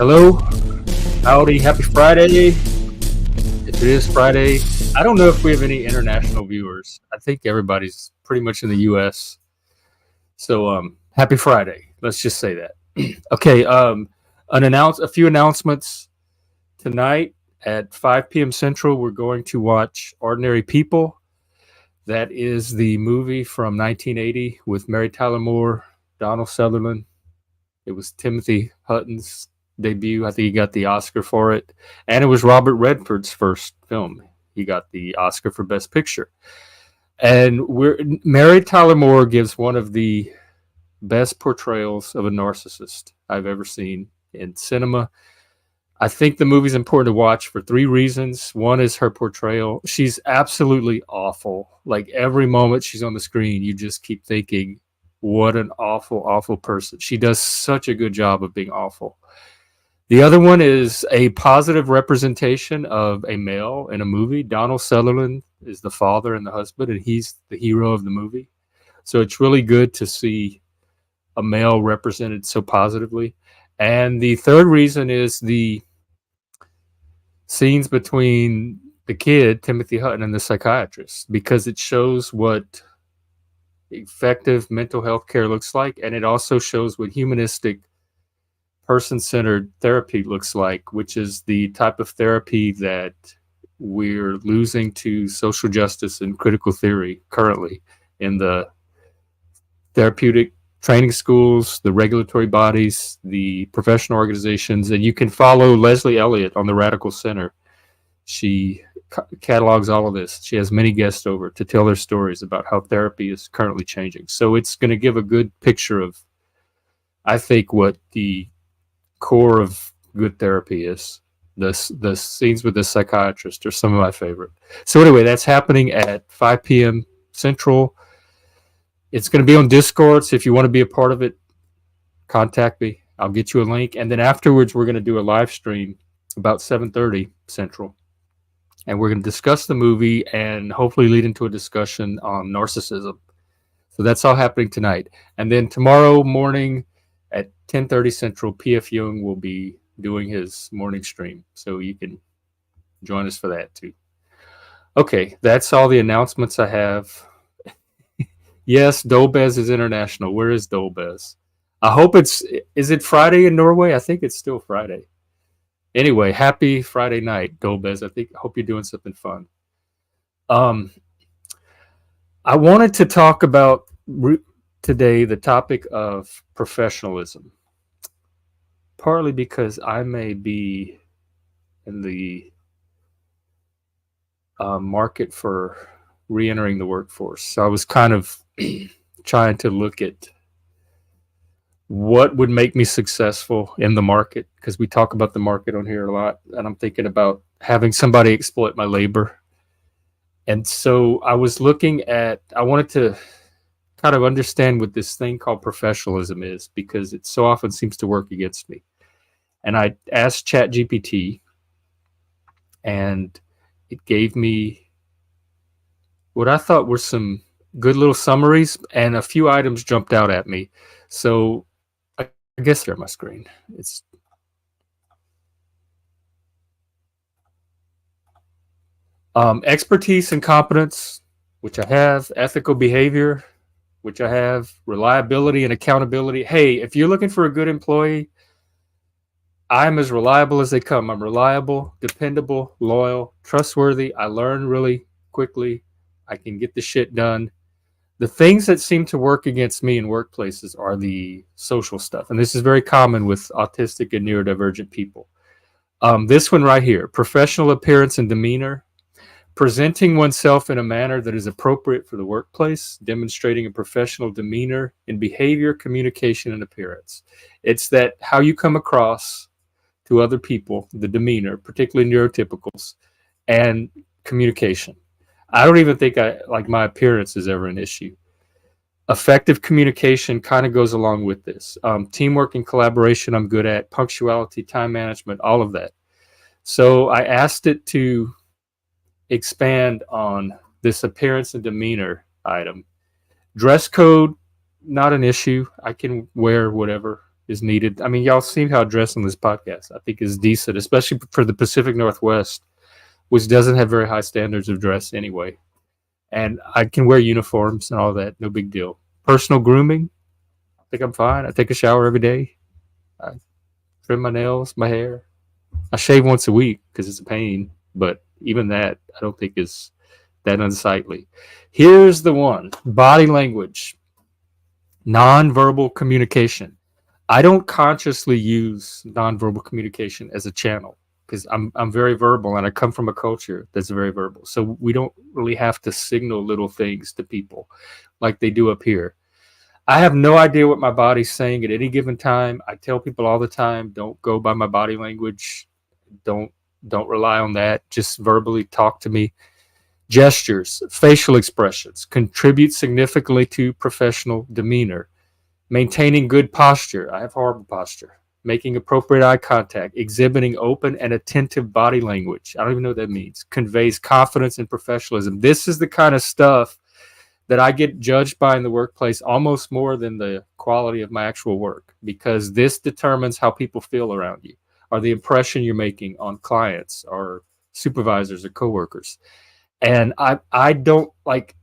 Hello, howdy, happy Friday. If it is Friday, I don't know if we have any international viewers. I think everybody's pretty much in the US. So happy Friday. Let's just say that. Okay, a few announcements tonight at 5 p.m. Central. We're going to watch Ordinary People. That is the movie from 1980 with Mary Tyler Moore, Donald Sutherland. It was Timothy Hutton's debut. I think he got the Oscar for it. And it was Robert Redford's first film. He got the Oscar for Best Picture. And Mary Tyler Moore gives one of the best portrayals of a narcissist I've ever seen in cinema. I think the movie's important to watch for three reasons. One is her portrayal. She's absolutely awful. Like every moment she's on the screen, you just keep thinking, what an awful, awful person. She does such a good job of being awful. The other one is a positive representation of a male in a movie. Donald Sutherland is the father and the husband, and he's the hero of the movie. So it's really good to see a male represented so positively. And the third reason is the scenes between the kid, Timothy Hutton, and the psychiatrist, because it shows what effective mental health care looks like, and it also shows what humanistic, person-centered therapy looks like, which is the type of therapy that we're losing to social justice and critical theory currently in the therapeutic training schools, the regulatory bodies, the professional organizations. And you can follow Leslie Elliott on the Radical Center. She catalogs all of this. She has many guests over to tell their stories about how therapy is currently changing. So it's going to give a good picture of, I think, what the core of good therapy is. The scenes with the psychiatrist are some of my favorite. So anyway, that's happening at 5 p.m. Central. It's going to be on Discord, so if you want to be a part of it, contact me. I'll get you a link. And then afterwards, we're going to do a live stream about 7:30 Central. And we're going to discuss the movie and hopefully lead into a discussion on narcissism. So that's all happening tonight. And then tomorrow morning at 10:30 Central, P.F. Young will be doing his morning stream. So you can join us for that too. Okay, that's all the announcements I have. Yes, Dolbez is international. Where is Dolbez? I hope is it Friday in Norway? I think it's still Friday. Anyway, happy Friday night, Dolbez. Hope you're doing something fun. I wanted to talk about today the topic of professionalism, partly because I may be in the market for re-entering the workforce. So I was kind of trying to look at what would make me successful in the market, because we talk about the market on here a lot, and I'm thinking about having somebody exploit my labor. And so I wanted to kind of understand what this thing called professionalism is, because it so often seems to work against me. And I asked ChatGPT, and it gave me what I thought were some good little summaries, and a few items jumped out at me. So I guess they're on my screen. It's expertise and competence, which I have; ethical behavior, which I have; reliability and accountability. Hey, if you're looking for a good employee, I'm as reliable as they come. I'm reliable, dependable, loyal, trustworthy. I learn really quickly. I can get the shit done. The things that seem to work against me in workplaces are the social stuff. And this is very common with autistic and neurodivergent people. This one right here: professional appearance and demeanor, presenting oneself in a manner that is appropriate for the workplace, demonstrating a professional demeanor in behavior, communication, and appearance. It's that how you come across to other people, the demeanor, particularly neurotypicals, and communication. I don't even think my appearance is ever an issue. Effective communication kind of goes along with this. Teamwork and collaboration I'm good at. Punctuality, time management, all of that. So I asked it to expand on this appearance and demeanor item. Dress code, not an issue. I can wear whatever is needed. I mean, y'all see how I dress on this podcast. I think is decent, especially for the Pacific Northwest, which doesn't have very high standards of dress anyway. And I can wear uniforms and all that, no big deal. Personal grooming, I think I'm fine. I take a shower every day. I trim my nails, my hair. I shave once a week because it's a pain, but even that I don't think is that unsightly. Here's the one: body language, nonverbal communication. I don't consciously use nonverbal communication as a channel because I'm very verbal and I come from a culture that's very verbal. So we don't really have to signal little things to people like they do up here. I have no idea what my body's saying at any given time. I tell people all the time, don't go by my body language. Don't don't rely on that. Just verbally talk to me. Gestures, facial expressions contribute significantly to professional demeanor. Maintaining good posture. I have horrible posture. Making appropriate eye contact, exhibiting open and attentive body language. I don't even know what that means. Conveys confidence and professionalism. This is the kind of stuff that I get judged by in the workplace almost more than the quality of my actual work, because this determines how people feel around you, or the impression you're making on clients or supervisors or coworkers. And I don't like,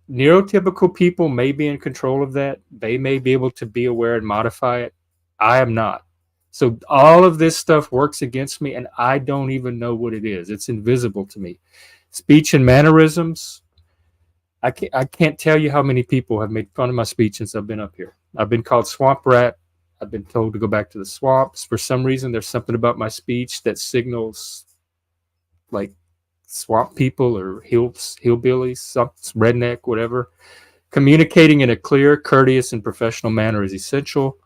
neurotypical people may be in control of that. They may be able to be aware and modify it. I am not. So all of this stuff works against me, and I don't even know what it is. It's invisible to me. Speech and mannerisms. I can't tell you how many people have made fun of my speech since I've been up here. I've been called swamp rat. I've been told to go back to the swamps. For some reason, there's something about my speech that signals like swamp people or hillbillies, some redneck, whatever. Communicating in a clear, courteous, and professional manner is essential.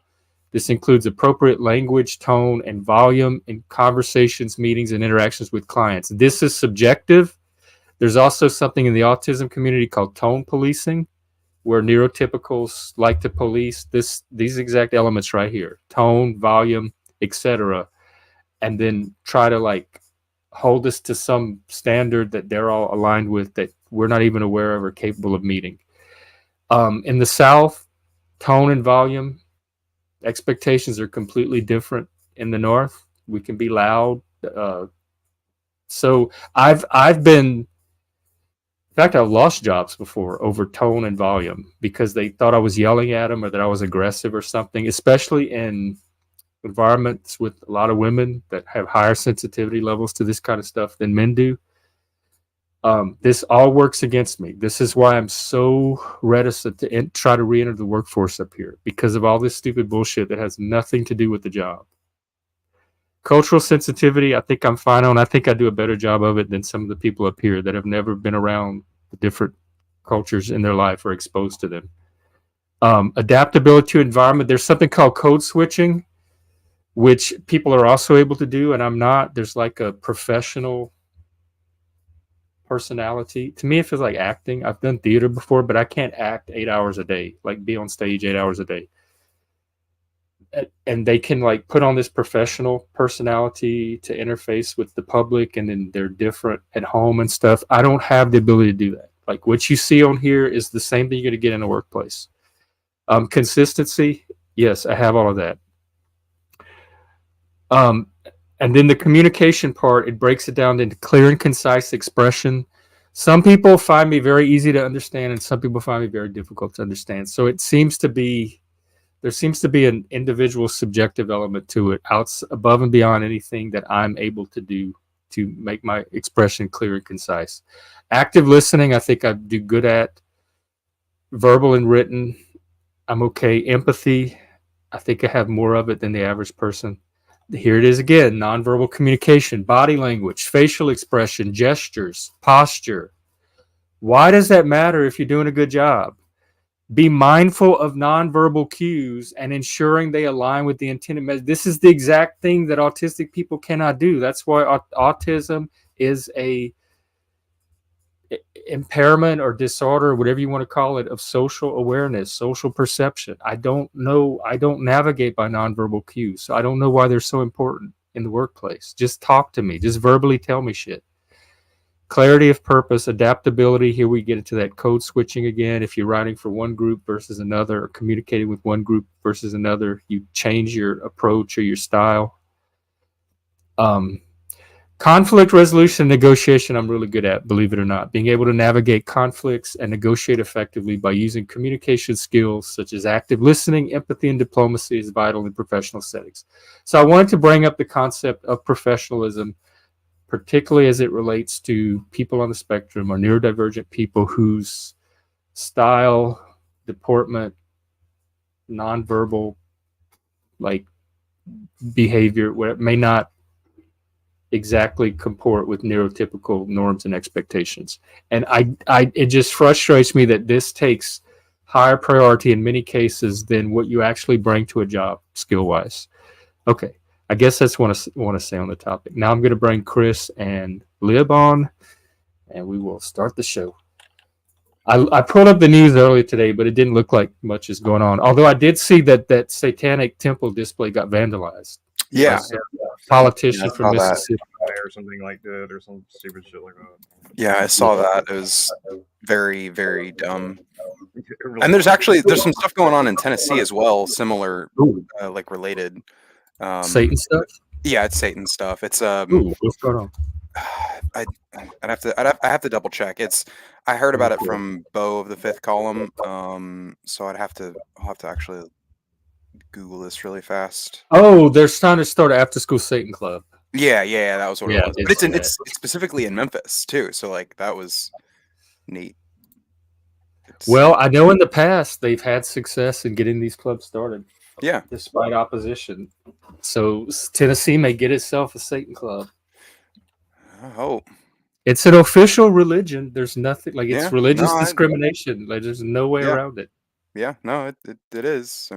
This includes appropriate language, tone, and volume in conversations, meetings, and interactions with clients. This is subjective. There's also something in the autism community called tone policing, where neurotypicals like to police these exact elements right here: tone, volume, etc., and then try to like hold us to some standard that they're all aligned with that we're not even aware of or capable of meeting. In the South, tone and volume expectations are completely different. In the North, we can be loud. So I've been, in fact, I've lost jobs before over tone and volume because they thought I was yelling at them or that I was aggressive or something, especially in environments with a lot of women that have higher sensitivity levels to this kind of stuff than men do. This all works against me. This is why I'm so reticent to try to re-enter the workforce up here, because of all this stupid bullshit that has nothing to do with the job. Cultural sensitivity, I think I'm fine on. I think I do a better job of it than some of the people up here that have never been around the different cultures in their life or exposed to them. Adaptability to environment. There's something called code switching, which people are also able to do, and I'm not. There's like a professional personality. To me, it feels like acting. I've done theater before, but I can't act 8 hours a day, like be on stage 8 hours a day. And they can like put on this professional personality to interface with the public, and then they're different at home and stuff. I don't have the ability to do that. Like what you see on here is the same thing you're going to get in a workplace. Consistency, yes, I have all of that. And then the communication part, it breaks it down into clear and concise expression. Some people find me very easy to understand, and some people find me very difficult to understand. So there seems to be an individual subjective element to it, above and beyond anything that I'm able to do to make my expression clear and concise. Active listening, I think I do good at. Verbal and written, I'm okay. Empathy, I think I have more of it than the average person. Here it is again: nonverbal communication, body language, facial expression, gestures, posture. Why does that matter if you're doing a good job? Be mindful of nonverbal cues and ensuring they align with the intended message. This is the exact thing that autistic people cannot do. That's why autism is a impairment or disorder, whatever you want to call it, of social awareness, social perception. I don't navigate by nonverbal cues, so I don't know why they're so important in the workplace. Just talk to me. Just verbally tell me shit. Clarity of purpose, adaptability. Here we get into that code switching again. If you're writing for one group versus another, or communicating with one group versus another, you change your approach or your style. Um, Conflict resolution and negotiation, I'm really good at, believe it or not. Being able to navigate conflicts and negotiate effectively by using communication skills such as active listening, empathy, and diplomacy is vital in professional settings. So I wanted to bring up the concept of professionalism, particularly as it relates to people on the spectrum or neurodivergent people whose style, deportment, nonverbal, like behavior, may not exactly comport with neurotypical norms and expectations. And it just frustrates me that this takes higher priority in many cases than what you actually bring to a job skill wise. Okay, I guess that's what I want to say on the topic. Now I'm going to bring Chris and Lib on, and we will start the show. I pulled up the news earlier today, but it didn't look like much is going on. Although I did see that satanic temple display got vandalized. Yeah, politician from Mississippi or something like that, or some stupid shit like that. Yeah, I saw that. It was very, very dumb. And there's some stuff going on in Tennessee as well, similar, like related. Satan stuff. Yeah, it's Satan stuff. It's what's going on? I have to double check. I heard about it from Bo of the Fifth Column. So I'll have to actually Google this really fast. Oh, they're trying to start an after school Satan club. Yeah, that was what it was. But it's specifically in Memphis too, so like that was neat. Well, I know in the past they've had success in getting these clubs started. Yeah, despite opposition. So Tennessee may get itself a Satan club. I hope. It's an official religion. There's nothing like it's religious discrimination. Like there's no way around it. Yeah, no, it is. I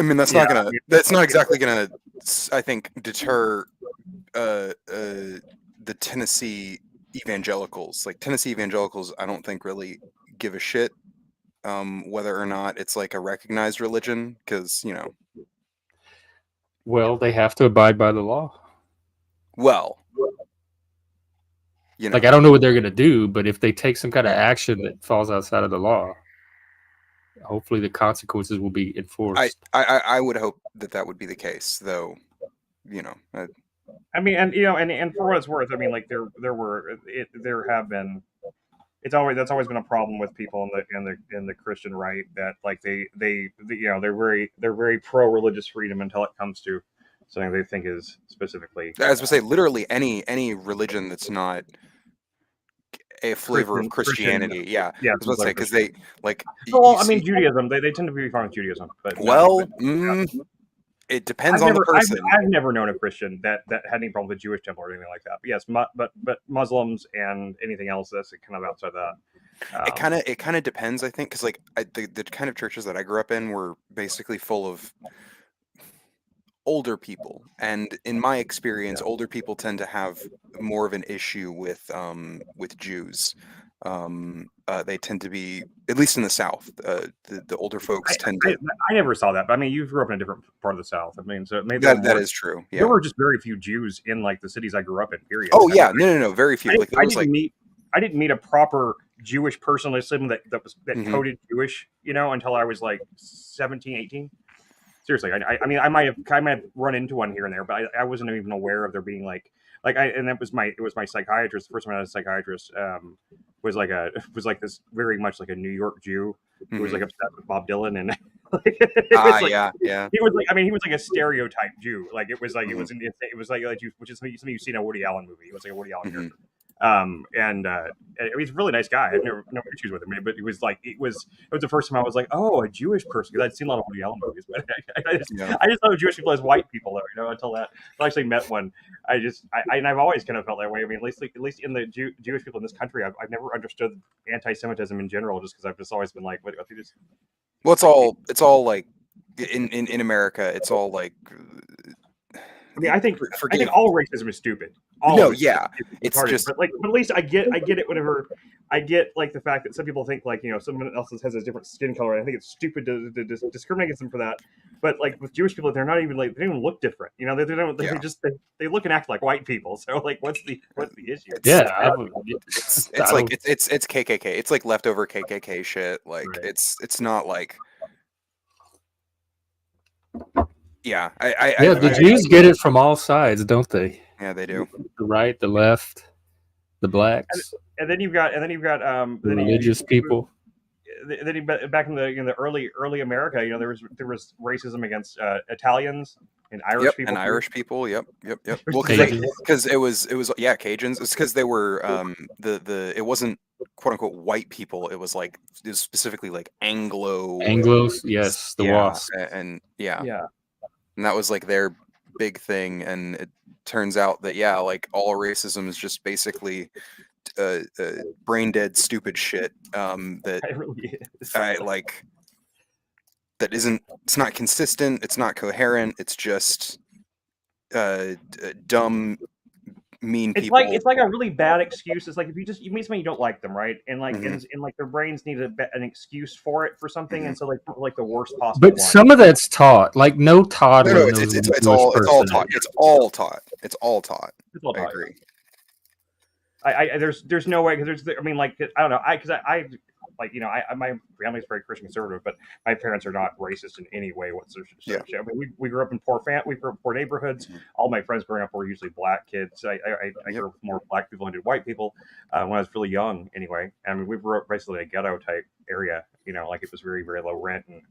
mean, that's not exactly gonna, I think, deter the Tennessee evangelicals. Like Tennessee evangelicals, I don't think really give a shit whether or not it's like a recognized religion, because well, they have to abide by the law. Well, like I don't know what they're gonna do, but if they take some kind of action that falls outside of the law, hopefully the consequences will be enforced. I would hope that would be the case, though. I mean, and for what it's worth, I mean, like there have been. That's always been a problem with people in the Christian right, that like they're very pro religious freedom until it comes to something they think is specifically. As we say, literally any religion that's not a flavor of Christianity. Yeah. I was about to say, because they like. Well, I mean, Judaism. They tend to be fine with Judaism, but it depends on the person. I've never known a Christian that had any problem with Jewish temple or anything like that. But yes, but Muslims and anything else that's kind of outside that. It kind of depends, I think, because like the kind of churches that I grew up in were basically full of older people, and in my experience, older people tend to have more of an issue with Jews. They tend to be, at least in the South, the older folks tend to. I never saw that, but I mean, you grew up in a different part of the South. I mean, so maybe that is true. Yeah, there were just very few Jews in like the cities I grew up in. Period. Oh yeah, no, very few. I didn't meet a proper Jewish person that coded Jewish, until I was like 17, 18. Seriously, I mean, I might have run into one here and there, but I wasn't even aware of there being and it was my psychiatrist. The first time I had a psychiatrist was like this very much like a New York Jew who was like obsessed with Bob Dylan, and yeah. He was like a stereotype Jew. Like it was like it was like which is something you see in a Woody Allen movie. He was like a Woody Allen character. He's a really nice guy. I've never no issues with him, but it was the first time I was like, oh, a Jewish person, because I'd seen a lot of Woody Allen movies, but I just thought of Jewish people as white people, though, until I actually met one. And I've always kind of felt that way. I mean, at least in the Jewish people in this country, I've never understood anti-Semitism in general, just because I've just always been like, what they just. Well, it's all like in America, it's all like. I mean, I think all racism is stupid. It's just, but at least I get it whenever I get like the fact that some people think like someone else has a different skin color. And I think it's stupid to discriminate against them for that. But like with Jewish people, they're not even like they don't even look different. They don't. They just they look and act like white people. So like, what's the issue? It's KKK. It's like leftover KKK shit. Like it's not like. Yeah, the Jews get it from all sides, don't they? Yeah, they do. The right, the left, the blacks, and then you've got the religious people. Then back in the early America, there was racism against Italians and Irish people. And Irish people. Yep. Well, because it was Cajuns. It's because they were it wasn't quote unquote white people. It was specifically like Anglos, yes, the WASP, and and that was like their big thing. And it turns out that like all racism is just basically brain dead stupid shit that it really is. That isn't, it's not consistent, it's not coherent, it's just dumb, mean people. It's like a really bad excuse. It's like if you meet somebody you don't like them, right? And like and like their brains need an excuse for it for something, and so like the worst possible. But some of that's taught. Like no toddler knows. It's all taught. It's all taught. I agree. There's no way because I mean like I don't know my family's very Christian conservative, but my parents are not racist in any way whatsoever. I mean, we grew up in poor neighborhoods. All my friends growing up were usually black kids. I grew up with more black people than did white people when I was really young. Anyway, I mean, we grew up basically in a ghetto type area. Like it was very very low rent and.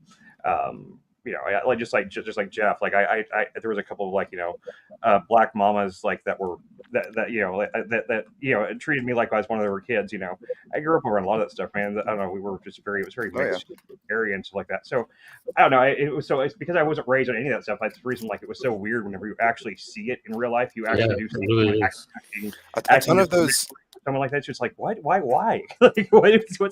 Just like Jeff, like I there was a couple of black mamas like that treated me like I was one of their kids. I grew up around a lot of that stuff, man. I don't know. It was very mixed area and stuff like that. So I don't know. It's because I wasn't raised on any of that stuff. That's the reason like it was so weird whenever you actually see it in real life. You actually do see really a ton of those. Someone like that's just like why like what's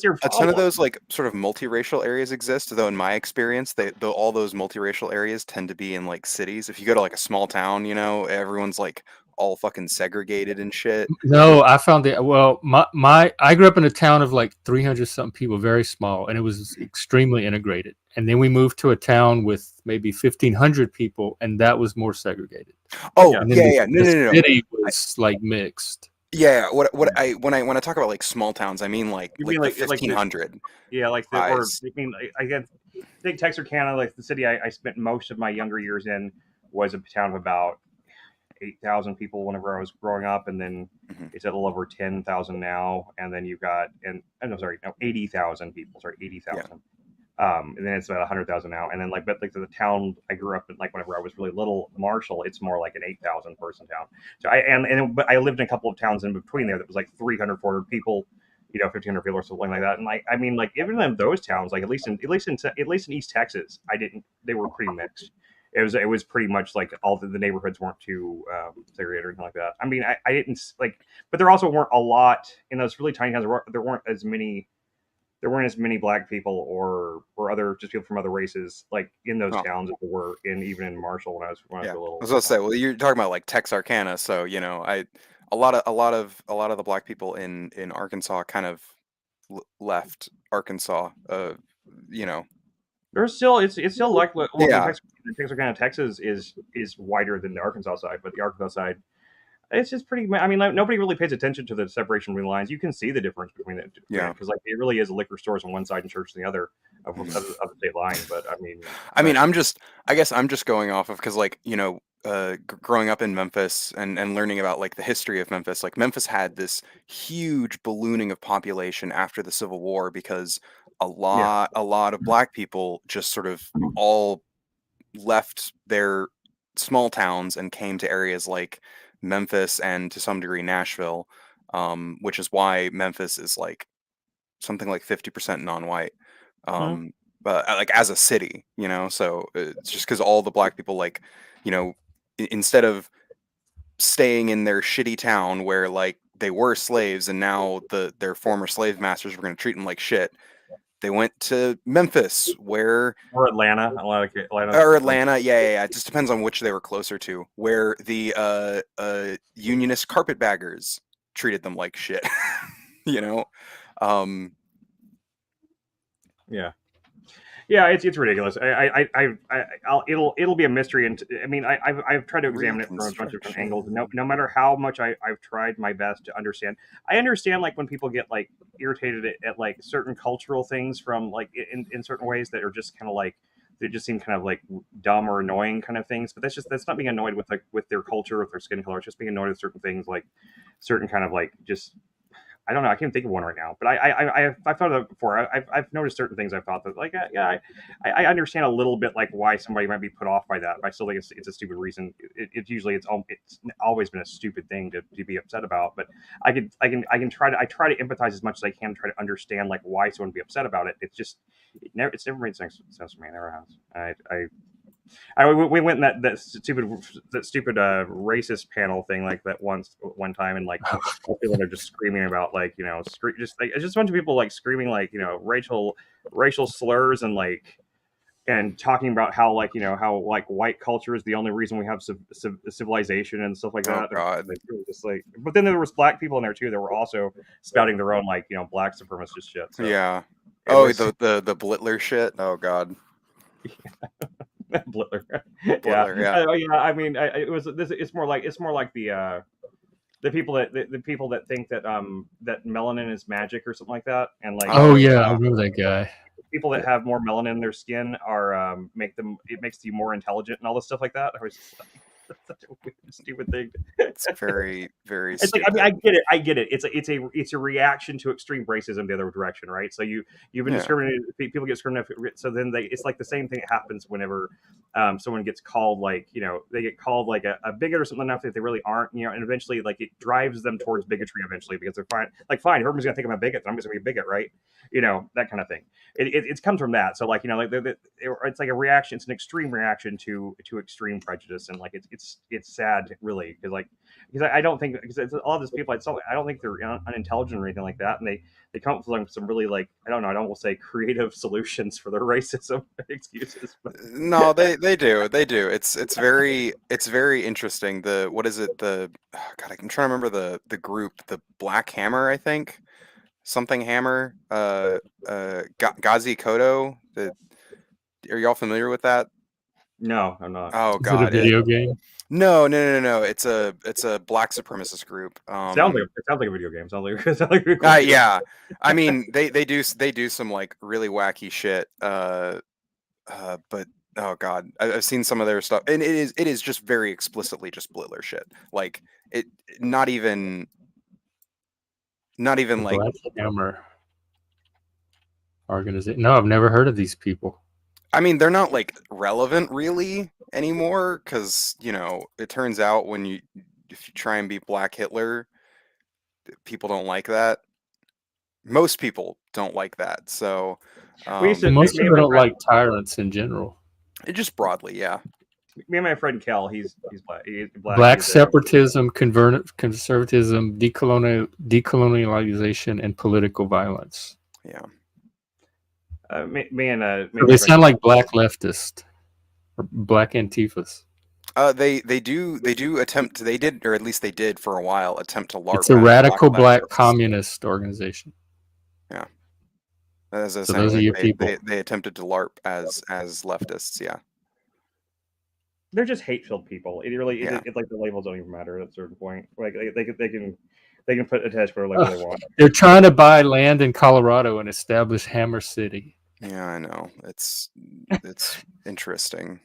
your problem? A ton of those like sort of multiracial areas exist, though in my experience all those multiracial areas tend to be in like cities. If you go to like a small town, everyone's like all fucking segregated and shit. No, I found that. Well, I grew up in a town of like 300 something people, very small, and it was extremely integrated. And then we moved to a town with maybe 1,500 people, and that was more segregated. Oh, yeah. No. The city was like mixed. Yeah, when I talk about like small towns, I mean like 1,500. I think Texarkana, like the city I spent most of my younger years in, was a town of about 8,000 people whenever I was growing up, and then it's at a little over 10,000 now. And then you've got 80,000 people. Sorry, 80,000. And then it's about 100,000 now. And then but the town I grew up in, like whenever I was really little, Marshall, it's more like an 8,000 person town. So but I lived in a couple of towns in between there that was like 300, 400 people, 1,500 people or something like that. And I mean, like even in those towns, like at least in East Texas, they were pretty mixed. It was pretty much like all the neighborhoods weren't too segregated or anything like that. I mean, I didn't like, but there also weren't a lot in those really tiny towns. There weren't as many black people or other just people from other races like in those towns as there were even in Marshall when I was a little. I was gonna say, well, you're talking about like Texarkana, so a lot of the black people in Arkansas kind of left Arkansas. There's still it's still like Texarkana, Texas is wider than the Arkansas side, but the Arkansas side. It's just pretty. I mean, nobody really pays attention to the separation between the lines. You can see the difference between it, because like it really is liquor stores on one side and church on the other of the state line. But I mean, I guess I'm just going off of because like growing up in Memphis and learning about like the history of Memphis. Like Memphis had this huge ballooning of population after the Civil War because a lot of black people just sort of all left their small towns and came to areas like Memphis and to some degree Nashville, which is why Memphis is like something like 50% non-white, but like as a city, so it's just because all the black people like, instead of staying in their shitty town where like they were slaves and now their former slave masters were going to treat them like shit, They went to Memphis, or Atlanta. Or Atlanta. Yeah. It just depends on which they were closer to. Where the unionist carpetbaggers treated them like shit. You know. Yeah, it's ridiculous. It'll be a mystery, and I mean, I've tried to examine it from a bunch of different angles. No matter how much I've tried my best to understand, I understand like when people get like irritated at like certain cultural things from like in certain ways that are just kind of like they just seem kind of like dumb or annoying kind of things. But that's not being annoyed with like with their culture, with their skin color. It's just being annoyed with certain things like certain kind of like just I don't know. I can't think of one right now, but I've thought of it before. I've noticed certain things. I've thought that like I understand a little bit like why somebody might be put off by that. But I still think it's a stupid reason. It's usually it's always been a stupid thing to be upset about. But I try to empathize as much as I can, try to understand like why someone would be upset about it. It's never made sense to me. It never has. We went in that stupid racist panel thing like that one time, and like people are just screaming about like just like it's just a bunch of people like screaming like racial slurs and like and talking about how like how like white culture is the only reason we have civilization and stuff like that. Oh God. Just like, but then there was black people in there too that were also spouting their own like black supremacist shit. So yeah. Oh, the Blitler shit. Oh God. Blitler. Yeah. I mean, it's more like the people that think that that melanin is magic or something like that, and like I remember that guy. People that have more melanin in their skin are it makes you more intelligent and all this stuff like that. I was just like, that's such a weird, stupid thing. It's very, very. It's like, I mean, I get it. It's a reaction to extreme racism the other direction, right? So you've been discriminated. People get discriminated. So then it's like the same thing that happens whenever someone gets called like they get called like a bigot or something enough that they really aren't. And eventually like it drives them towards bigotry eventually because they're fine. Like fine, if everyone's gonna think I'm a bigot, then I'm just gonna be a bigot, right? That kind of thing. It comes from that. So like like it's like a reaction. It's an extreme reaction to extreme prejudice, and like it's sad really because I don't think because all these people I don't think they're unintelligent or anything like that, and they come up with some really like I don't know, I don't want to say creative solutions for their racism excuses. But. No, they do. It's very interesting. What is it? God, I'm trying to remember the group, the Black Hammer, I think. Something Hammer, Gazi Kodo. Are y'all familiar with that? No, I'm not. Oh God, is it a video game? No. It's a black supremacist group. It sounds like a video game. Sounds like yeah. I mean, they do some like really wacky shit. But oh God, I've seen some of their stuff, and it is just very explicitly just Blitler shit. Like it, not even like Black Hammer organization. No, I've never heard of these people. I mean, they're not like relevant really anymore because it turns out if you try and be Black Hitler, people don't like that. Most people don't like that. So most people don't like tyrants in general. Just broadly, yeah. Me and my friend Kel, he's black. Black separatism, conservatism, decolonialization, and political violence. Yeah. They sound like black leftists or black Antifas. They do attempt. They did, or at least they did for a while, attempt to LARP. It's a radical black communist organization. Yeah. So those are your people. They attempted to LARP as leftists. Yeah. They're just hate-filled people. It really, it's like the labels don't even matter at a certain point. Like they can put attach whatever they want. They're trying to buy land in Colorado and establish Hammer City. Yeah, I know. It's interesting.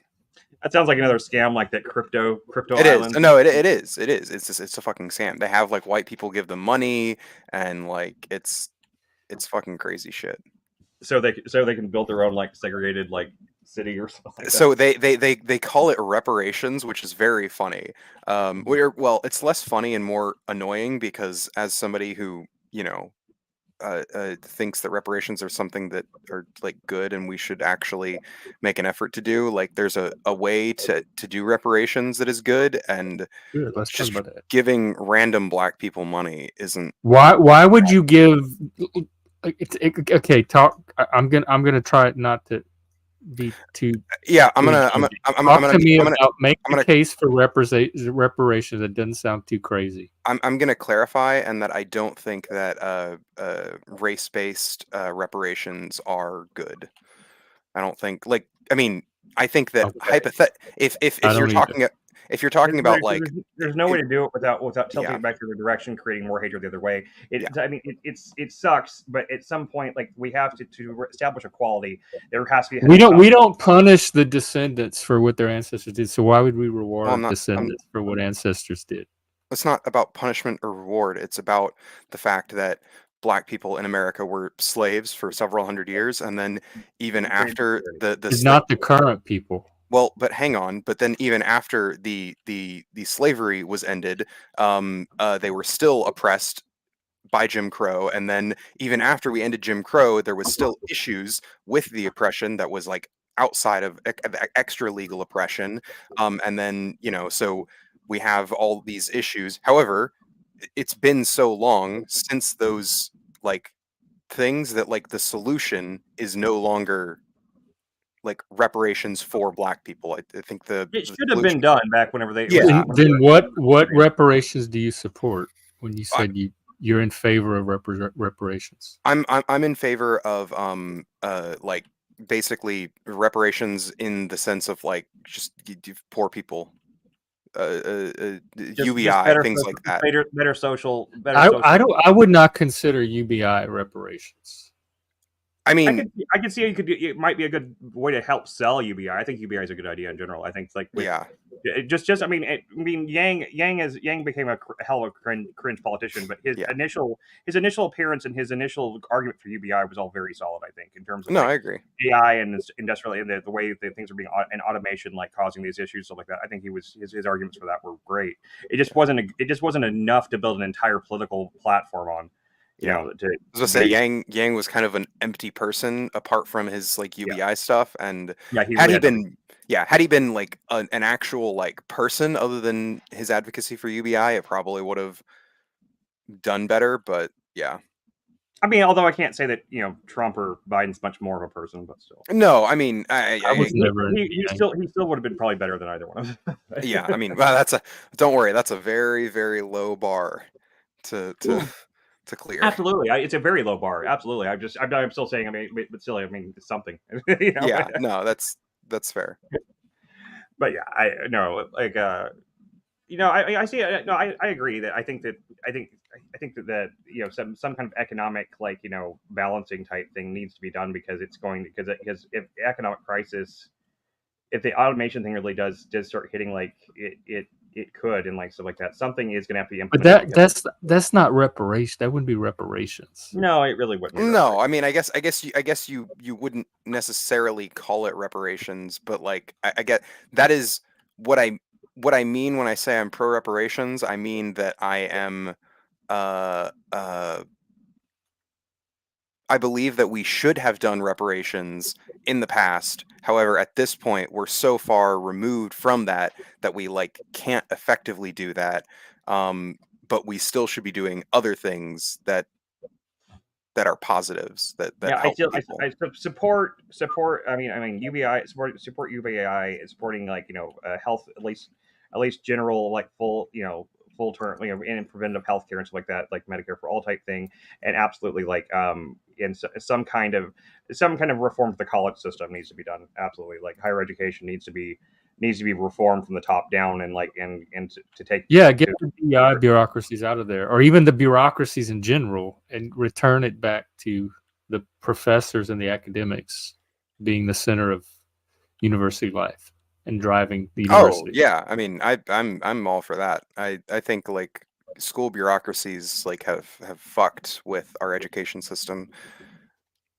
That sounds like another scam, like that crypto it island. Is. No, it is. It's a fucking scam. They have like white people give them money, and like it's fucking crazy shit. So they can build their own like segregated like city or something like that. So they call it reparations, which is very funny. Well, it's less funny and more annoying because as somebody who thinks that reparations are something that are like good and we should actually make an effort to do, like there's a way to do reparations that is good, and just giving random black people money isn't. Why would you give Okay, talk. I'm gonna try not to be too. Yeah, I'm too gonna talk to me I'm gonna about make I'm the gonna case for reparations that doesn't sound too crazy. I'm gonna clarify, and that I don't think that race-based reparations are good. I don't think I mean I think that Okay, I if you're don't either. talking about like There's no way to do it without tilting yeah, it back to the direction, creating more hatred the other way. yeah. I mean, it sucks, but at some point, like we have to establish equality. There has to be. We don't punish the descendants for what their ancestors did. So why would we reward Well, our descendants for what ancestors did? it's not about punishment or reward. It's about the fact that black people in America were slaves for several hundred years, and then even after the It's not the current people. well, but hang on. But then even after the slavery was ended, they were still oppressed by Jim Crow, and then even after we ended Jim Crow, there was still issues with the oppression that was like outside of extra legal oppression, and then so we have all these issues. However, it's been so long since those like things that like the solution is no longer like reparations for black people. I think It the should have been solution. done back whenever they. Yeah, Then what reparations do you support when you I, said you're in favor of reparations? I'm in favor of like basically reparations in the sense of like just poor people, Just UBI, things like that. better social. I would not consider UBI reparations. I mean, I can see how you could. It might be a good way to help sell UBI. I think UBI is a good idea in general. I think it's like with yeah, just I mean Yang became a hell of a cringe politician, but yeah. his initial appearance and his initial argument for UBI was all very solid. I think in terms of No, like I agree. AI and industrial and the way that things are being and automation like causing these issues stuff like that. I think his arguments for that were great. It just wasn't enough to build an entire political platform on. Yeah. To I was gonna say Yang was kind of an empty person apart from his like UBI stuff, and yeah, he had really he been had he been like an actual like person other than his advocacy for UBI, it probably would have done better. But yeah, I mean, although I can't say that Trump or Biden's much more of a person, but still. no, I mean, I was never. He still would have been probably better than either one of them. yeah, I mean, well, don't worry, that's a very very low bar to clear. Absolutely, it's a very low bar. Absolutely, I'm still saying. I mean, but still, I mean, it's something. Yeah, no, that's fair. But yeah, I no like I see. No, I agree that I think that some kind of economic like balancing type thing needs to be done because because if the economic crisis, if the automation thing really does start hitting like it could and like stuff like that, something is going to have to be But implemented. that's not reparation. That wouldn't be reparations. No, it really wouldn't. No, I mean, I guess you wouldn't necessarily call it reparations, but like I get that is what I mean when I say I'm pro reparations. I mean that I am uh uh I believe that we should have done reparations in the past. However, at this point, we're so far removed from that that we like can't effectively do that. But we still should be doing other things that are positives that help people. I support. I mean UBI support UBI is supporting like health at least general like full full term and preventative health care and stuff like that, like Medicare for all type thing, and absolutely like in some kind of reform to the college system needs to be done. Absolutely, like higher education needs to be reformed from the top down and like and to take get the BI bureaucracies out of there, or even the bureaucracies in general, and return it back to the professors and the academics being the center of university life and driving the university. Oh yeah, I mean, I'm all for that. I think like school bureaucracies like have fucked with our education system.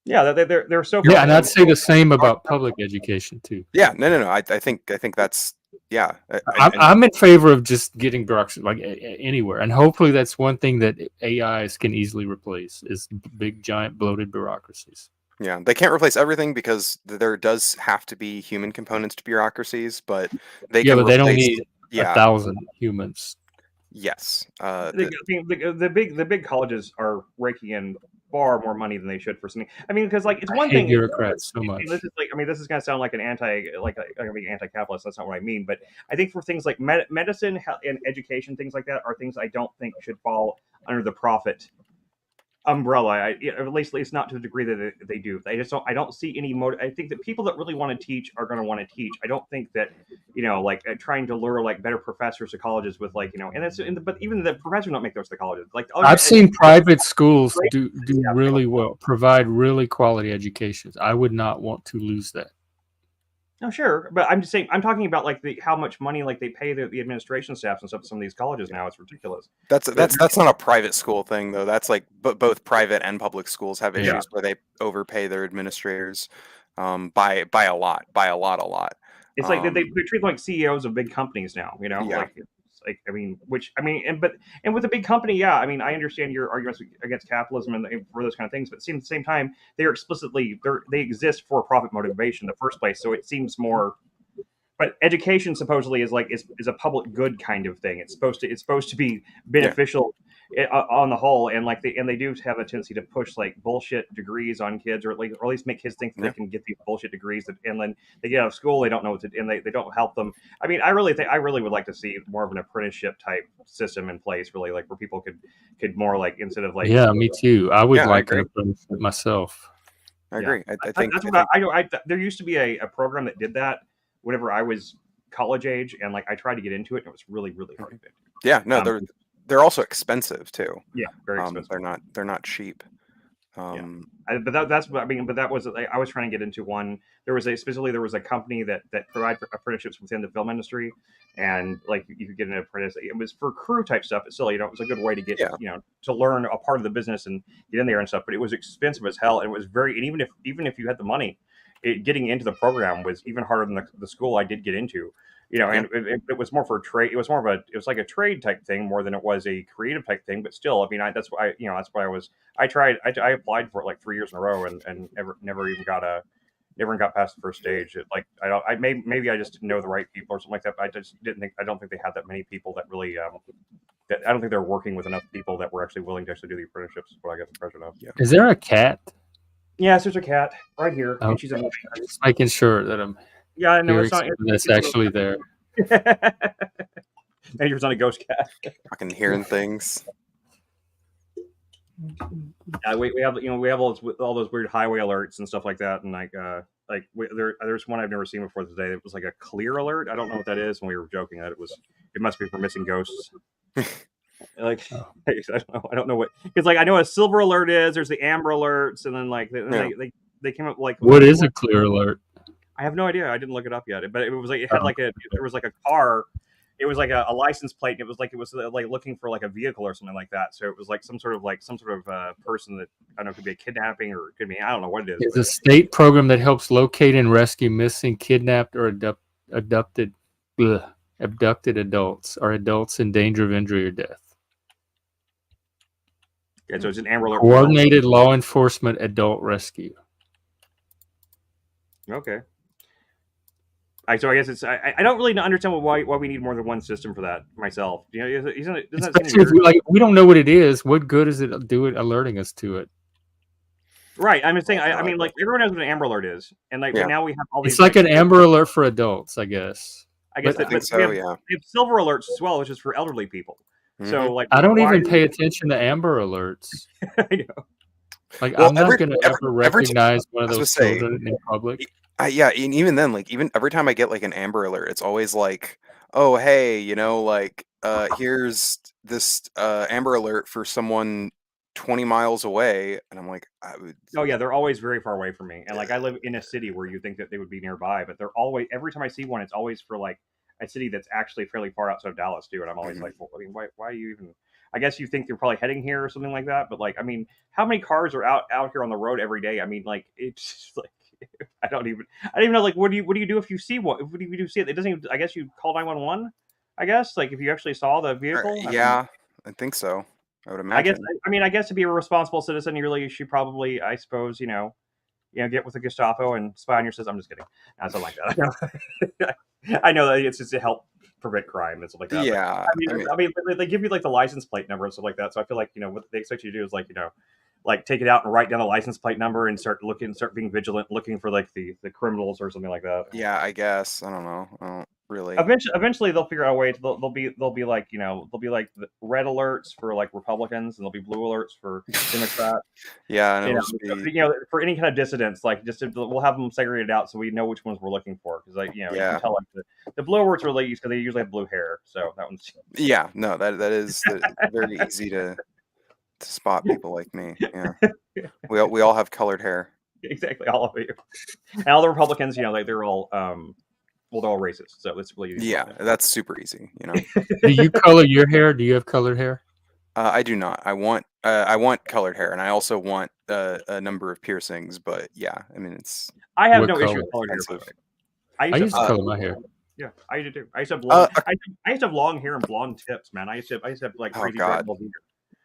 Yeah, they're so yeah, and I'd say the same about public education too. Yeah, no. I think that's yeah. I'm in favor of just getting bureaucracy like anywhere, and hopefully that's one thing that AIs can easily replace is big, giant, bloated bureaucracies. Yeah, they can't replace everything because there does have to be human components to bureaucracies, but they can. But they don't need 1,000 humans. Yes. The big colleges are raking in far more money than they should for something. I mean, because like it's one I hate thing. bureaucrats so much. This is like, I mean, this is going to sound like an anti-capitalist. That's not what I mean. But I think for things like medicine and education, things like that are things I don't think should fall under the profit umbrella. At least not to the degree that they do. I don't see any motive. I think that people that really want to teach are going to want to teach. I don't think that like trying to lure like better professors to colleges with like but even the professors don't make those to colleges. Like I've seen private schools do really well, provide really quality educations. I would not want to lose that. No, sure, but I'm just saying. I'm talking about like how much money like they pay the administration staffs and stuff at some of these colleges now. It's ridiculous. That's not a private school thing though. That's like both private and public schools have issues where they overpay their administrators by a lot. It's like they treat them like CEOs of big companies now. Yeah. Like I mean, and with a big company, yeah. I mean, I understand your arguments against capitalism and for those kind of things, but at the same time, they exist for profit motivation in the first place. So it seems more. But education supposedly is a public good kind of thing. It's supposed to be beneficial on the whole, and they do have a tendency to push like bullshit degrees on kids, or at least make kids think that they can get these bullshit degrees, and then they get out of school, they don't know what to, and they don't help them. I mean, I really would like to see more of an apprenticeship type system in place, really, like where people could more like instead of like me too. I would like an apprenticeship myself. I agree. I think that's what there used to be a program that did that whenever I was college age, and like I tried to get into it, and it was really really hard to get into. Yeah, no, they're also expensive too. Yeah, very expensive. They're not cheap. But that's what I mean. But that was I was trying to get into one. There was a company that provided apprenticeships within the film industry, and like you could get an apprentice. It was for crew type stuff. But still, it was a good way to get to learn a part of the business and get in there and stuff. But it was expensive as hell, and it was and even if you had the money, getting into the program was even harder than the school I did get into. And it was more for a trade. It was like a trade type thing more than it was a creative type thing. But still, I mean, that's why I tried. I applied for it like 3 years in a row and never even got past the first stage. Maybe I just didn't know the right people or something like that. But I don't think they had that many people that really. I don't think they're working with enough people that were actually willing to actually do the apprenticeships. Is what I got the impression of. Yeah. Is there a cat? Yes, there's a cat right here. Oh, and she's just making sure that I'm. Yeah, I know it's not. That's actually there. And yours not a ghost cat. Fucking hearing things. We have all those weird highway alerts and stuff like that, and there's one I've never seen before today. It was like a clear alert. I don't know what that is, and we were joking that it must be for missing ghosts. I don't know what it's like. I know what a silver alert is. There's the amber alerts, and then they came up like what is a clear alert? I have no idea. I didn't look it up yet. But it was like it had there was like a car. It was like a license plate. And it was like looking for like a vehicle or something like that. So it was like some sort of person that I don't know, could be a kidnapping or it could be, I don't know what it is. It's a state program that helps locate and rescue missing, kidnapped, or abducted adults or adults in danger of injury or death. Yeah, so it's an amber alert. Coordinated law enforcement adult rescue. Okay. So I guess it's I don't really understand why we need more than one system for that myself. We don't know what it is. What good is it alerting us to it? Right. I'm just saying. I mean, like everyone knows what an Amber Alert is, and now we have all these. It's like an Amber Alert for adults, I guess. I think so. We have Silver Alerts as well, which is for elderly people. Mm-hmm. So like, I don't even pay attention to Amber Alerts. I know. Like I'm not going to ever recognize one of those children in public. Yeah, and even then, like even every time I get like an Amber Alert, it's always like, oh hey, here's this Amber Alert for someone 20 miles away, and I'm like, oh yeah, they're always very far away from me, and like I live in a city where you think that they would be nearby, but they're always, every time I see one, it's always for like a city that's actually fairly far outside of Dallas too, and I'm always like, well, I mean, why are you even? I guess you think they're probably heading here or something like that, but like, I mean, how many cars are out here on the road every day? I mean, like it's like. I don't even know. Like, what do you do if you see one? What do you do see it? It doesn't even. I guess you call 911. I guess, like, if you actually saw the vehicle. I think so. I would imagine. I guess to be a responsible citizen, you should probably, I suppose, get with the Gestapo and spy on your system. I'm just kidding. Something like that. I know that it's just to help prevent crime and stuff like that. Yeah. I mean, they give you like the license plate number and stuff like that. So I feel like what they expect you to do is like like take it out and write down a license plate number and start being vigilant, looking for like the criminals or something like that. Yeah, I guess. I don't know. I don't really. Eventually they'll figure out a way. They'll be like they'll be like the red alerts for like Republicans, and there'll be blue alerts for Democrats. Yeah, and For any kind of dissidents, like we'll have them segregated out so we know which ones we're looking for, because you can tell like the blue alerts are ladies because they usually have blue hair, so that one's no, that is very easy to spot people like me. Yeah, we all have colored hair. Exactly, all of you. And all the Republicans, they're all they're all racist, so it's really easy. Yeah, that's super easy. Do you color your hair? Do you have colored hair? I do not. I want colored hair, and I also want a number of piercings. But yeah, I mean, I have no issue with colored hair. I used to color my hair. Yeah, I used to do. I used to have long. I used to have long hair and blonde tips, man. I used to have like crazy red hair.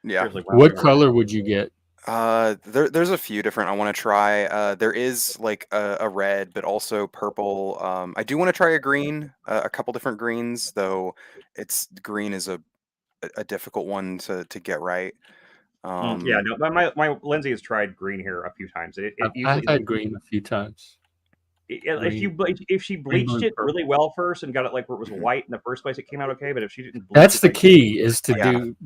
Yeah. What color would you get? There's a few different I want to try. There is like a red, but also purple. I do want to try a green, a couple different greens, though. Green is a difficult one to get right. Yeah, no, my Lindsay has tried green hair a few times. I've had green a few times. If she bleached it really well first and got it like where it was white in the first place, it came out okay. But if she didn't, that's the key is to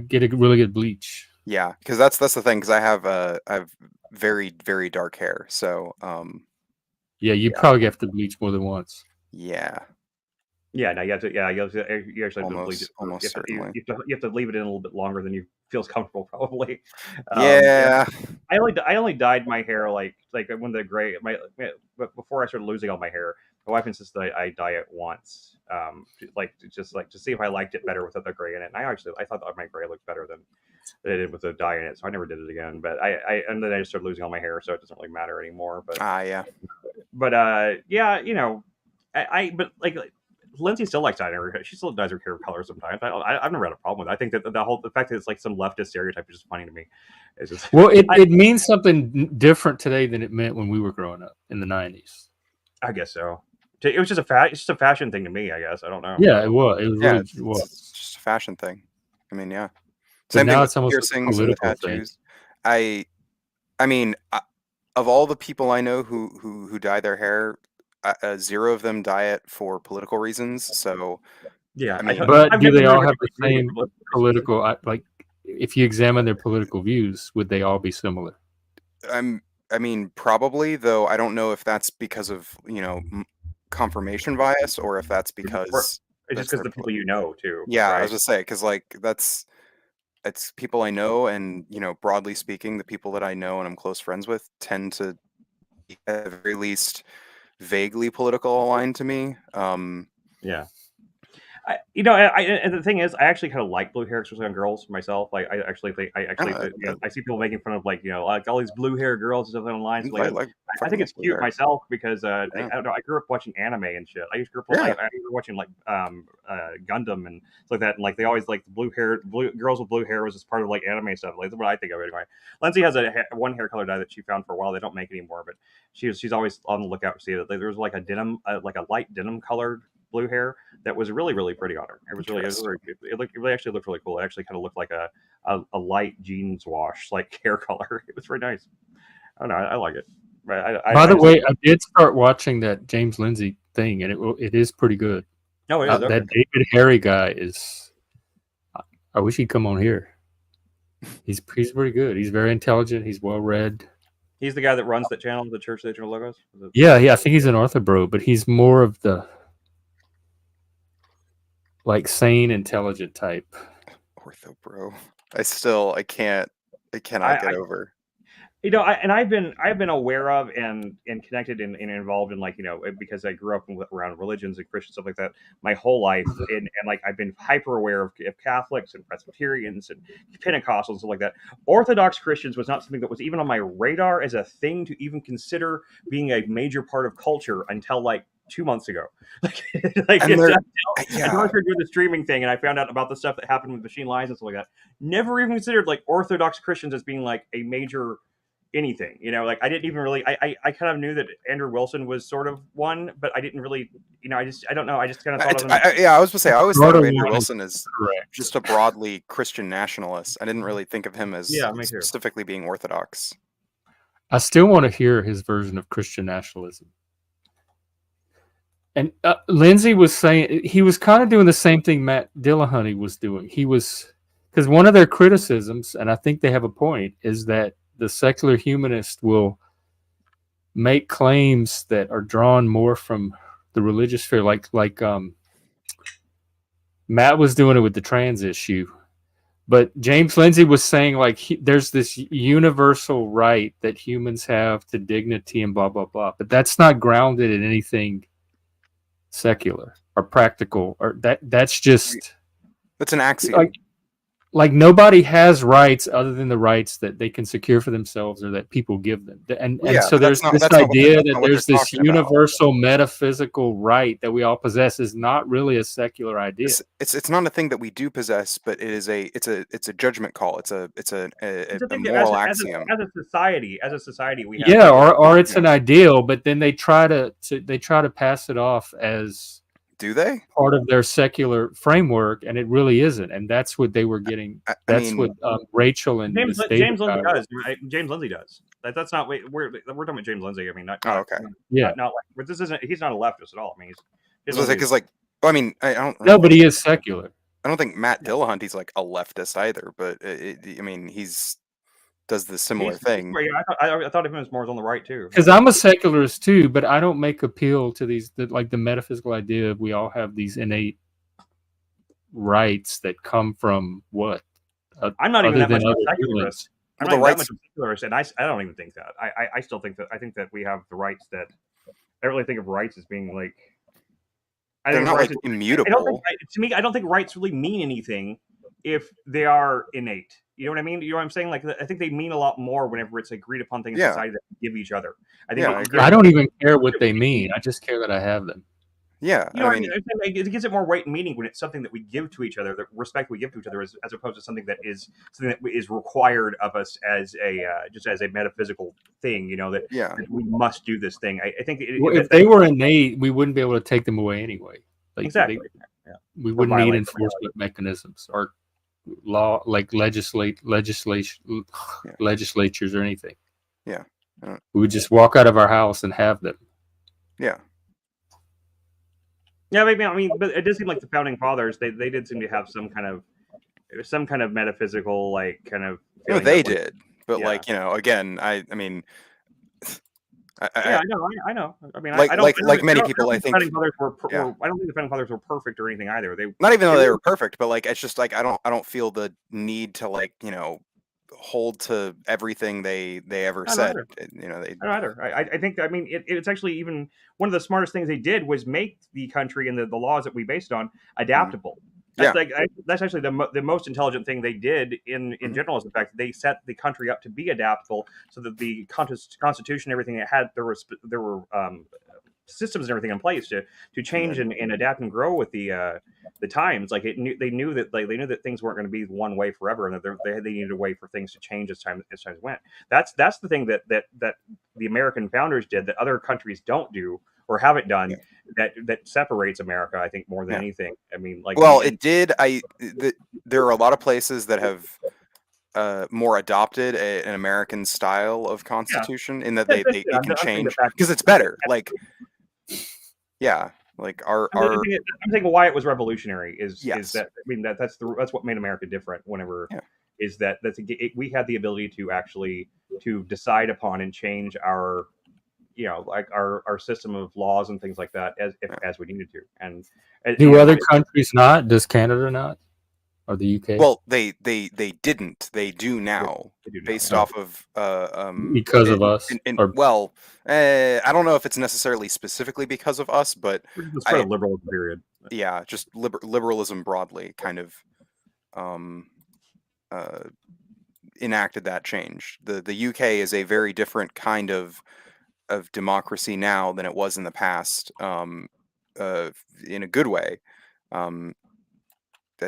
get a really good bleach. Yeah, because that's the thing. Because I have very, very dark hair, so you probably have to bleach more than once. Yeah. Yeah, no, you have to. Yeah, you actually have to bleach it. Almost certainly. You have to leave it in a little bit longer than you feels comfortable, probably. Yeah. I only dyed my hair like when the gray before I started losing all my hair. My wife insisted I dye it once, to see if I liked it better without the gray in it. And I thought that my gray looked better than it did with the dye in it, so I never did it again. But and then I just started losing all my hair, so it doesn't really matter anymore. But yeah. But but like Lindsay still likes dyeing her hair. She still dyes her hair color sometimes. I've never had a problem with it. I think that the fact that it's like some leftist stereotype is just funny to me. It's just, it means something different today than it meant when we were growing up in the 90s. I guess so. It was just it's just a fashion thing to me, I guess. I don't know. Yeah, it was. It was just a fashion thing. I mean, yeah. Same thing with piercings and tattoos. I mean, of all the people I know who dye their hair, zero of them dye it for political reasons. So yeah, but do they all have the same political? Like, if you examine their political views, would they all be similar? I mean, probably, though. I don't know if that's because of confirmation bias or if that's because it's just because the people you know too. Yeah, right? I was just saying because like it's people I know, and broadly speaking, the people that I know and I'm close friends with tend to be at the very least vaguely political aligned to me. Yeah. And the thing is, I actually kind of like blue hair, especially on girls myself. Like, I see people making fun of like all these blue hair girls and stuff online. So, I think it's cute myself because I don't know. I grew up watching anime and shit. I grew up watching like Gundam and stuff like that. And like they always like blue girls with blue hair was just part of like anime stuff. Like that's what I think of it anyway. Lindsay has one hair color dye that she found for a while. They don't make it anymore, but she's always on the lookout to see it. There was like a denim, like a light denim colored blue hair that was really, really pretty on her. It was really it actually looked really cool. It actually kind of looked like a light jeans wash like hair color. It was very nice. I don't know. I like it. By the way, I did start watching that James Lindsay thing, and it is pretty good. No, it is. That David Harry guy is. I wish he'd come on here. He's pretty good. He's very intelligent. He's well read. He's the guy that runs that channel, the Church of the Digital Logos. Yeah. I think he's an orthobro, but he's more of the like sane, intelligent type. Orthobro. I cannot get over. I've been aware of and connected and involved in because I grew up around religions and Christian stuff like that my whole life, and like I've been hyper aware of Catholics and Presbyterians and Pentecostals and stuff like that. Orthodox Christians was not something that was even on my radar as a thing to even consider being a major part of culture until like 2 months ago. I started doing the streaming thing and I found out about the stuff that happened with machine lines and stuff like that. Never even considered like Orthodox Christians as being like a major anything, like I didn't even really, I kind of knew that Andrew Wilson was sort of one, but I didn't really I don't know. I just kind of thought of him. I was going to say, I always thought of Andrew Correct. Wilson as just a broadly Christian nationalist. I didn't really think of him as specifically being Orthodox. I still want to hear his version of Christian nationalism. And Lindsay was saying he was kind of doing the same thing Matt Dillahunty was doing. He was, because one of their criticisms, and I think they have a point, is that the secular humanist will make claims that are drawn more from the religious sphere, like Matt was doing it with the trans issue. But James Lindsay was saying, like, there's this universal right that humans have to dignity and blah, blah, blah. But that's not grounded in anything secular or practical. Or that's just... That's an axiom. Like nobody has rights other than the rights that they can secure for themselves or that people give them. And so there's this idea that there's this universal metaphysical right that we all possess is not really a secular idea. It's not a thing that we do possess, but it is it's a judgment call. It's a moral axiom. As a society, we have or it's an ideal, but then they try to pass it off as... Do they? Part of their secular framework, and it really isn't. And that's what they were getting. That's what Rachel and James Lindsay does. Right? James Lindsay does. That's not. We're talking about James Lindsay. I mean, okay. Not like. But this isn't. He's not a leftist at all. I mean, because I mean, I don't. No, but he is secular. I don't think Matt Dillahunty's like a leftist either. But I mean, he's does the similar thing. I thought of him as more on the right too. Because I'm a secularist too, but I don't make appeal to these like the metaphysical idea of we all have these innate rights that come from what? I'm not even that much of a secularist. I'm not that much of a secularist, and I don't even think that. I still think that we have the rights that I don't really think of rights as being like. They're not like immutable. To me, I don't think rights really mean anything if they are innate. You know what I mean? You know what I'm saying? Like, I think they mean a lot more whenever it's agreed upon things in society that we give each other. I don't even care what they mean. I just care that I have them. Yeah, I mean, it gives it more weight and meaning when it's something that we give to each other, that respect we give to each other, as opposed to something that is required of us as a just as a metaphysical thing. You know that we must do this thing. I think if they were innate, we wouldn't be able to take them away anyway. Like, exactly. We wouldn't need enforcement mechanisms or law like legislatures or anything. Yeah, we would just walk out of our house and have them. Yeah. Yeah, maybe. I mean, but it does seem like the founding fathers they did seem to have some kind of metaphysical kind of. No, they did, but again, I mean. I know. I mean, like many people, I think. I don't think the founding fathers were perfect or anything either. Not even though they were perfect, but like it's just like I don't feel the need to hold to everything they ever said. I don't either. I think it's actually even one of the smartest things they did was make the country and the laws that we based on adaptable. That's actually the most intelligent thing they did in general is the fact that they set the country up to be adaptable, so that the Constitution, everything it had, there were systems and everything in place to change and adapt and grow with the times. Like they knew that things weren't going to be one way forever, and that they needed a way for things to change as time went. That's the thing that the American founders did that other countries don't do or haven't done. That separates America, I think, more than anything. I mean, it did. There are a lot of places that have more adopted an American style of constitution in that it can change because it's better. Like, our. I'm thinking why it was revolutionary is that that's what made America different. Whenever is that we had the ability to actually to decide upon and change our. Our system of laws and things like that as we needed to. And do other countries not? Does Canada not? Or the UK? Well, they didn't. They do now, based off of because of us. I don't know if it's necessarily specifically because of us, but it's kind of liberal period. Yeah, just liberalism broadly kind of enacted that change. The UK is a very different kind of democracy now than it was in the past, in a good way.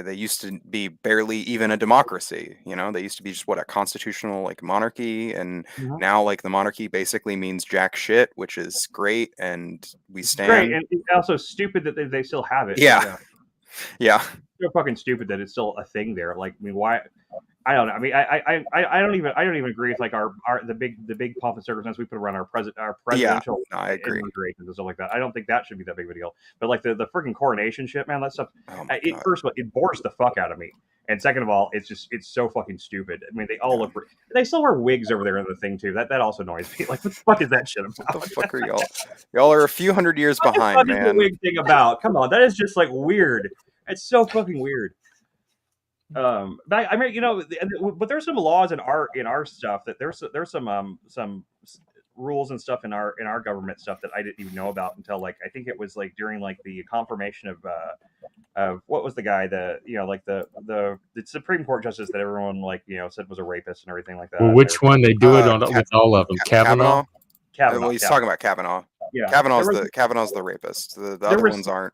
they used to be barely even a democracy. You know, they used to be just a constitutional like monarchy, and now like the monarchy basically means jack shit, which is great, and we stand. Great, and it's also stupid that they still have it. Yeah, yeah. So fucking stupid that it's still a thing there. Like, I mean, why? I don't know. I mean, I don't even agree with like the big pomp and circumstance we put around our presidential inaugurations and stuff like that. I don't think that should be that big of a deal. But like the freaking coronation shit, man, that stuff. First of all, it bores the fuck out of me, and second of all, it's so fucking stupid. I mean, they all look. They still wear wigs over there in the thing too. That also annoys me. Like, what the fuck is that shit about? What the fuck are y'all? Y'all are a few hundred years behind, what man. What is the wig thing about? Come on, that is just like weird. It's so fucking weird. But I mean, you know, but there's some laws in our stuff that there's some rules and stuff in our government stuff that I didn't even know about until like I think it was like during like the confirmation of what was the guy the Supreme Court justice that everyone like said was a rapist and everything like that. Well, which one they do it on with all of them? Kavanaugh. Well, he's talking about Kavanaugh. Yeah, Kavanaugh's the rapist. The other ones aren't.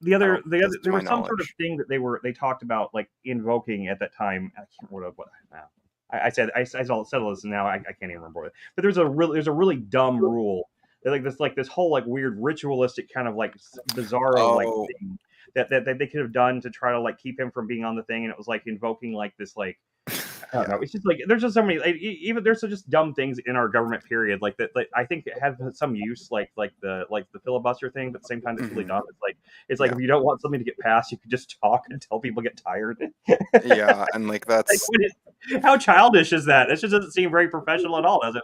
There was some sort of thing that they talked about like invoking at that time. I can't remember what. I said this and now I can't even remember it. But there's a really dumb rule. This whole like weird ritualistic kind of like bizarro like thing that they could have done to try to like keep him from being on the thing, and it was like invoking like this like. I don't know. It's just like there's just so many. Even there's just dumb things in our government period, like that. Like, I think it have some use, like the filibuster thing, but at the same time, it's really dumb. It's like if you don't want something to get passed, you can just talk until people get tired. Yeah, and like that's how childish is that? It just doesn't seem very professional at all, does it?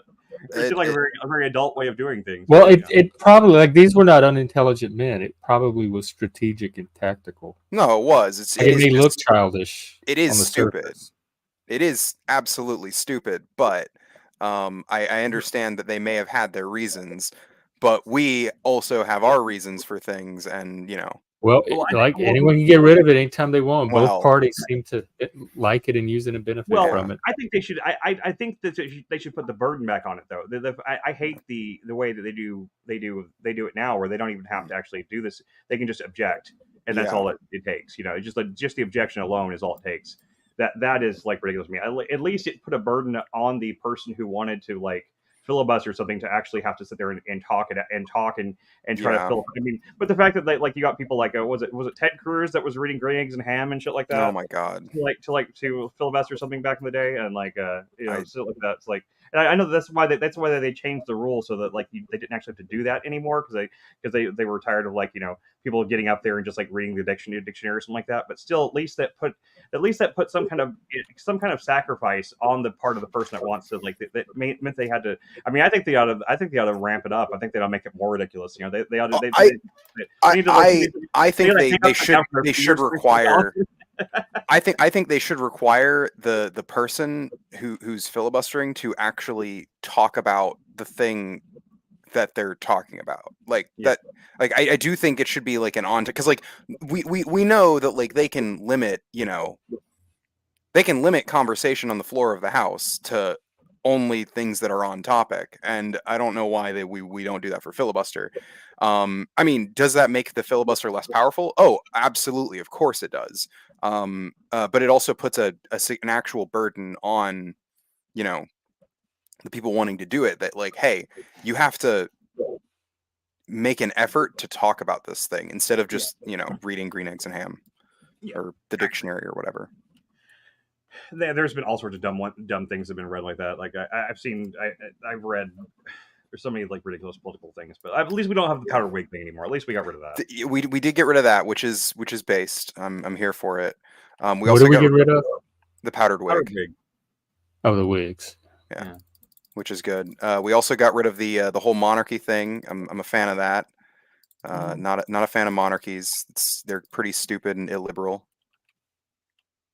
It seems like a very adult way of doing things. Well, it probably like these were not unintelligent men. It probably was strategic and tactical. No, it was. It may look childish. It is stupid. It is absolutely stupid, but I understand that they may have had their reasons, but we also have our reasons for things, and Well, anyone can get rid of it anytime they want. Both parties seem to like it and use it and benefit from it. I think they should. I think that they should put the burden back on it, though. I hate the way that they do it now, where they don't even have to actually do this. They can just object, and that's all it takes. Just the objection alone is all it takes. That is like ridiculous to me. At least it put a burden on the person who wanted to like filibuster something to actually have to sit there and talk and try to fill. I mean, but the fact that like you got people like was it Ted Cruz that was reading Green Eggs and Ham and shit like that? Oh my god! To filibuster something back in the day and like shit like that. It's like. And I know that's why they changed the rule so that like they didn't actually have to do that anymore because they were tired of like people getting up there and just like reading the dictionary or something like that. But still, at least that put some kind of sacrifice on the part of the person that wants to like that meant they had to. I mean, I think they ought to ramp it up. I think they ought to make it more ridiculous. They ought to. I think they should require. I think they should require the person who's filibustering to actually talk about the thing that they're talking about. I do think it should be like an on because like we know that like they can limit conversation on the floor of the House to only things that are on topic, and I don't know why we don't do that for filibuster. I mean, does that make the filibuster less powerful? Oh, absolutely, of course it does. But it also puts an actual burden on, the people wanting to do it. That like, hey, you have to make an effort to talk about this thing instead of just reading Green Eggs and Ham or the dictionary or whatever. There's been all sorts of dumb things that have been read like that. Like I've read. There's so many like ridiculous political things, but at least we don't have the powdered wig thing anymore. At least we got rid of that. We did get rid of that, which is based. I'm here for it. We also get rid of the powdered wig. Oh, the wigs. Yeah, which is good. We also got rid of the whole monarchy thing. I'm a fan of that. Not a fan of monarchies. They're pretty stupid and illiberal.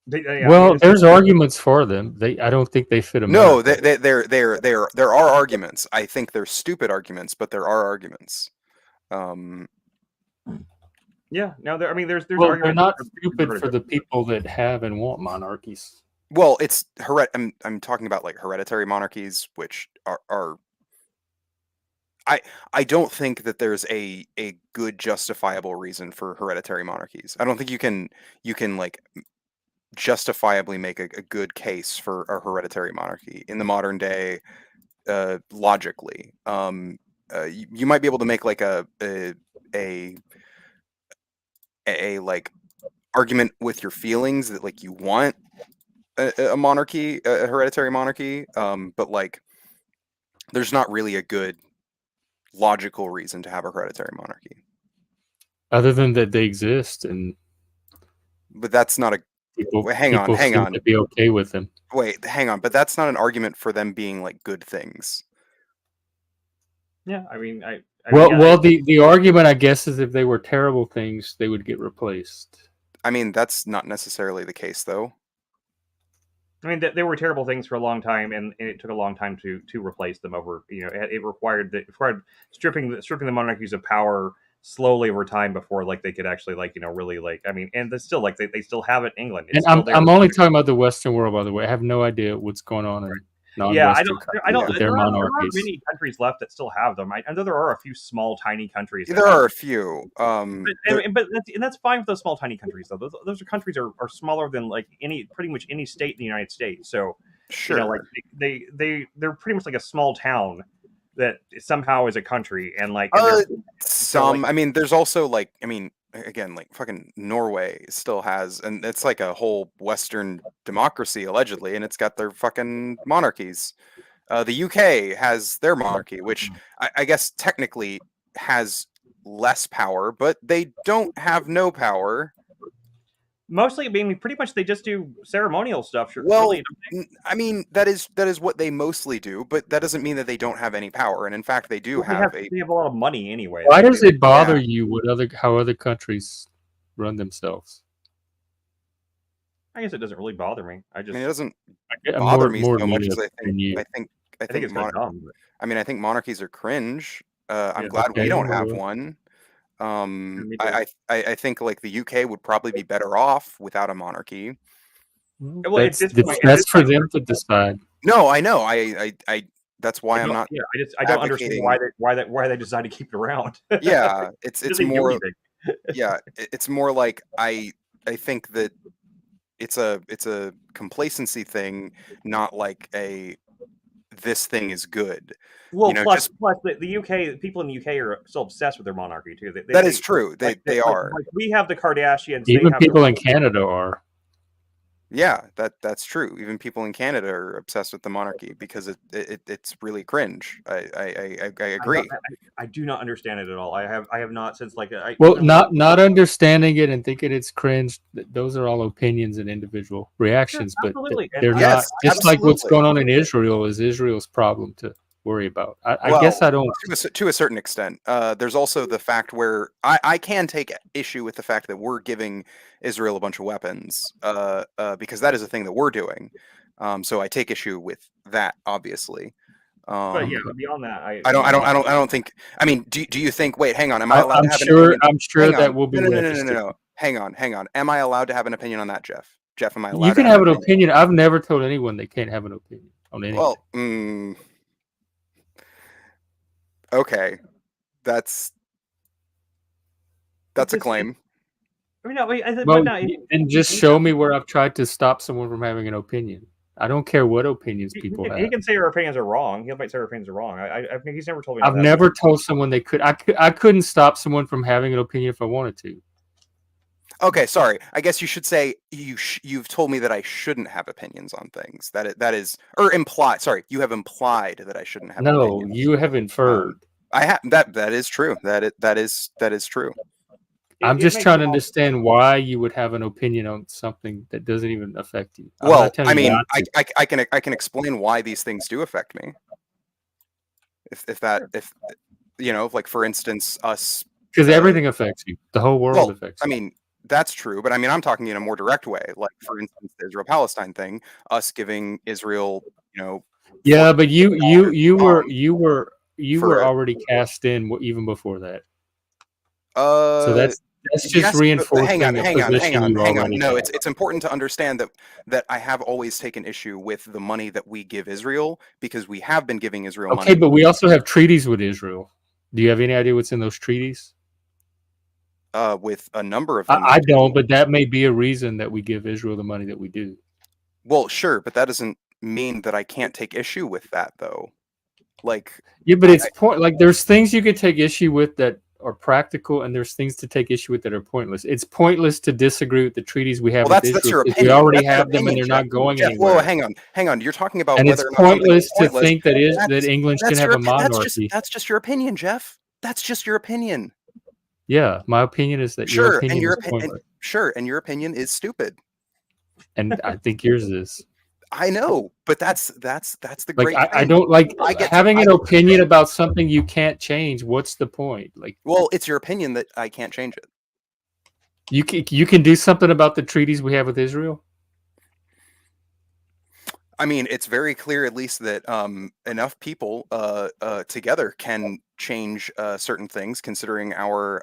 There's arguments for them. I don't think they fit them. No, there are arguments. I think they're stupid arguments, but there are arguments. Yeah, no, there's well, arguments. They're not stupid for the people that have and want monarchies. Well, it's I'm talking about like hereditary monarchies, which are I don't think that there's a good justifiable reason for hereditary monarchies. I don't think you can like justifiably make a good case for a hereditary monarchy in the modern day, logically. You might be able to make like a like argument with your feelings that like you want a monarchy, a hereditary monarchy, but like there's not really a good logical reason to have a hereditary monarchy. Other than that they exist, and But that's not a people hang on, hang seem on. to be okay with them. Wait, hang on. But that's not an argument for them being like good things. Yeah, I mean, the argument, I guess, is if they were terrible things, they would get replaced. I mean, that's not necessarily the case, though. I mean, they were terrible things for a long time, and it took a long time to replace them. Over, it required stripping the monarchies of power slowly over time before like they could actually like really like. I mean, and they still like they still have it in England. It's and still I'm only talking about the Western world, by the way. I have no idea what's going on in non-Western countries with their monarchies. There aren't many countries left that still have them. I know there are a few small, tiny countries. There are a few, but that's fine with those small, tiny countries. Though those countries are smaller than like pretty much any state in the United States. So sure, like they're pretty much like a small town that somehow is a country, and like some. I mean, there's also like again, like fucking Norway still has, and it's like a whole Western democracy allegedly, and it's got their fucking monarchies. The UK has their monarchy, which I guess technically has less power, but they don't have no power. Mostly, I mean, pretty much they just do ceremonial stuff. Well, really, I mean, that is what they mostly do, but that doesn't mean that they don't have any power. And in fact, they do have they have a lot of money anyway. Why does it bother you how other countries run themselves? I guess it doesn't really bother me. I mean, it doesn't bother me so much as I think it's kind of dumb. I mean, I think monarchies are cringe. I'm glad we don't have one. I think like the UK would probably be better off without a monarchy. Well, that's for them to decide. No, I know. I that's why I'm not. Yeah, I don't understand why they decide to keep it around. Yeah, it's more. Yeah, it's more like I think that it's a complacency thing, not like this thing is good. Well, plus the UK people in the UK are so obsessed with their monarchy too. That is true. They are. Like we have the Kardashians. Even people in Canada are. Yeah, that's true. Even people in Canada are obsessed with the monarchy because it's really cringe. I agree. I do not understand it at all. I have not since like not understanding it and thinking it's cringe. Those are all opinions and individual reactions, but they're not. Just like what's going on in Israel is Israel's problem to worry about. I guess I don't. To a certain extent, there's also the fact where I can take issue with the fact that we're giving Israel a bunch of weapons, because that is a thing that we're doing. So I take issue with that, obviously. But yeah, beyond that, I don't think. I mean, do you think? Wait, hang on. Am I allowed to have an opinion? I'm sure that will be. No. Hang on. Am I allowed to have an opinion on that, Jeff? Jeff, am I allowed? You can have an opinion. I've never told anyone they can't have an opinion on anything. Well, okay, that's a claim. I mean, and just show me where I've tried to stop someone from having an opinion. I don't care what opinions people have. He can say our opinions are wrong. He might say our opinions are wrong. He's never told me. I've never told someone they could. I couldn't stop someone from having an opinion if I wanted to. Okay, sorry. I guess you should say you've told me that I shouldn't have opinions on things. That is or implied. Sorry, you have implied that I shouldn't have. No, opinions. You have inferred. I have that is true. That is true. I'm just trying to understand why you would have an opinion on something that doesn't even affect you. Well, I mean, I can explain why these things do affect me. If like for instance us, because everything affects you. The whole world affects you. I mean, that's true, but I mean, I'm talking in a more direct way. Like for instance, the Israel-Palestine thing, us giving Israel, Yeah, but you were already cast in even before that. So That's just reinforcing hang on. No, have. it's important to understand that I have always taken issue with the money that we give Israel, because we have been giving Israel money. Okay, but we also have treaties with Israel. Do you have any idea what's in those treaties? With a number of them. I don't, but that may be a reason that we give Israel the money that we do. Well, sure, but that doesn't mean that I can't take issue with that, though. Like, yeah, but there's things you could take issue with that are practical, and there's things to take issue with that are pointless. It's pointless to disagree with the treaties we have with Israel. That's your opinion. We already have them, and they're not going anywhere. Well, hang on. You're talking about and whether it's or not pointless to think that England can have a monarchy. That's just your opinion, Jeff. That's just your opinion. Yeah, my opinion is that your opinion is pointless. And your opinion is stupid. And I think yours is. I know, but that's the great thing. I don't like having an opinion about something you can't change. What's the point? Well, it's your opinion that I can't change it. You can do something about the treaties we have with Israel. I mean, it's very clear, at least, that enough people together can change certain things, considering our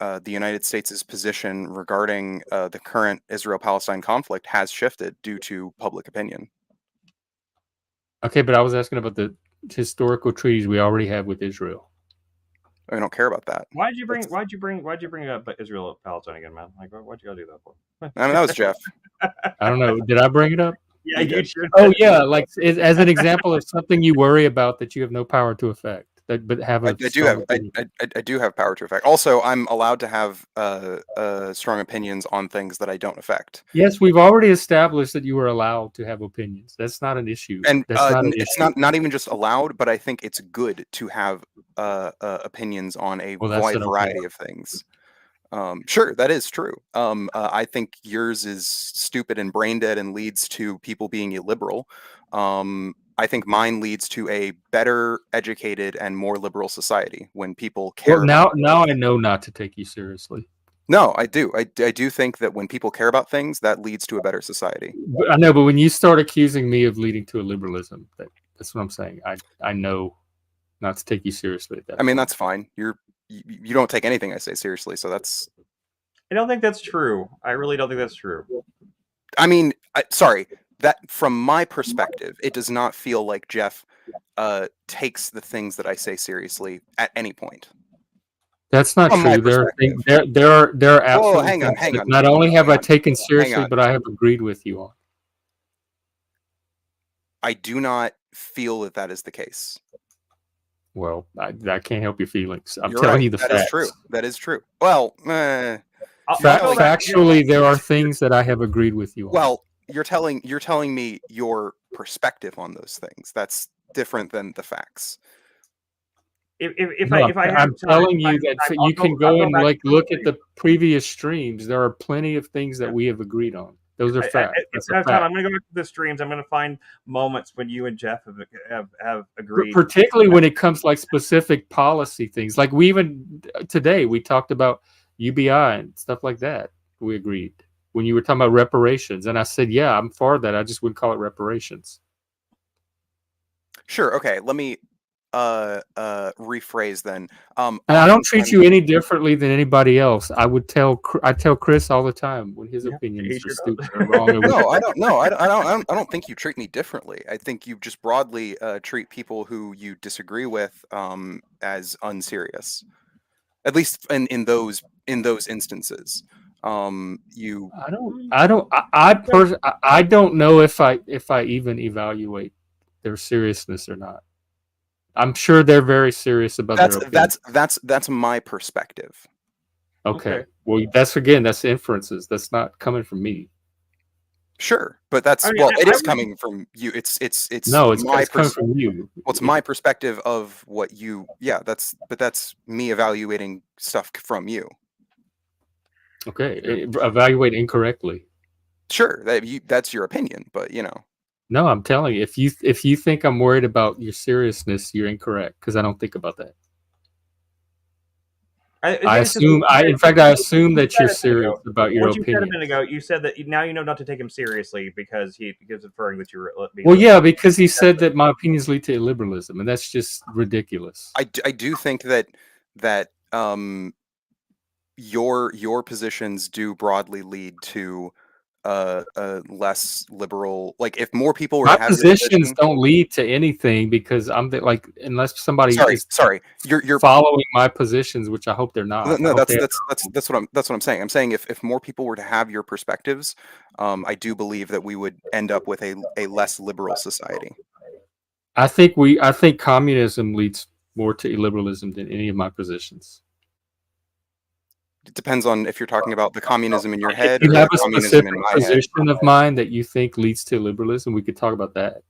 the United States' position regarding the current Israel-Palestine conflict has shifted due to public opinion. Okay, but I was asking about the historical treaties we already have with Israel. I don't care about that. Why'd you bring up Israel Palestine again, man? Like, why'd you gotta do that for? I mean, that was Jeff. I don't know. Did I bring it up? Yeah, you sure. Oh yeah, like as an example of something you worry about that you have no power to affect. But have I do have power to affect. Also, I'm allowed to have strong opinions on things that I don't affect. Yes, we've already established that you are allowed to have opinions. That's not an issue. And it's not even just allowed, but I think it's good to have opinions on a wide variety of things. Sure, that is true. I think yours is stupid and brain dead and leads to people being illiberal. I think mine leads to a better educated and more liberal society when people care. Well, now I know not to take you seriously. No, I do. I do think that when people care about things, that leads to a better society. I know, but when you start accusing me of leading to a liberalism, that's what I'm saying. I know not to take you seriously at that. I mean, that's fine. You don't take anything I say seriously, so that's. I don't think that's true. I really don't think that's true. I mean, sorry. That from my perspective, it does not feel like Jeff takes the things that I say seriously at any point. That's not true. There are absolutely hang on. Not only have I taken seriously, but I have agreed with you on. I do not feel that is the case. Well, I can't help your feelings. I'm telling you the facts. That is true. That is true. Well, factually, there are things that I have agreed with you on. Well, you're telling me your perspective on those things. That's different than the facts. I'm telling you that you can go and look at the previous streams. There are plenty of things that we have agreed on. Those are facts. I'm going to go back to the streams. I'm going to find moments when you and Jeff have agreed. Particularly when it comes like specific policy things. Like today we talked about UBI and stuff like that. We agreed. When you were talking about reparations, and I said, yeah, I'm for that. I just wouldn't call it reparations. Sure. Okay. Let me rephrase then. And I don't treat you any differently than anybody else. I tell Chris all the time when his opinions are stupid or wrong. No, I don't. No, I don't think you treat me differently. I think you just broadly treat people who you disagree with as unserious. At least in those instances. I don't know if I even evaluate their seriousness or not. I'm sure they're very serious about their opinions. That's my perspective. Okay. Well, that's inferences. That's not coming from me. Sure, but it is coming from you. It's coming from you. Well, it's my perspective of what you. Yeah, that's me evaluating stuff from you. Okay, evaluate incorrectly. Sure, that's your opinion, but you know. No, I'm telling you, if you think I'm worried about your seriousness, you're incorrect because I don't think about that. I assume that you're serious about your opinion. You said a minute ago, you said that now you know not to take him seriously because he gives inferring that you're. Well, yeah, because he said that my opinions lead to illiberalism, and that's just ridiculous. I do think that your positions do broadly lead to a less liberal. Like if more people were My to have your positions position, don't lead to anything because I'm like unless somebody is sorry, you're following my positions, which I hope they're not. I no, hope that's what I'm saying. I'm saying if more people were to have your perspectives, I do believe that we would end up with a less liberal society. I think communism leads more to illiberalism than any of my positions. It depends on if you're talking about the communism in your If head you or have the a communism in specific my head. position of mine that you think leads to liberalism, we could talk about that.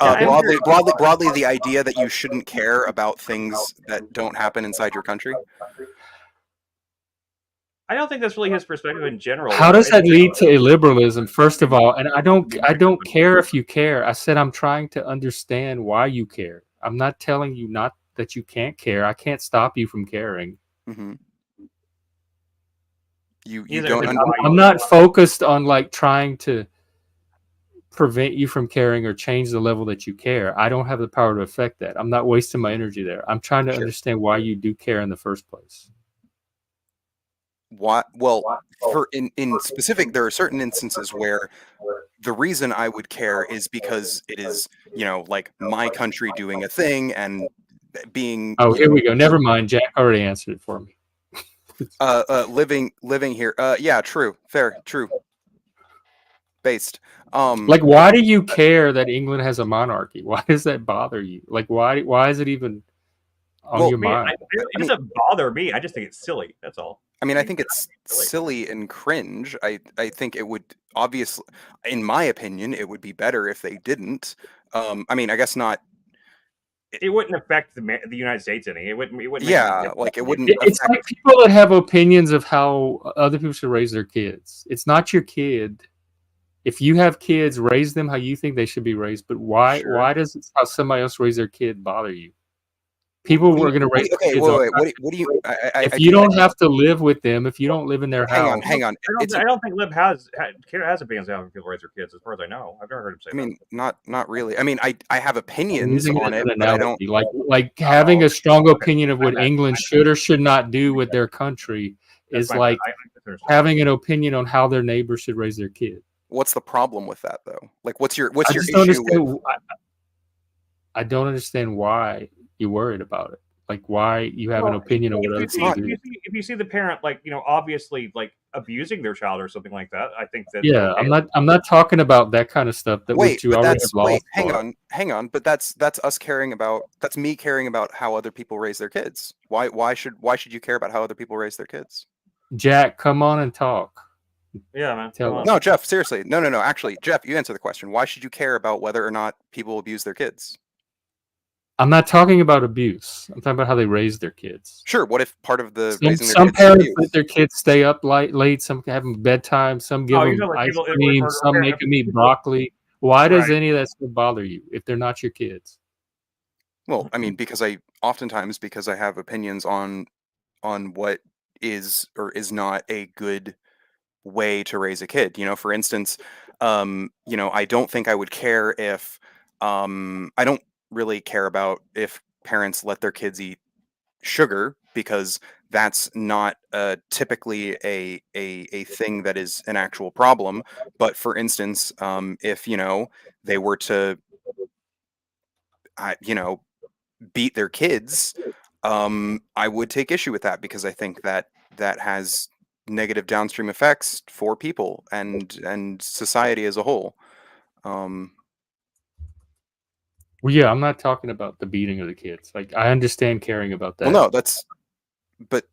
Broadly, the idea that you shouldn't care about things that don't happen inside your country. I don't think that's really his perspective in general. How does that lead to illiberalism, first of all? And I don't care if you care. I said I'm trying to understand why you care. I'm not telling you not that you can't care. I can't stop you from caring. Mm-hmm. You don't. I'm not focused on like trying to prevent you from caring or change the level that you care. I don't have the power to affect that. I'm not wasting my energy there. I'm trying to understand why you do care in the first place. Why? Well, for in specific, there are certain instances where the reason I would care is because it is, like my country doing a thing and being. Oh, here we go. Never mind. Jack already answered it for me. Living here. Yeah, true, fair, true. Based. Like, why do you care that England has a monarchy? Why does that bother you? Like, why is it even on your mind? It doesn't bother me. I just think it's silly. That's all. I mean, I think it's silly and cringe. I think it would obviously, in my opinion, it would be better if they didn't. I mean, I guess not. It wouldn't affect the United States any. It wouldn't. Yeah, like it wouldn't. It's like people that have opinions of how other people should raise their kids. It's not your kid. If you have kids, raise them how you think they should be raised. But why? Sure. Why does how somebody else raise their kid bother you? People were going to raise okay, kids. Wait. What do you? If you don't have to live with them, if you don't live in their house, hang on. I don't think Lib has opinions on how people raise their kids, as far as I know. I've never heard him say. I mean, not really. I mean, I have opinions on it, but I don't like having a strong opinion of what England should or should not do with their country is like having an opinion on how their neighbors should raise their kid. What's the problem with that, though? Like, what's your issue? I don't understand why you're worried about it. Like, why you have an opinion on what other people do. If you see the parent, obviously, abusing their child or something like that, I think that. Yeah, okay. I'm not talking about that kind of stuff. Hang on. But that's us caring about. That's me caring about how other people raise their kids. Why should you care about how other people raise their kids? Jack, come on and talk. Yeah, man. No, Jeff, seriously. No. Actually, Jeff, you answer the question. Why should you care about whether or not people abuse their kids? I'm not talking about abuse. I'm talking about how they raise their kids. Sure. What if part of the some parents let their kids stay up late? Some have them bedtime. Some give them ice cream. Some make them eat broccoli. Why does any of that stuff bother you if they're not your kids? Well, I mean, because I have opinions on what is or is not a good way to raise a kid. For instance, I don't think I would care if I don't really care about if parents let their kids eat sugar, because that's not typically a thing that is an actual problem. But for instance, if they were to beat their kids, I would take issue with that, because I think that has negative downstream effects for people and society as a whole. Well, yeah, I'm not talking about the beating of the kids. Like, I understand caring about that. Well, no, that's but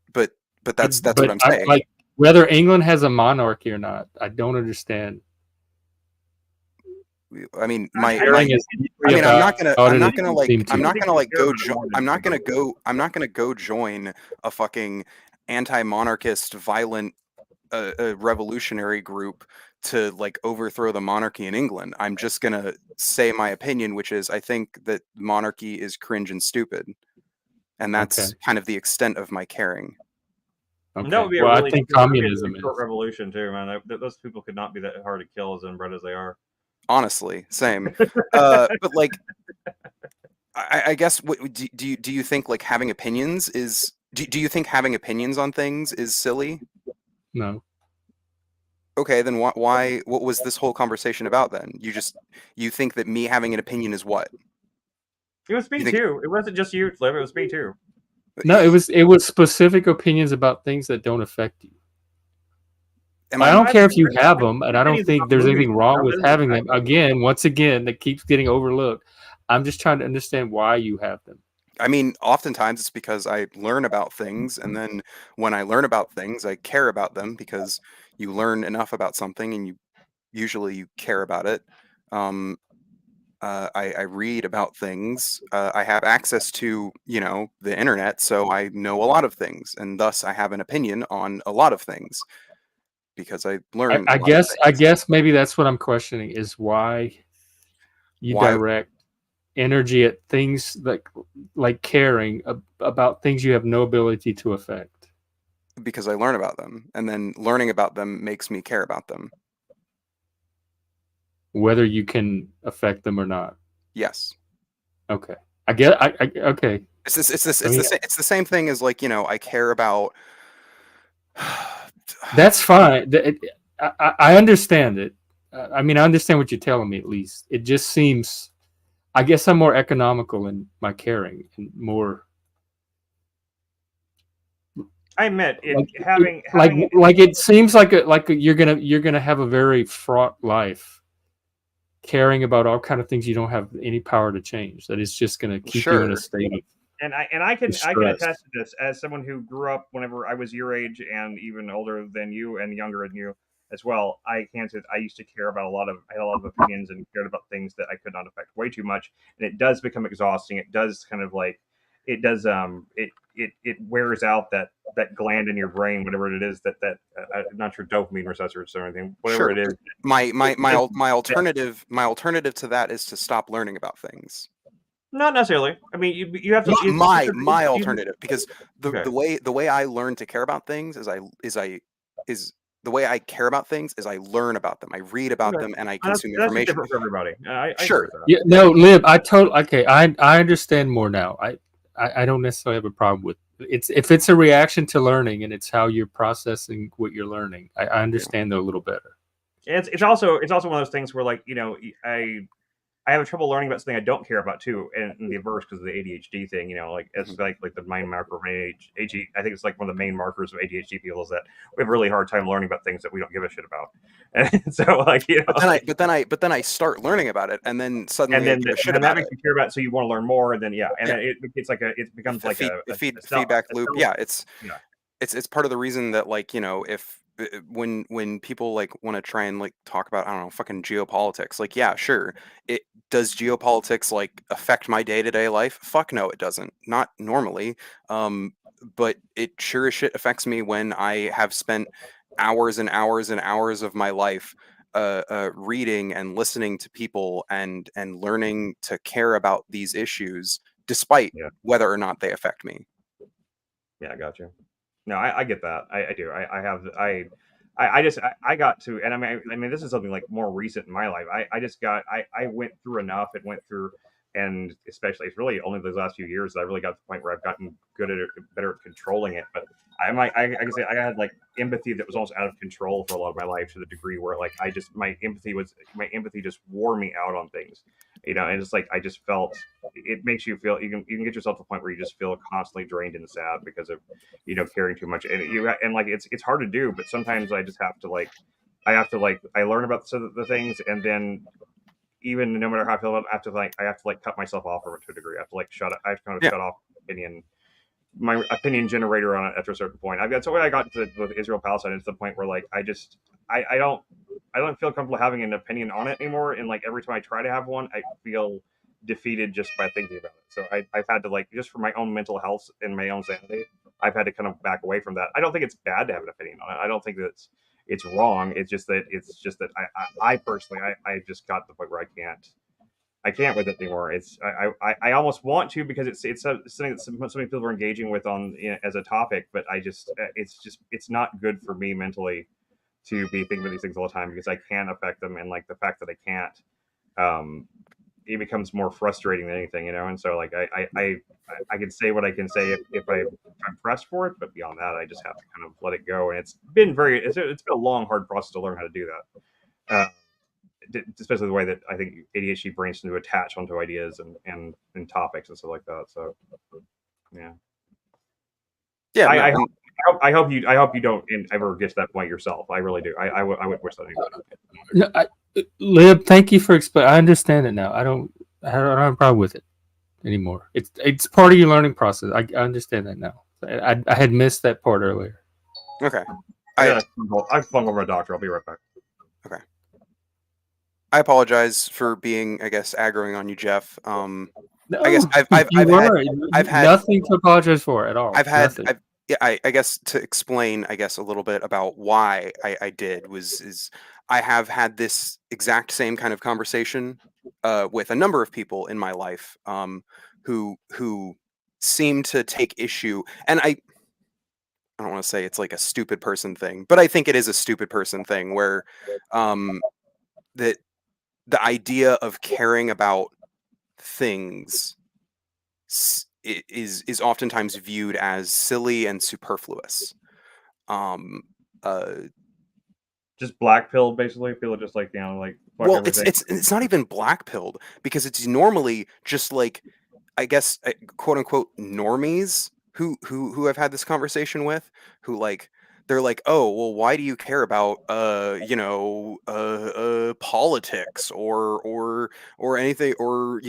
that's what I'm saying. Like, whether England has a monarchy or not, I don't understand. I mean, I'm not gonna go join a fucking anti-monarchist, violent, revolutionary group to overthrow the monarchy in England. I'm just gonna say my opinion, which is I think that monarchy is cringe and stupid, and that's kind of the extent of my caring. Okay. That would be I think communism is revolution too, man. Those people could not be that hard to kill as inbred as they are. Honestly, same. But I guess do you think like having opinions is do you think having opinions on things is silly? No. Okay, then why what was this whole conversation about then? You think that me having an opinion is what? It was me You think too. It wasn't just you, Liv. It was me too. No, it was specific opinions about things that don't affect you. am I I don't I care if you I have have them, and I don't opinions think about there's movies anything and wrong stuff. with That doesn't having affect them. Again, once again, that keeps getting overlooked. I'm just trying to understand why you have them. I mean, oftentimes it's because I learn about things, and then when I learn about things, I care about them because you learn enough about something, and you care about it. Um, I read about things. I have access to the internet, so I know a lot of things, and thus I have an opinion on a lot of things because I I, learn a I lot of guess I things. guess maybe that's what I'm questioning is why you Why? direct energy at things like caring about things you have no ability to affect. Because I learn about them, and then learning about them makes me care about them. Whether you can affect them or not. Yes. Okay. I get. Okay. I mean, It's the same thing as like I care about. that's fine. I understand it. I mean, I understand what you're telling me. At least it just seems. I guess I'm more economical in my caring and more I admit it. like Having like having like it seems you're gonna have a very fraught life, caring about all kind of things you don't have any power to change. That is just gonna keep you in a Sure. state of I can distress. attest to this as someone who grew up whenever I was your age and even older than you and younger than you as well. I used to care about I had a lot of opinions and cared about things that I could not affect way too much, and it does become exhausting. It does kind of like it does it wears out that gland in your brain, whatever it is I'm not sure, dopamine receptors or anything, whatever Sure. it is. My alternative to that is to stop learning about things. Not necessarily. I mean, you have to. Not my You, alternative, because okay. the way I learn to care about things is the way I care about things is I learn about them. I read about Okay. them and I That's consume that's just information. different for everybody. I agree Sure. with that. Yeah, no, Lib, I totally okay. I understand more now. I don't necessarily have a problem with it's if it's a reaction to learning and it's how you're processing what you're learning. I Yeah. understand that a little better. Sure. It's also one of those things where like I have trouble learning about something I don't care about too, and in the reverse because of the ADHD thing. Like Mhm. it's like the mind marker of ADHD. I think it's like one of the main markers of ADHD people is that we have a really hard time learning about things that we don't give a shit about. And so like But then I start learning about it, and then and suddenly I then give a shit then that about makes it. you care about it, so you want to learn more, and then yeah, and Yeah. then it becomes like a Feedback loop. self Yeah, yeah. it's part of the reason that like if when people like want to try and like talk about I don't know fucking geopolitics, like yeah sure, it does geopolitics like affect my day-to-day life? Fuck no, it doesn't, not normally. um but it sure as shit affects me when I have spent hours and hours and hours of my life reading and listening to people and learning to care about these issues despite Yeah. whether or not they affect me. Yeah, I got you. No, I get that. I do. I have I just I got to, and I mean this is something like more recent in my life. I just got I went through enough. It went through, and especially it's really only those last few years that I really got to the point where I've gotten good at it, better at controlling it. But I can say I had like empathy that was almost out of control for a lot of my life to the degree where like my empathy just wore me out on things. And it's like I just felt it makes you feel you can get yourself to the point where you just feel constantly drained and sad because of caring too much, and like it's hard to do, but sometimes I just have to like I learn about the things, and then even no matter how I feel about it, I have to like cut myself off from it to a degree. I have to like I have to kind of Yeah. shut off opinion my opinion generator on it after a certain point. I've got so when I got to with Israel Palestine, it's the point where like I don't feel comfortable having an opinion on it anymore, and like every time I try to have one, I feel defeated just by thinking about it. So I've had to like just for my own mental health and my own sanity, I've had to kind of back away from that. I don't think it's bad to have an opinion on it. I don't think that it's wrong. It's just that I personally I just got to the point where I can't with it anymore. I almost want to because it's something that so many people are engaging with on as a topic, but it's not good for me mentally to be thinking about these things all the time because I can affect them, and like the fact that I can't, um, it becomes more frustrating than anything, And so like I can say what I can say if I'm pressed for it, but beyond that, I just have to kind of let it go. And it's been been a long, hard process to learn how to do that. Especially the way that I think ADHD brains tend to attach onto ideas and topics and stuff like that. So, yeah. I hope you don't ever get to that point yourself. I really do. I would wish that anybody. Lib, thank you for explaining. I understand it now. I don't have a problem with it anymore. It's part of your learning process. I understand that now. I had missed that part earlier. Okay. I flung over a doctor. I'll be right back. Okay. I apologize for being, I guess, aggroing on you, Jeff. No, I guess I've had nothing to apologize for at all. I guess to explain, I guess, a little bit about why I did is I have had this exact same kind of conversation with a number of people in my life who seem to take issue, and I don't want to say it's like a stupid person thing, but I think it is a stupid person thing where that the idea of caring about things is oftentimes viewed as silly and superfluous. Just black pilled, basically. People are just like, like well, everything. it's not even black pilled, because it's normally just like, I guess, quote unquote normies who I've had this conversation with, who like, they're like, oh, well, why do you care about politics or anything, or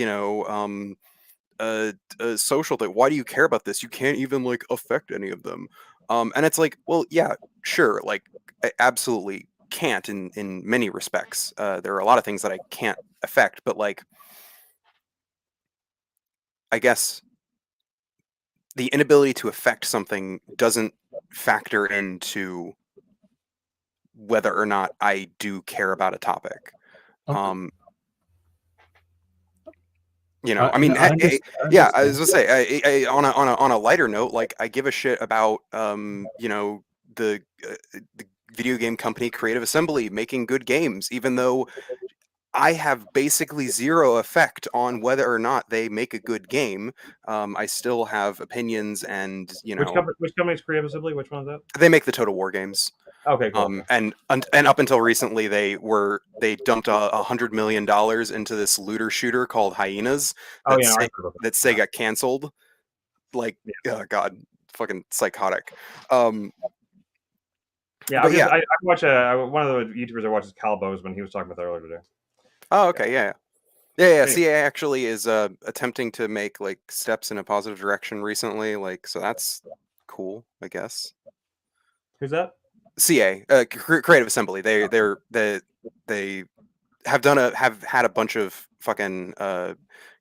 social thing? Why do you care about this? You can't even like affect any of them. And it's like, well, yeah, sure, like I absolutely can't in many respects. There are a lot of things that I can't affect, but like, I guess the inability to affect something doesn't factor into whether or not I do care about a topic. Okay. I mean, I was gonna say, on a lighter note, like I give a shit about the video game company Creative Assembly making good games, even though I have basically zero effect on whether or not they make a good game. I still have opinions, and which company is Creative Assembly? Which one is that? They make the Total War games. Okay, cool. And up until recently, they dumped $100 million into this looter shooter called Hyenas that Sega canceled. Like, oh God, fucking psychotic. I watch one of the YouTubers I watch is Cal Bozeman. He was talking about that earlier today. Oh, okay, yeah. CA actually is attempting to make like steps in a positive direction recently. Like, so that's cool, I guess. Who's that? CA, Creative Assembly. They have had a bunch of fucking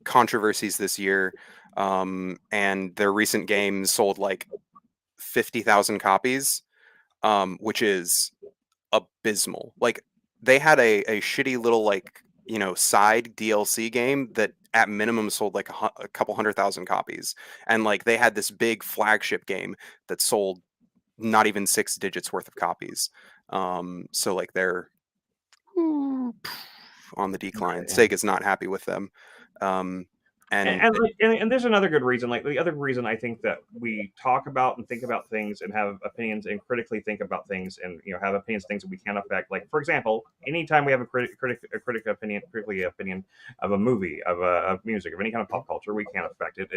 controversies this year, and their recent games sold like 50,000 copies, which is abysmal. Like, they had a shitty little like side DLC game that at minimum sold like a couple 100,000 copies, and like they had this big flagship game that sold not even 6 digits worth of copies. So like they're on the decline. Yeah. Sega's not happy with them. And there's another good reason. Like, the other reason I think that we talk about and think about things and have opinions and critically think about things and have opinions, things that we can't affect. Like, for example, anytime we have a critical opinion of a movie, of music, of any kind of pop culture, we can't affect it.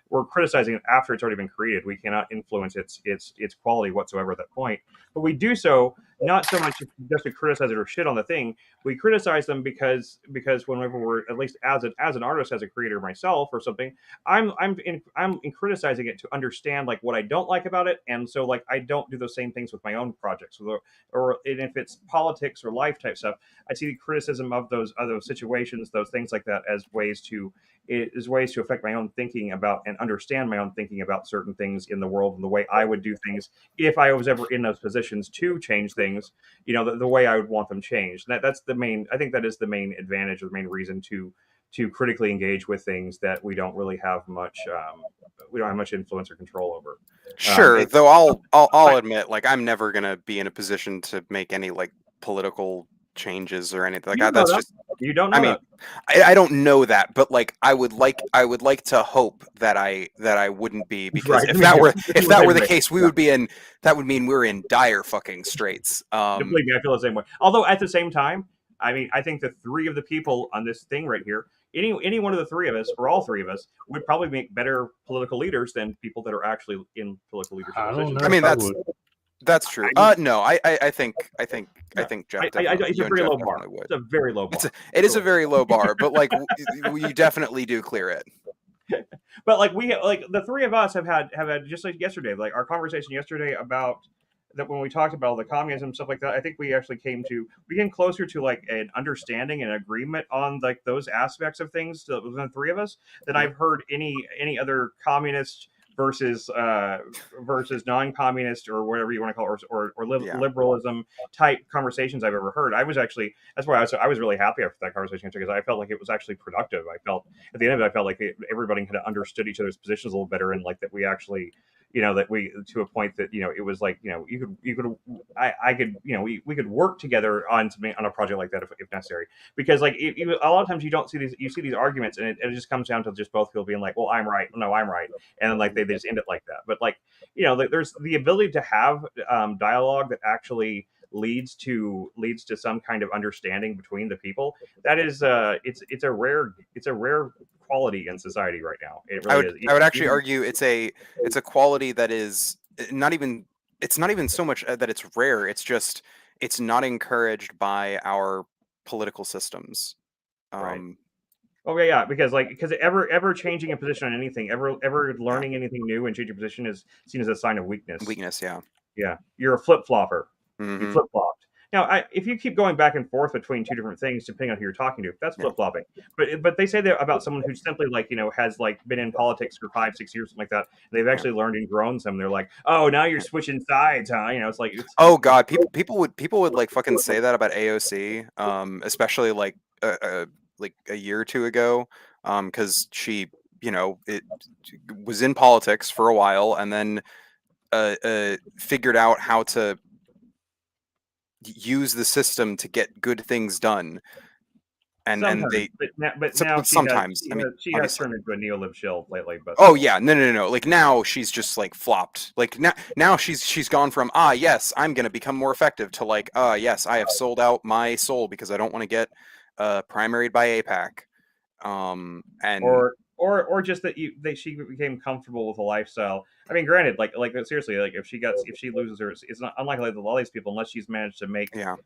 We're criticizing it after it's already been created. We cannot influence its quality whatsoever at that point. But we do so not so much just to criticize it or shit on the thing. We criticize them because whenever we're, at least as an artist, as a creator myself or something, I'm in criticizing it to understand like what I don't like about it, and so like I don't do those same things with my own projects, or if it's politics or life type stuff, I see the criticism of those situations, those things like that, as ways to affect my own thinking about and understand my own thinking about certain things in the world and the way I would do things if I was ever in those positions to change things, the way I would want them changed. That's the main. I think that is the main advantage or the main reason to critically engage with things that we don't really have much influence or control over. Sure, though I'll admit, like, I'm never gonna be in a position to make any like political changes or anything like You that. don't know That's that. just. You don't know I mean, that. I don't know that, but like I would like to hope that I wouldn't be, because Right. if I mean, that were this is what the they- case, we yeah. would be in. That would mean we're in dire fucking straits. Believe me, I feel the same way. Although at the same time, I mean, I think the three of the people on this thing right here, any one of the three of us, or all three of us, would probably make better political leaders than people that are actually in political leadership I don't positions. know. I mean, if I would. that's true. No, I think Jeff definitely. It's a You and very Jeff low bar. definitely would. It's a very low bar. It is a very low bar, but like you definitely do clear it. But like the three of us have had just like yesterday, like our conversation yesterday about that when we talked about all the communism stuff like that. I think we actually came closer to like an understanding and agreement on like those aspects of things within the three of us than I've heard any other communist versus non-communist or whatever you want to call it, or liberalism type conversations I've ever heard. That's why I was really happy after that conversation, because I felt like it was actually productive. I felt at the end of it, I felt like everybody had understood each other's positions a little better, and like that we actually, that we, to a point that, it was like, I could, we could work together on something, on a project like that if necessary. Because like a lot of times you see these arguments, and it just comes down to just both people being like, well, I'm right, no, I'm right, and then like they just end it like that. But like, there's the ability to have dialogue that actually leads to some kind of understanding between the people. That is it's a rare quality in society right now. It really is. I would actually argue it's a quality that is not even so much that it's rare. It's just it's not encouraged by our political systems. Right. Oh yeah, because ever changing a position on anything, ever learning anything new and changing position is seen as a sign of weakness. Yeah, you're a flip flopper. You flip flopped. Now, if you keep going back and forth between two different things, depending on who you're talking to, that's flip flopping. But they say that about someone who's simply like has like been in politics for 5-6 years, something like that. They've actually learned and grown some. They're like, oh, now you're switching sides, huh? It's like, oh god, people would like fucking say that about AOC, especially like a year or two ago, because she it was in politics for a while and then figured out how to use the system to get good things done. And sometimes she has turned into a neo-lib shill lately. But oh yeah, no. Like now she's just like flopped. Like now she's gone from yes, I'm gonna become more effective to like yes, I have sold out my soul because I don't want to get primaried by AIPAC. And or just that she became comfortable with a lifestyle. I mean, granted, like seriously, like if she loses her, it's not unlikely that a lot of these people, unless she's managed to make the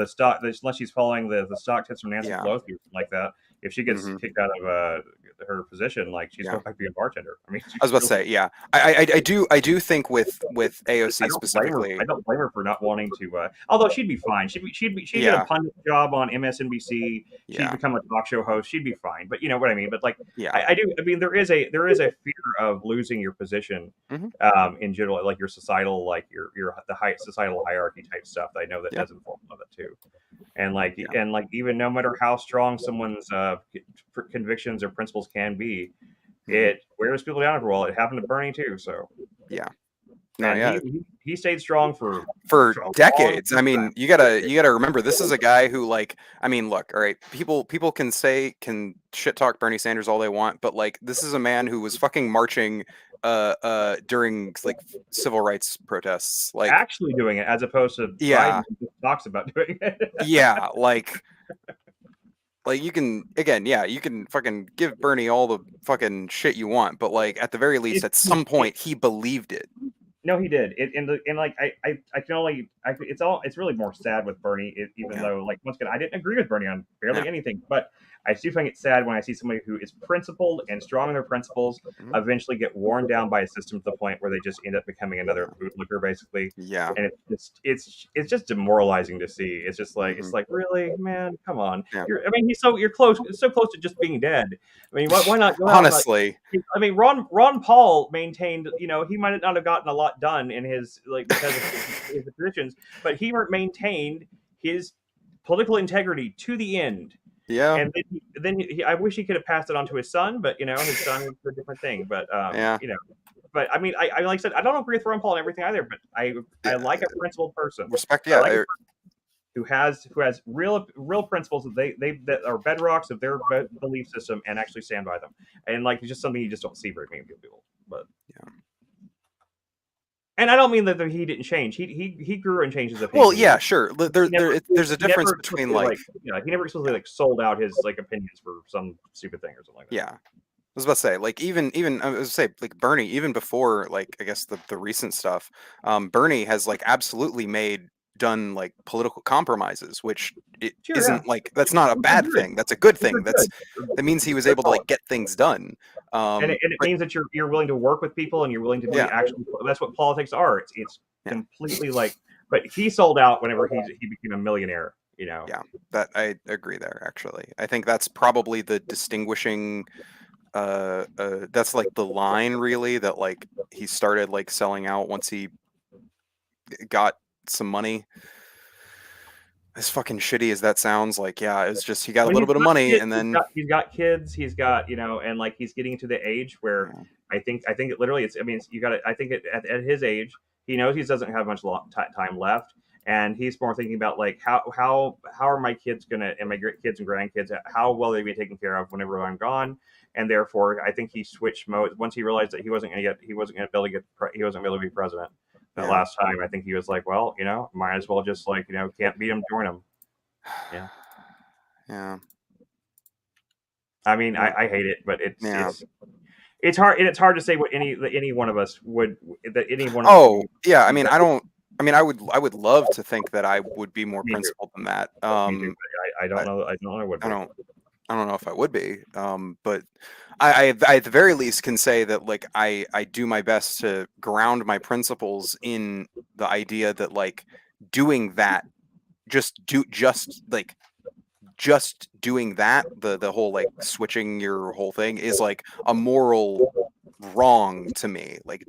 stock, unless she's following the stock tips from Nancy Pelosi or something like that. If she gets kicked out of her position, like she's going back to be a bartender. I mean, I was about to say, I do think with AOC specifically, I don't blame her for not wanting to. Although she'd be fine. She'd get a pundit job on MSNBC. She'd become a talk show host. She'd be fine. But you know what I mean. But like, I do. I mean, there is a fear of losing your position in general, like your societal, like your societal hierarchy type stuff. I know that does involve of it too. And like even no matter how strong someone's convictions or principles can be, it wears people down for a while. It happened to Bernie too. So he stayed strong for decades. I mean, you gotta remember, this is a guy who, like, I mean, look, all right, people can shit talk Bernie Sanders all they want, but like, this is a man who was fucking marching during like civil rights protests, like actually doing it, as opposed to Biden who talks about doing it. Like you can fucking give Bernie all the fucking shit you want, but like at the very least, at some point, he believed it. No, he did. It's really more sad with Bernie, even though, like, once again, I didn't agree with Bernie on barely anything, but I do find it sad when I see somebody who is principled and strong in their principles eventually get worn down by a system to the point where they just end up becoming another bootlicker, basically. Yeah. And it's just demoralizing to see. It's just like it's like, really, man, come on. Yeah. You're close to just being dead. I mean, why not go honestly? I mean, Ron Paul maintained, he might not have gotten a lot done in his because of his positions, but he maintained his political integrity to the end. Yeah. And then I wish he could have passed it on to his son, but his son was a different thing. But but I mean, I like I said, I don't agree with Ron Paul and everything either, but I like a principled person. Respect, has real principles that are bedrocks of their belief system and actually stand by them. And like it's just something you just don't see very many people. But yeah. And I don't mean that he didn't change. He grew and changed his opinion. Well, yeah, sure. There's a difference between like yeah, he never explicitly like sold out his like opinions for some stupid thing or something like that. Yeah. I was about to say, like, even I was say, like, Bernie, even before, like, I guess the recent stuff, Bernie has like absolutely done like political compromises, which Sure, isn't yeah. like that's not a bad thing. That's a good thing. That means he was able to like get things done. And it means that you're willing to work with people and you're willing to be actually. That's what politics are. It's completely like. But he sold out whenever he became a millionaire. You know. Yeah, that I agree there. Actually, I think that's probably the distinguishing. That's like the line really that like he started like selling out once he got some money. As fucking shitty as that sounds, like yeah, it's just he got a little bit of money kids, and then he's got kids, he's got and like he's getting to the age where I think it literally it's you got I think at his age he knows he doesn't have much time left, and he's more thinking about like how are my kids gonna and my kids and grandkids how well they be taken care of whenever I'm gone, and therefore I think he switched modes once he realized that he wasn't gonna be able to be president. That last time, I think he was like, well, might as well just like, can't beat him, join him. Yeah. Yeah. I mean, I hate it, but it's hard. And it's hard to say what any one of us would that any one. Oh, yeah. I mean, I don't. I mean, I would love to think that I would be more principled than that. I don't know. I don't know. I don't know if I would be. But I at the very least can say that like I do my best to ground my principles in the idea that like doing that, just doing that, the whole like switching your whole thing is like a moral wrong to me. Like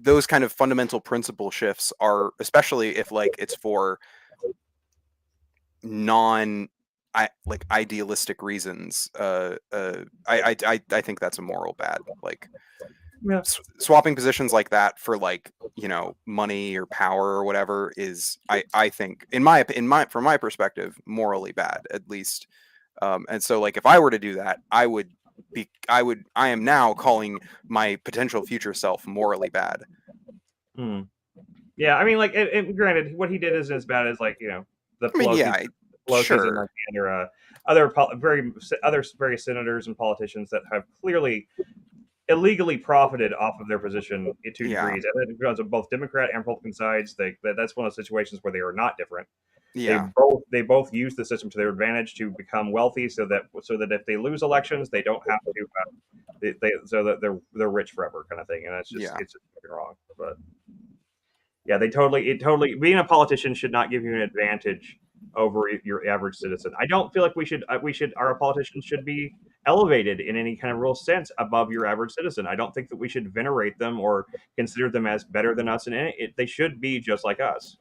those kind of fundamental principle shifts are, especially if like it's for like idealistic reasons. I think that's a moral bad. Like swapping positions like that for like money or power or whatever is I think from my perspective morally bad, at least. And so like if I were to do that, I am now calling my potential future self morally bad. Yeah, I mean, like, granted, what he did isn't as bad as like the Pelosi's sure. and other various senators and politicians that have clearly illegally profited off of their position in 2 degrees, and because of both Democrat and Republican sides. That's one of those situations where they are not different. Yeah. They both use the system to their advantage to become wealthy, so that if they lose elections, they don't have to. So that they're rich forever, kind of thing, and it's just wrong. But yeah, being a politician should not give you an advantage over your average citizen. I don't feel like our politicians should be elevated in any kind of real sense above your average citizen. I don't think that we should venerate them or consider them as better than us. And they should be just like us.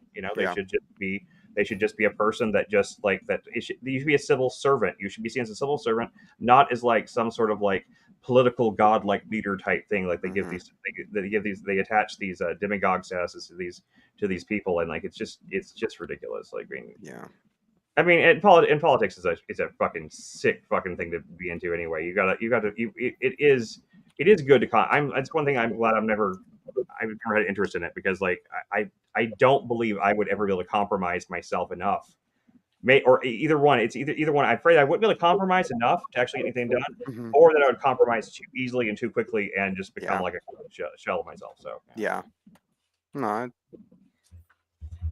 They should just be a person that just like that. You should be a civil servant. You should be seen as a civil servant, not as like some sort of like political godlike leader type thing. Like they they attach these demigod statuses to these people, and like it's just ridiculous. Like I mean, in politics is a fucking sick fucking thing to be into anyway. It is good to it's one thing I'm glad I've never had interest in it, because like I don't believe I would ever be able to compromise myself enough. Or either one. It's either one. I'm afraid I wouldn't be able to compromise enough to actually get anything done, or that I would compromise too easily and too quickly and just become like a shell of myself. So No.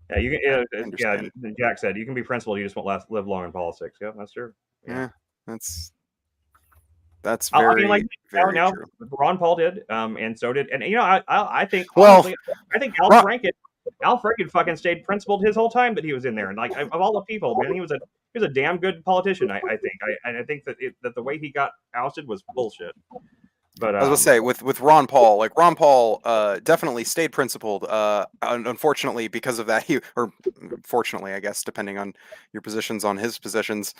Yeah, you can. Jack said you can be principled. You just won't live long in politics. Yeah, that's true. Yeah, that's very, very now, true. Ron Paul did, and so did, and I think honestly, I think Al Franken fucking stayed principled his whole time that he was in there, and like of all the people, man, he was a damn good politician. I think that the way he got ousted was bullshit. But I was gonna say with Ron Paul, like Ron Paul definitely stayed principled. Unfortunately, because of that, or fortunately, I guess, depending on your positions on his positions,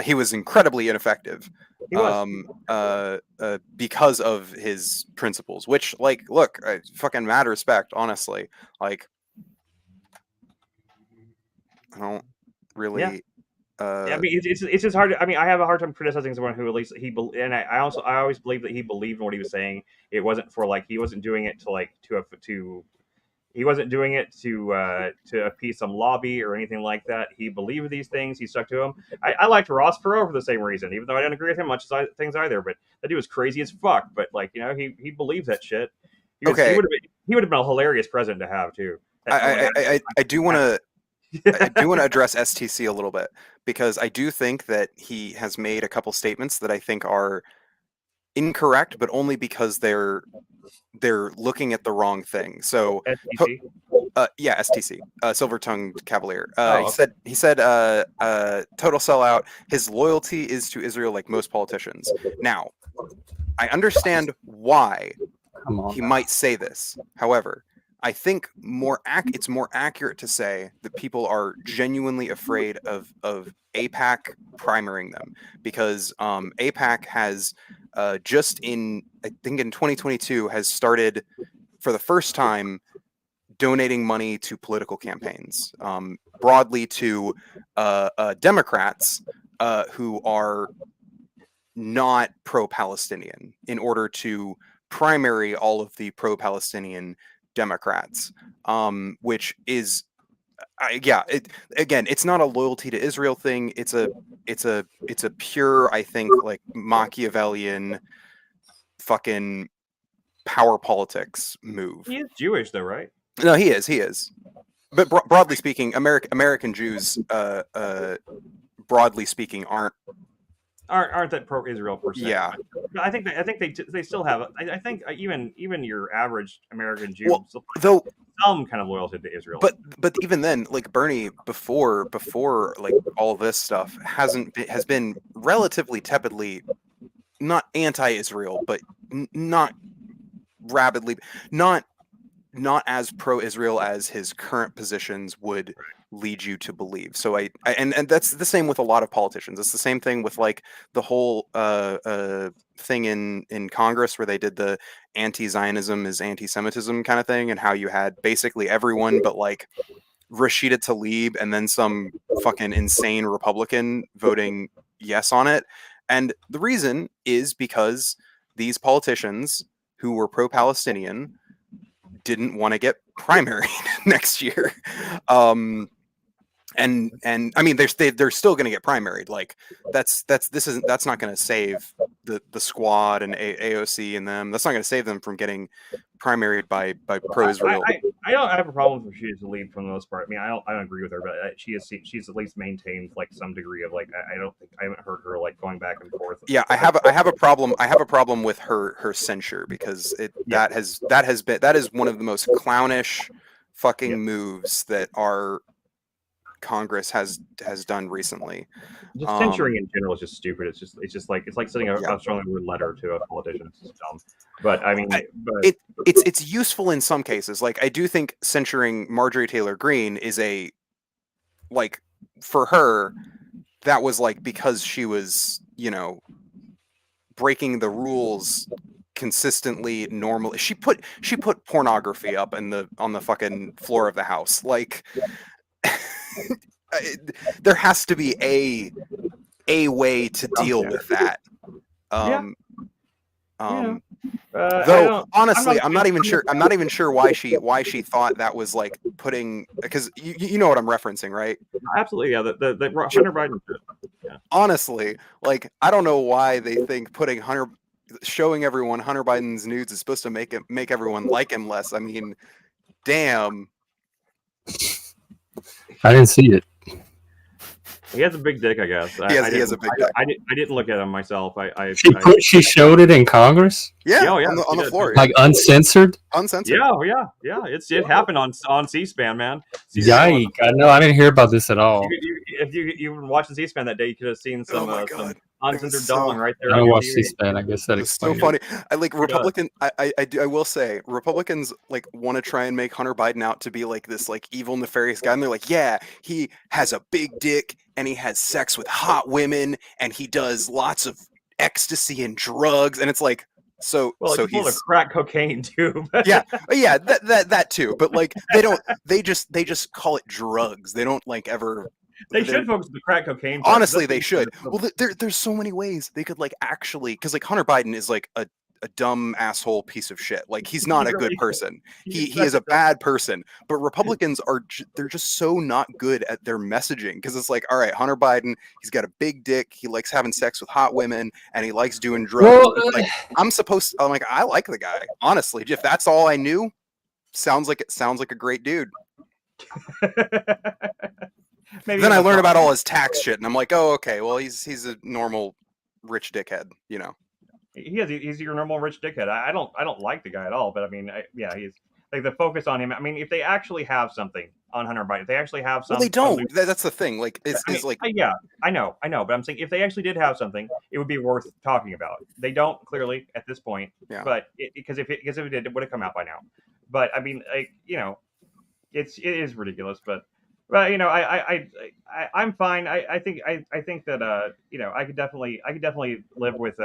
he was incredibly ineffective. He was. Because of his principles, which, like, look, fucking mad respect, honestly. Like, really. Yeah. I mean, it's just hard. I mean, I have a hard time criticizing someone who at least and I always believe that he believed in what he was saying. It wasn't for like he wasn't doing it to he wasn't doing it to appease some lobby or anything like that. He believed these things. He stuck to them. I liked Ross Perot for the same reason, even though I didn't agree with him much as things either. But that dude was crazy as fuck. But like he believes that shit. He would have been a hilarious president to have too. I do want to. I do want to address STC a little bit because I do think that he has made a couple statements that I think are incorrect, but only because they're looking at the wrong thing. So, STC? STC, Silver-Tongued Cavalier. Okay. He said, total sellout. His loyalty is to Israel, like most politicians. Now, I understand why he might say this. However, I think it's more accurate to say that people are genuinely afraid of AIPAC primarying them because AIPAC has I think in 2022 has started for the first time donating money to political campaigns, broadly to Democrats who are not pro-Palestinian in order to primary all of the pro-Palestinian Democrats, which is, it's not a loyalty to Israel thing. It's a pure, I think, like Machiavellian fucking power politics move. He is Jewish, though, right? No, he is. But broadly speaking, American Jews, broadly speaking, aren't that pro-Israel per se. Yeah, I think they still have. I think even your average American Jew, though some kind of loyalty to Israel. But even then, like Bernie before like all this stuff has been relatively tepidly, not anti-Israel, but not rabidly, not as pro-Israel as his current positions would lead you to believe. So and that's the same with a lot of politicians. It's the same thing with like the whole thing in Congress where they did the anti-Zionism is anti-Semitism kind of thing, and how you had basically everyone but like Rashida Tlaib and then some fucking insane Republican voting yes on it. And the reason is because these politicians who were pro-Palestinian didn't want to get primaried next year. And I mean they're still going to get primaried. Like that's not going to save the squad and AOC and them. That's not going to save them from getting primaried by pro-Israel. I don't have a problem with Rashida Tlaib for the most part. I mean, I don't agree with her, but she's at least maintained like some degree of like I haven't heard her like going back and forth. Yeah, I have a problem with her censure because that is one of the most clownish fucking moves that our Congress has done recently. Just censoring in general is just stupid. It's like sending a strongly worded letter to a politician. It's just dumb. But I mean, it's useful in some cases. Like I do think censuring Marjorie Taylor Greene is like for her that was like because she was breaking the rules consistently normally. She put pornography up on the fucking floor of the house. Like there has to be a way to deal with that. Though honestly, I'm not even sure why she thought that was like putting, because you know what I'm referencing, right? Absolutely, yeah. The Hunter Biden. Yeah. Honestly, like I don't know why they think showing everyone Hunter Biden's nudes is supposed to make everyone like him less. I mean, damn. I didn't see it. He has a big dick, I guess. He has a big dick. I didn't look at him myself. She showed it in Congress. Yeah, on the floor, like uncensored. Yeah. It happened on C-SPAN, man. Yikes! I didn't hear about this at all. If you were watching C-SPAN that day, you could have seen some uncensored dong right there. I don't watch C-SPAN. I guess that explains. So funny. I like Republican. I will say Republicans like want to try and make Hunter Biden out to be like this like evil nefarious guy, and they're like, yeah, he has a big dick and he has sex with hot women and he does lots of ecstasy and drugs, and it's like so he's crack cocaine too. yeah that too, but like they just call it drugs. They don't like ever They should focus on the crack cocaine. Honestly, they should. Well, there's so many ways they could like actually, because like Hunter Biden is like a dumb asshole piece of shit. Like he's not a good person. He is a bad person. But Republicans they're just so not good at their messaging, because it's like, all right, Hunter Biden, he's got a big dick. He likes having sex with hot women, and he likes doing drugs. Well, like I'm like, I like the guy. Honestly, if that's all I knew, sounds like a great dude. Then I learn about all his tax shit, and I'm like, oh, okay, well, he's a normal rich dickhead, you know. He's your normal rich dickhead. I don't like the guy at all, but I mean, he's like the focus on him. I mean, if they actually have something on Hunter Biden, if they actually have something. Well, they don't. That's the thing. Like, yeah, I know, but I'm saying if they actually did have something, it would be worth talking about. They don't clearly at this point, but because if it did, it would have come out by now. But I mean, like, you know, it is ridiculous, but. Well, you know, I'm fine. I think that you know, I could definitely live with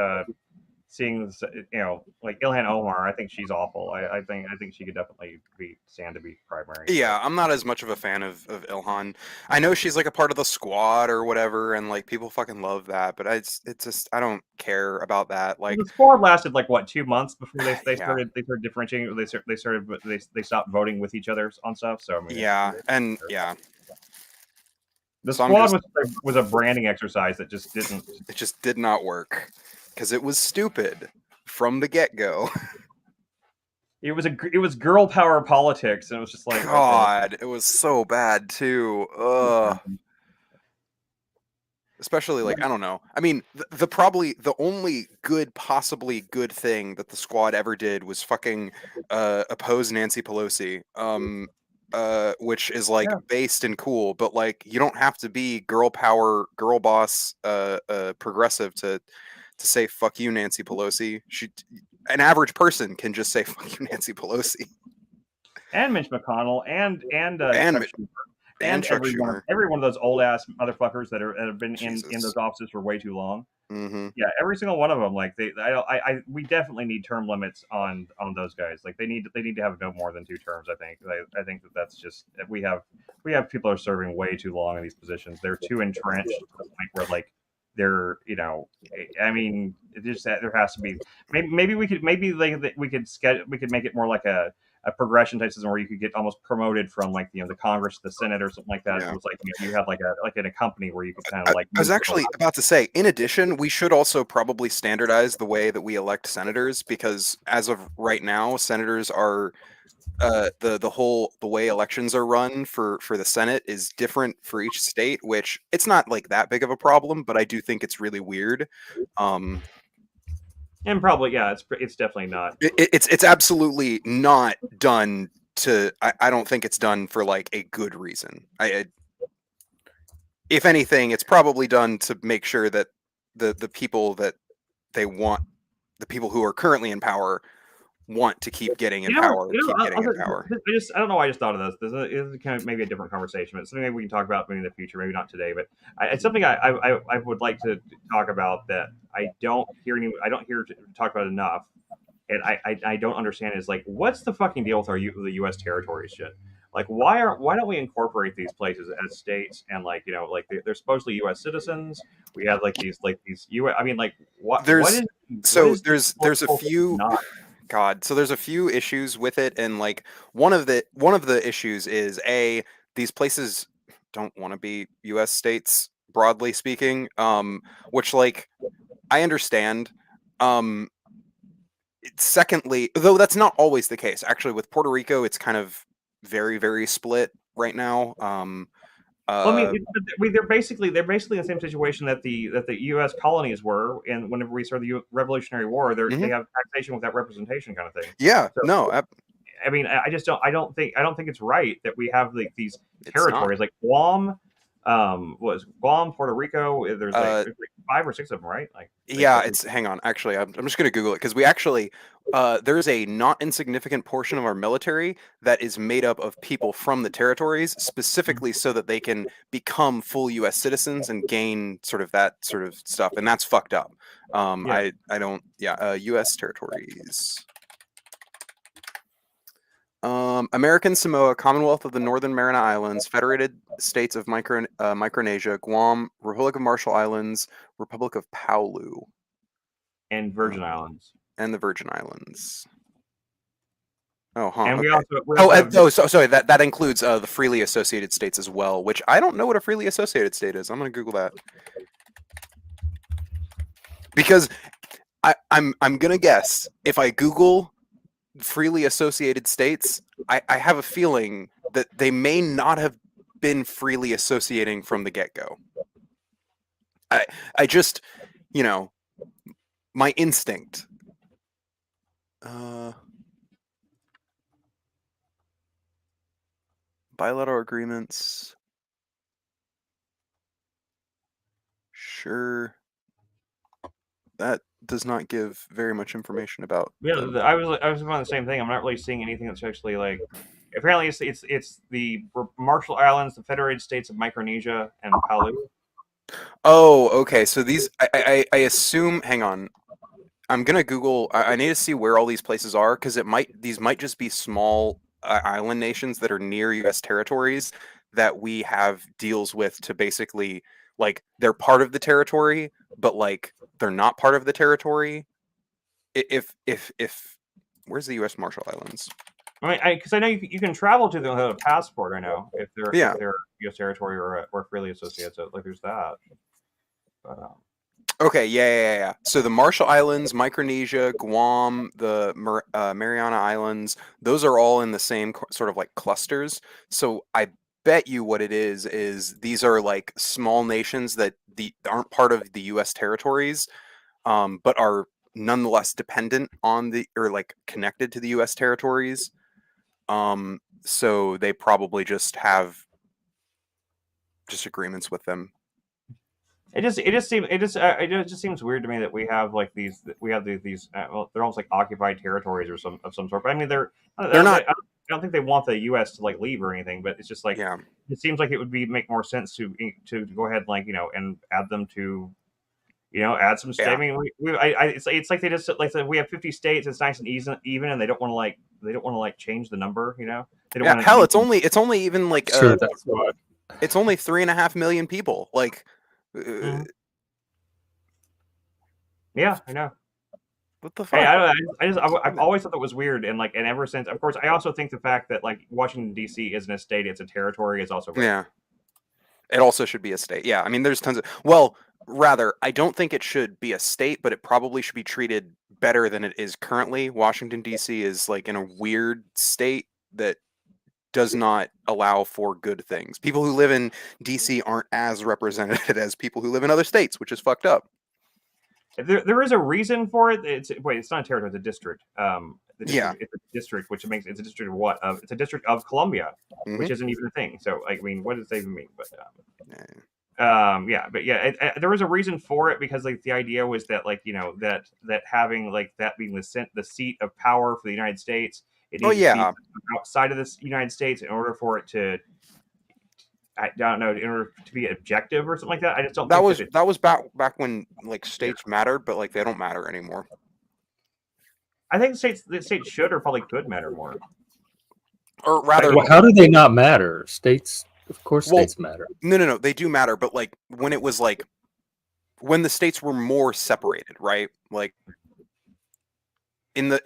seeing, you know, like Ilhan Omar. I think she's awful. I think she could definitely stand to be primary. Yeah, I'm not as much of a fan of Ilhan. I know she's like a part of the squad or whatever, and like people fucking love that, but it's just I don't care about that. Like the squad lasted like what 2 months before they started differentiating. They stopped voting with each other on stuff. So I mean, the squad was a branding exercise that just didn't. It just did not work because it was stupid from the get-go. It was girl power politics, and it was just like, God, it was so bad too. Ugh. Especially like, I don't know. I mean, the only possibly good thing that the squad ever did was fucking oppose Nancy Pelosi. Which is like based and cool, but like you don't have to be girl power, girl boss, progressive to say fuck you, Nancy Pelosi. An average person can just say fuck you, Nancy Pelosi. And Mitch McConnell and Chuck Schumer. Every one of those old ass motherfuckers that have been in those offices for way too long. Mm-hmm. Yeah, every single one of them. Like we definitely need term limits on those guys. Like they need to have no more than 2 terms. I think that's just we have people are serving way too long in these positions. They're too entrenched to the point where like they're, you know, I mean, it just there has to be maybe we could make it more like a progression type system where you could get almost promoted from like, you know, the Congress to the Senate or something like that. Yeah. It was like, you know, you had like in a company where you could kind of like. I was actually about to say, in addition, we should also probably standardize the way that we elect senators, because as of right now, senators are the way elections are run for the Senate is different for each state, which it's not like that big of a problem, but I do think it's really weird. And probably, yeah, it's definitely not. It's absolutely not done to. I don't think it's done for like a good reason. If anything, it's probably done to make sure that the people that they want, the people who are currently in power, want to keep getting in power. I don't know why I just thought of this. This is kind of maybe a different conversation, but something maybe we can talk about maybe in the future, maybe not today. But it's something I would like to talk about that I don't hear talk about enough, and I don't understand is like, what's the fucking deal with the U.S. territories shit? Like, why don't we incorporate these places as states, and like, you know, like they're supposedly U.S. citizens. We have like these U.S. I mean, like what? There's a few. God, so there's a few issues with it, and like one of the issues is these places don't want to be U.S. states, broadly speaking, which like I understand. Secondly, though that's not always the case. Actually, with Puerto Rico, it's kind of very, very split right now. Well, I mean, they're basically in the same situation that the U.S. colonies were, and whenever we started the Revolutionary War, they have taxation without representation kind of thing. Yeah, so, no, I mean, I don't think it's right that we have like these territories like Guam. Was Guam, Puerto Rico? There's like 5 or 6 of them, right? Hang on. Actually, I'm just going to Google it, because we actually there's a not insignificant portion of our military that is made up of people from the territories, specifically so that they can become full U.S. citizens and gain sort of that sort of stuff, and that's fucked up. U.S. territories. American Samoa, Commonwealth of the Northern Mariana Islands, Federated States of Micronesia, Guam, Republic of Marshall Islands, Republic of Palau, and Virgin Islands, and the Virgin Islands. Oh, huh. And Okay. we also have, Sorry. That includes the freely associated states as well, which I don't know what a freely associated state is. I'm gonna Google that because I'm gonna guess if I Google freely associated states, I have a feeling that they may not have been freely associating from the get-go. I just, you know, my instinct. Bilateral agreements. Sure. That does not give very much information about. Yeah, I was on the same thing. I'm not really seeing anything that's actually like. Apparently, it's the Marshall Islands, the Federated States of Micronesia, and Palau. Oh, okay. So these, I assume. Hang on. I'm gonna Google. I need to see where all these places are because these might just be small island nations that are near U.S. territories that we have deals with to basically like they're part of the territory, but like they're not part of the territory. If where's the U.S. Marshall Islands? I mean, because I know you can travel to them without a passport. I know if they're Yeah. U.S. territory or freely associated. So like, there's that. But Okay, yeah. So the Marshall Islands, Micronesia, Guam, the Mariana Islands, those are all in the same sort of like clusters. So I bet you what it is these are like small nations that aren't part of the U.S. territories, but are nonetheless dependent on or like connected to the U.S. territories. So they probably just have disagreements with them. it just seems weird to me that we have like these well, they're almost like occupied territories or some of some sort. But I mean, they're not. I don't think they want the U.S. to like leave or anything. But it's just like Yeah. it seems like it would make more sense to go ahead and like and add them to add some states. Yeah. I mean, it's like they just like said, we have 50 states. It's nice and even, and they don't want to like change the number. They don't want to. Hell, it's only even like Sure, that's why. It's only 3.5 million people. Like, yeah, I know. What the fuck? Hey, I've always thought that was weird, and like, and ever since, of course, I also think the fact that like Washington D.C. isn't a state; it's a territory, is also weird. Yeah. It also should be a state. Yeah, I mean, there's tons of. Well, rather, I don't think it should be a state, but it probably should be treated better than it is currently. Washington D.C. is like in a weird state that does not allow for good things. People who live in DC aren't as represented as people who live in other states, which is fucked up. There is a reason for it. It's not a territory; it's a district. Yeah. It's a district, which it's a district of what? It's a district of Columbia, which isn't even a thing. So, like, I mean, what does that even mean? But there was a reason for it because like the idea was that like that having like that being the seat of power for the United States. It needs to be outside of the United States in order for it to, I don't know, in order to be objective or something like that. I just don't. That was back when like states mattered, but like they don't matter anymore. I think the states should or probably could matter more. Or rather, how do they not matter? States, of course, states matter. No, they do matter. But like when it was like when the states were more separated, right? Like in the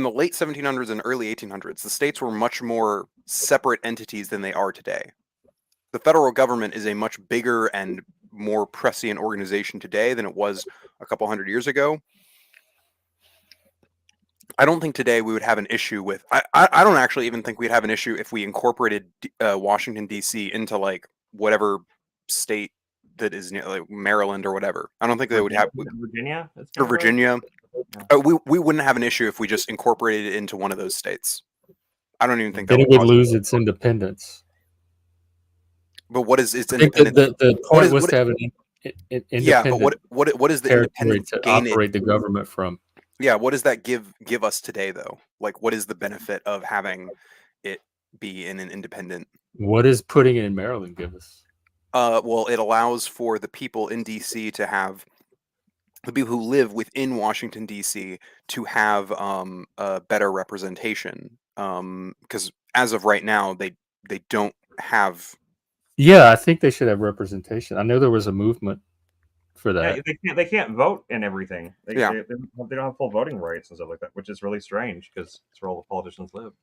late 1700s and early 1800s, the states were much more separate entities than they are today. The federal government is a much bigger and more prescient organization today than it was a couple hundred years ago. I don't think today we would have an issue with. I don't actually even think we'd have an issue if we incorporated Washington D.C. into like whatever state that is near, like Maryland or whatever. I don't think they would have Virginia or Virginia. We wouldn't have an issue if we just incorporated it into one of those states. I don't even think that it would lose its independence. But what is its independence? The point was to have an independent. Yeah, but what is the independence to operate the government from? Yeah, what does that give us today though? Like, what is the benefit of having it be in an independent? What does putting it in Maryland give us? Well, it allows for the people in DC to have the people who live within Washington D.C. to have a better representation because as of right now, they don't have. Yeah, I think they should have representation. I know there was a movement for that. Yeah, they can't vote and everything. They Yeah. don't have full voting rights and stuff like that, which is really strange because it's where all the politicians live.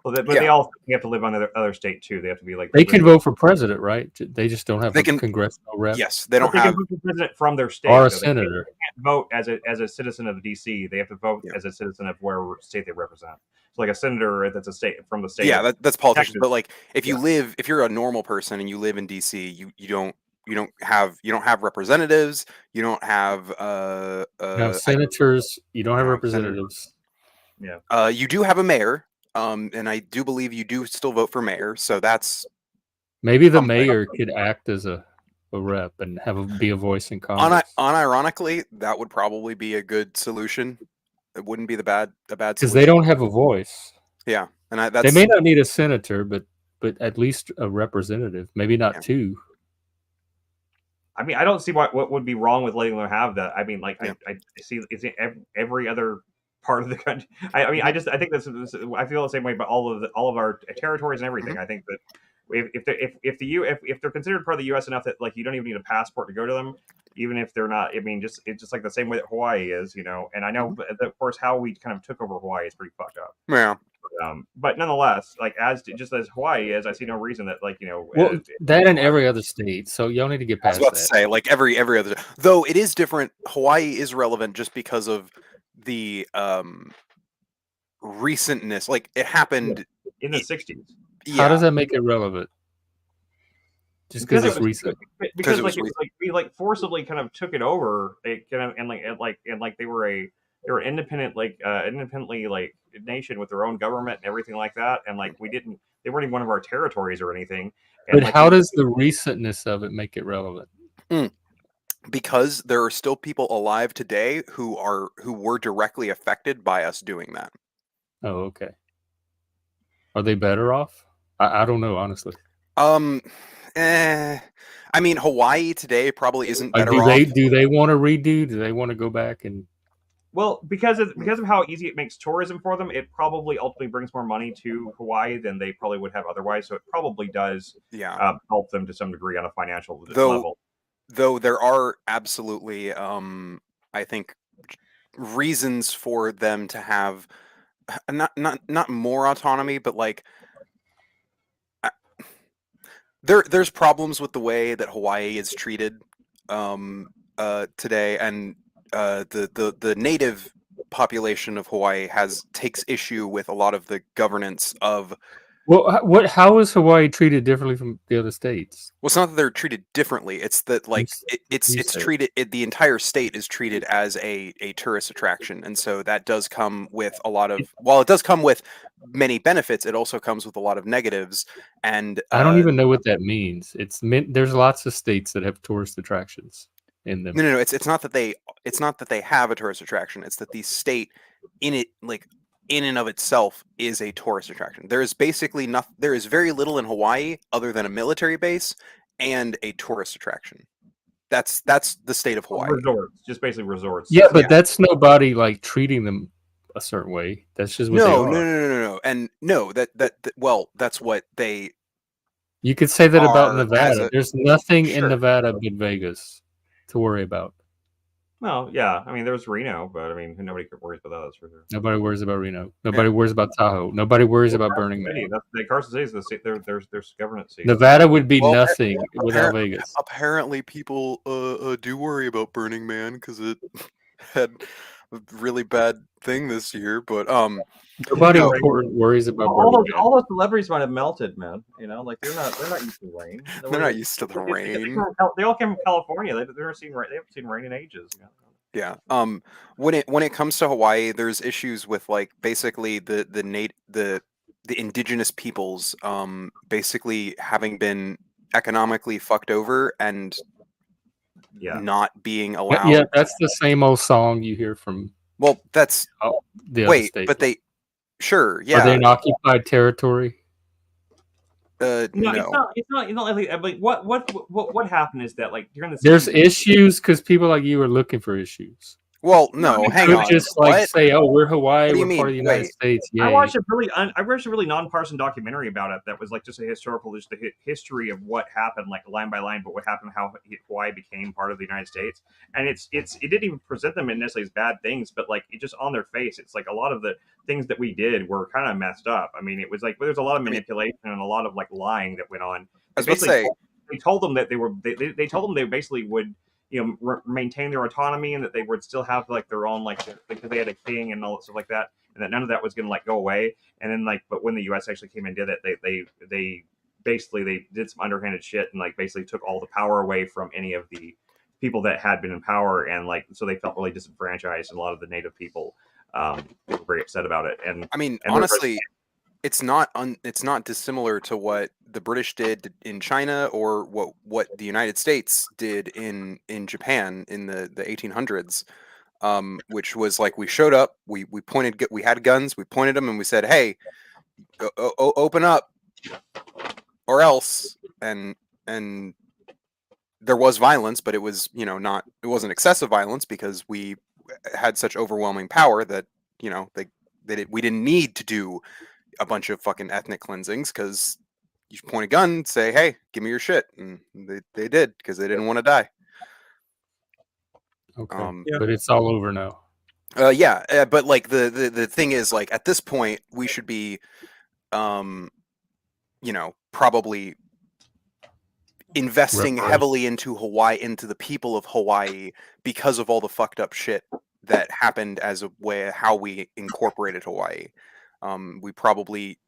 Well, they all have to live on the other state too. They have to be like they can vote for president, right? They just don't have a congressional rep. Yes, they don't they have can vote for president from their state or a though. senator. They can't vote as a citizen of DC. They have to vote as a citizen of wherever state they represent. So like a senator that's a state from the state. Yeah, that's politicians. Texas. But like if you're a normal person and you live in DC, you don't have representatives. You don't have senators. You don't have representatives. Yeah. You do have a mayor. And I do believe you do still vote for mayor. So that's maybe the mayor could act as a rep and be a voice in Congress. Unironically, that would probably be a good solution. It wouldn't be a bad solution because they don't have a voice. Yeah, and they may not need a senator, but at least a representative. Maybe not two. I mean, I don't see what would be wrong with letting them have that. I mean, like I see it's every other part of the country. I mean, I think this. I feel the same way about all of our territories and everything. I think that if they're considered part of the U.S. enough that like you don't even need a passport to go to them, even if they're not. I mean, it's just like the same way that Hawaii is, you know. And I know that, of course, how we kind of took over Hawaii is pretty fucked up. Yeah. But nonetheless, like as Hawaii is, I see no reason that like that in every other state. So y'all need to get past that. I was about to say like every other, though it is different. Hawaii is relevant just because of the recentness. Like it happened in the 60s. How does that make it relevant? Just because it's recent. Because we forcibly kind of took it over, and they were independent, independently nation with their own government and everything like that, and like they weren't even one of our territories or anything. And but how does the recentness of it make it relevant? Because there are still people alive today who were directly affected by us doing that. Oh, okay. Are they better off? I don't know, honestly. I mean, Hawaii today probably isn't better off. Do they want to redo? Do they want to go back and? Well, because of how easy it makes tourism for them, it probably ultimately brings more money to Hawaii than they probably would have otherwise. So it probably does help them to some degree on a financial level. Though there are absolutely, I think, reasons for them to have not more autonomy, but like there's problems with the way that Hawaii is treated today, and the native population of Hawaii takes issue with a lot of the governance of. Well, how is Hawaii treated differently from the other states? Well, it's not that they're treated differently. It's that like it's treated. The entire state is treated as a tourist attraction, and so that does come with a lot of. While it does come with many benefits, it also comes with a lot of negatives. And I don't even know what that means. There's lots of states that have tourist attractions in them. No. It's not that they have a tourist attraction. It's that the state in and of itself is a tourist attraction. There is basically nothing. There is very little in Hawaii other than a military base and a tourist attraction. That's the state of Hawaii. Resorts, just basically resorts. Yeah, but that's nobody like treating them a certain way. That's just what they are. No, and no. Well, that's what they. You could say that about Nevada. There's nothing in Nevada but Vegas to worry about. Well, yeah. I mean, there's Reno, but I mean, nobody worries about that. That's for sure. Nobody worries about Reno. Nobody worries about Tahoe. Nobody worries about Burning Man. Carson City is the state. There's governance seat. Nevada would be nothing without Vegas. Apparently, people do worry about Burning Man because it had a really bad thing this year. But nobody important worries about Burning Man. All those celebrities might have melted, man. You know, like they're not used to rain. They're not used to the rain. They all came from California. They've never seen rain. They haven't seen rain in ages. You know? Yeah. When it comes to Hawaii, there's issues with like basically the indigenous peoples basically having been economically fucked over and not being allowed. Yeah, that's the same old song you hear from. Well, that's the other states. But they sure, yeah. Are they in occupied territory? No. It's not. You know, like what happened is that like during the there's issues because people like you are looking for issues. Well, no, hang on. Just like what? say, "Oh, we're Hawaii. What do you We're part of the mean? United Wait. States." Yay. I watched a really nonpartisan documentary about it that was like just a historical, just the history of what happened, like line by line, but what happened, how Hawaii became part of the United States, and it didn't even present them necessarily as bad things, but like it just on their face, it's like a lot of the things that we did were kind of messed up. I mean, it was like there's a lot of manipulation and a lot of like lying that went on. I was about to say, They told them that they told them they basically would maintain their autonomy and that they would still have like their own because they had a king and all that stuff like that, and that none of that was going to like go away. And then but when the U.S. actually came and did it, they basically they did some underhanded shit and like basically took all the power away from any of the people that had been in power, and like so they felt really disenfranchised, and a lot of the native people they were very upset about it. And I mean, honestly, it's not dissimilar to what the British did in China or what the United States did in Japan in the 1800s, which was like we showed up, we had guns, we pointed them, and we said, "Hey, open up, or else." And there was violence, but it was it wasn't excessive violence because we had such overwhelming power that we didn't need to do a bunch of fucking ethnic cleansings, because you point a gun, say, "Hey, give me your shit," and they did because they didn't want to die. Okay, but it's all over now. But like the thing is, like at this point, we should be, probably investing heavily into Hawaii, into the people of Hawaii, because of all the fucked up shit that happened as a way how we incorporated Hawaii. We probably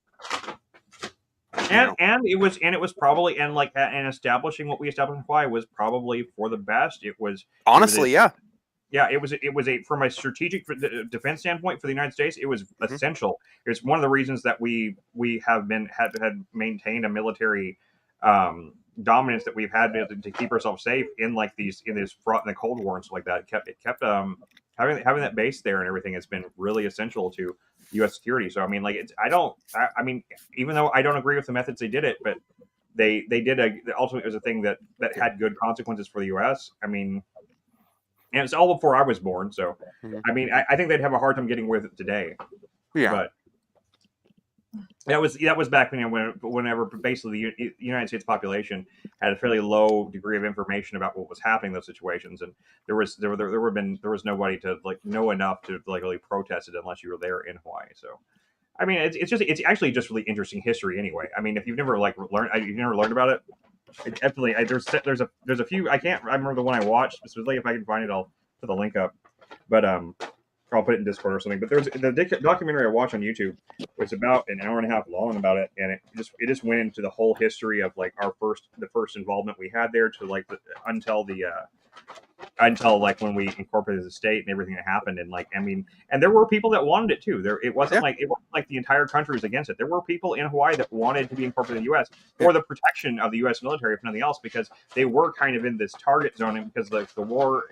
and it was probably and establishing what we established in Hawaii was probably for the best. It was honestly, it was a from a strategic defense standpoint for the United States, it was essential. It's one of the reasons that we have had maintained a military dominance that we've had to keep ourselves safe in this front in the Cold War and stuff like that. It kept having that base there and everything has been really essential to U.S. security. So I mean, like I mean, even though I don't agree with the methods they did it, but they did ultimately it was a thing that had good consequences for the U.S. I mean, and it's all before I was born. So I mean, I think they'd have a hard time getting with it today. Yeah, but that was back whenever basically the United States population had a fairly low degree of information about what was happening in those situations, and there was nobody to know enough to really protest it unless you were there in Hawaii. So, I mean, it's actually just really interesting history anyway. I mean, if you've never learned about it, it definitely there's a few I remember the one I watched specifically. If I can find it, I'll put the link up. But I'll put it in Discord or something. But there's the documentary I watched on YouTube. It's about an hour and a half long about it, and it just went into the whole history of like the first involvement we had there to until when we incorporated the state and everything that happened. And I mean, and there were people that wanted it too. It wasn't like the entire country was against it. There were people in Hawaii that wanted to be incorporated in the U.S. for the protection of the U.S. military, if nothing else, because they were kind of in this target zone because the war.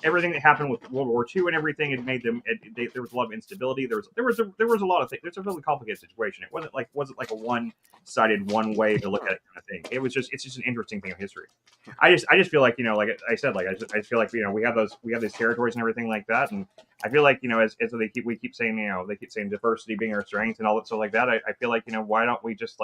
Everything that happened with World War II and everything, it made them. There was a lot of instability. There was a lot of things. It's a really complicated situation. It wasn't like a one-sided, one way to look at it kind of thing. It's just an interesting thing of history. I just feel like like I said, I feel like we have these territories and everything like that, and I feel like as we keep saying they keep saying diversity being our strength and all that stuff like that. I feel like why don't we just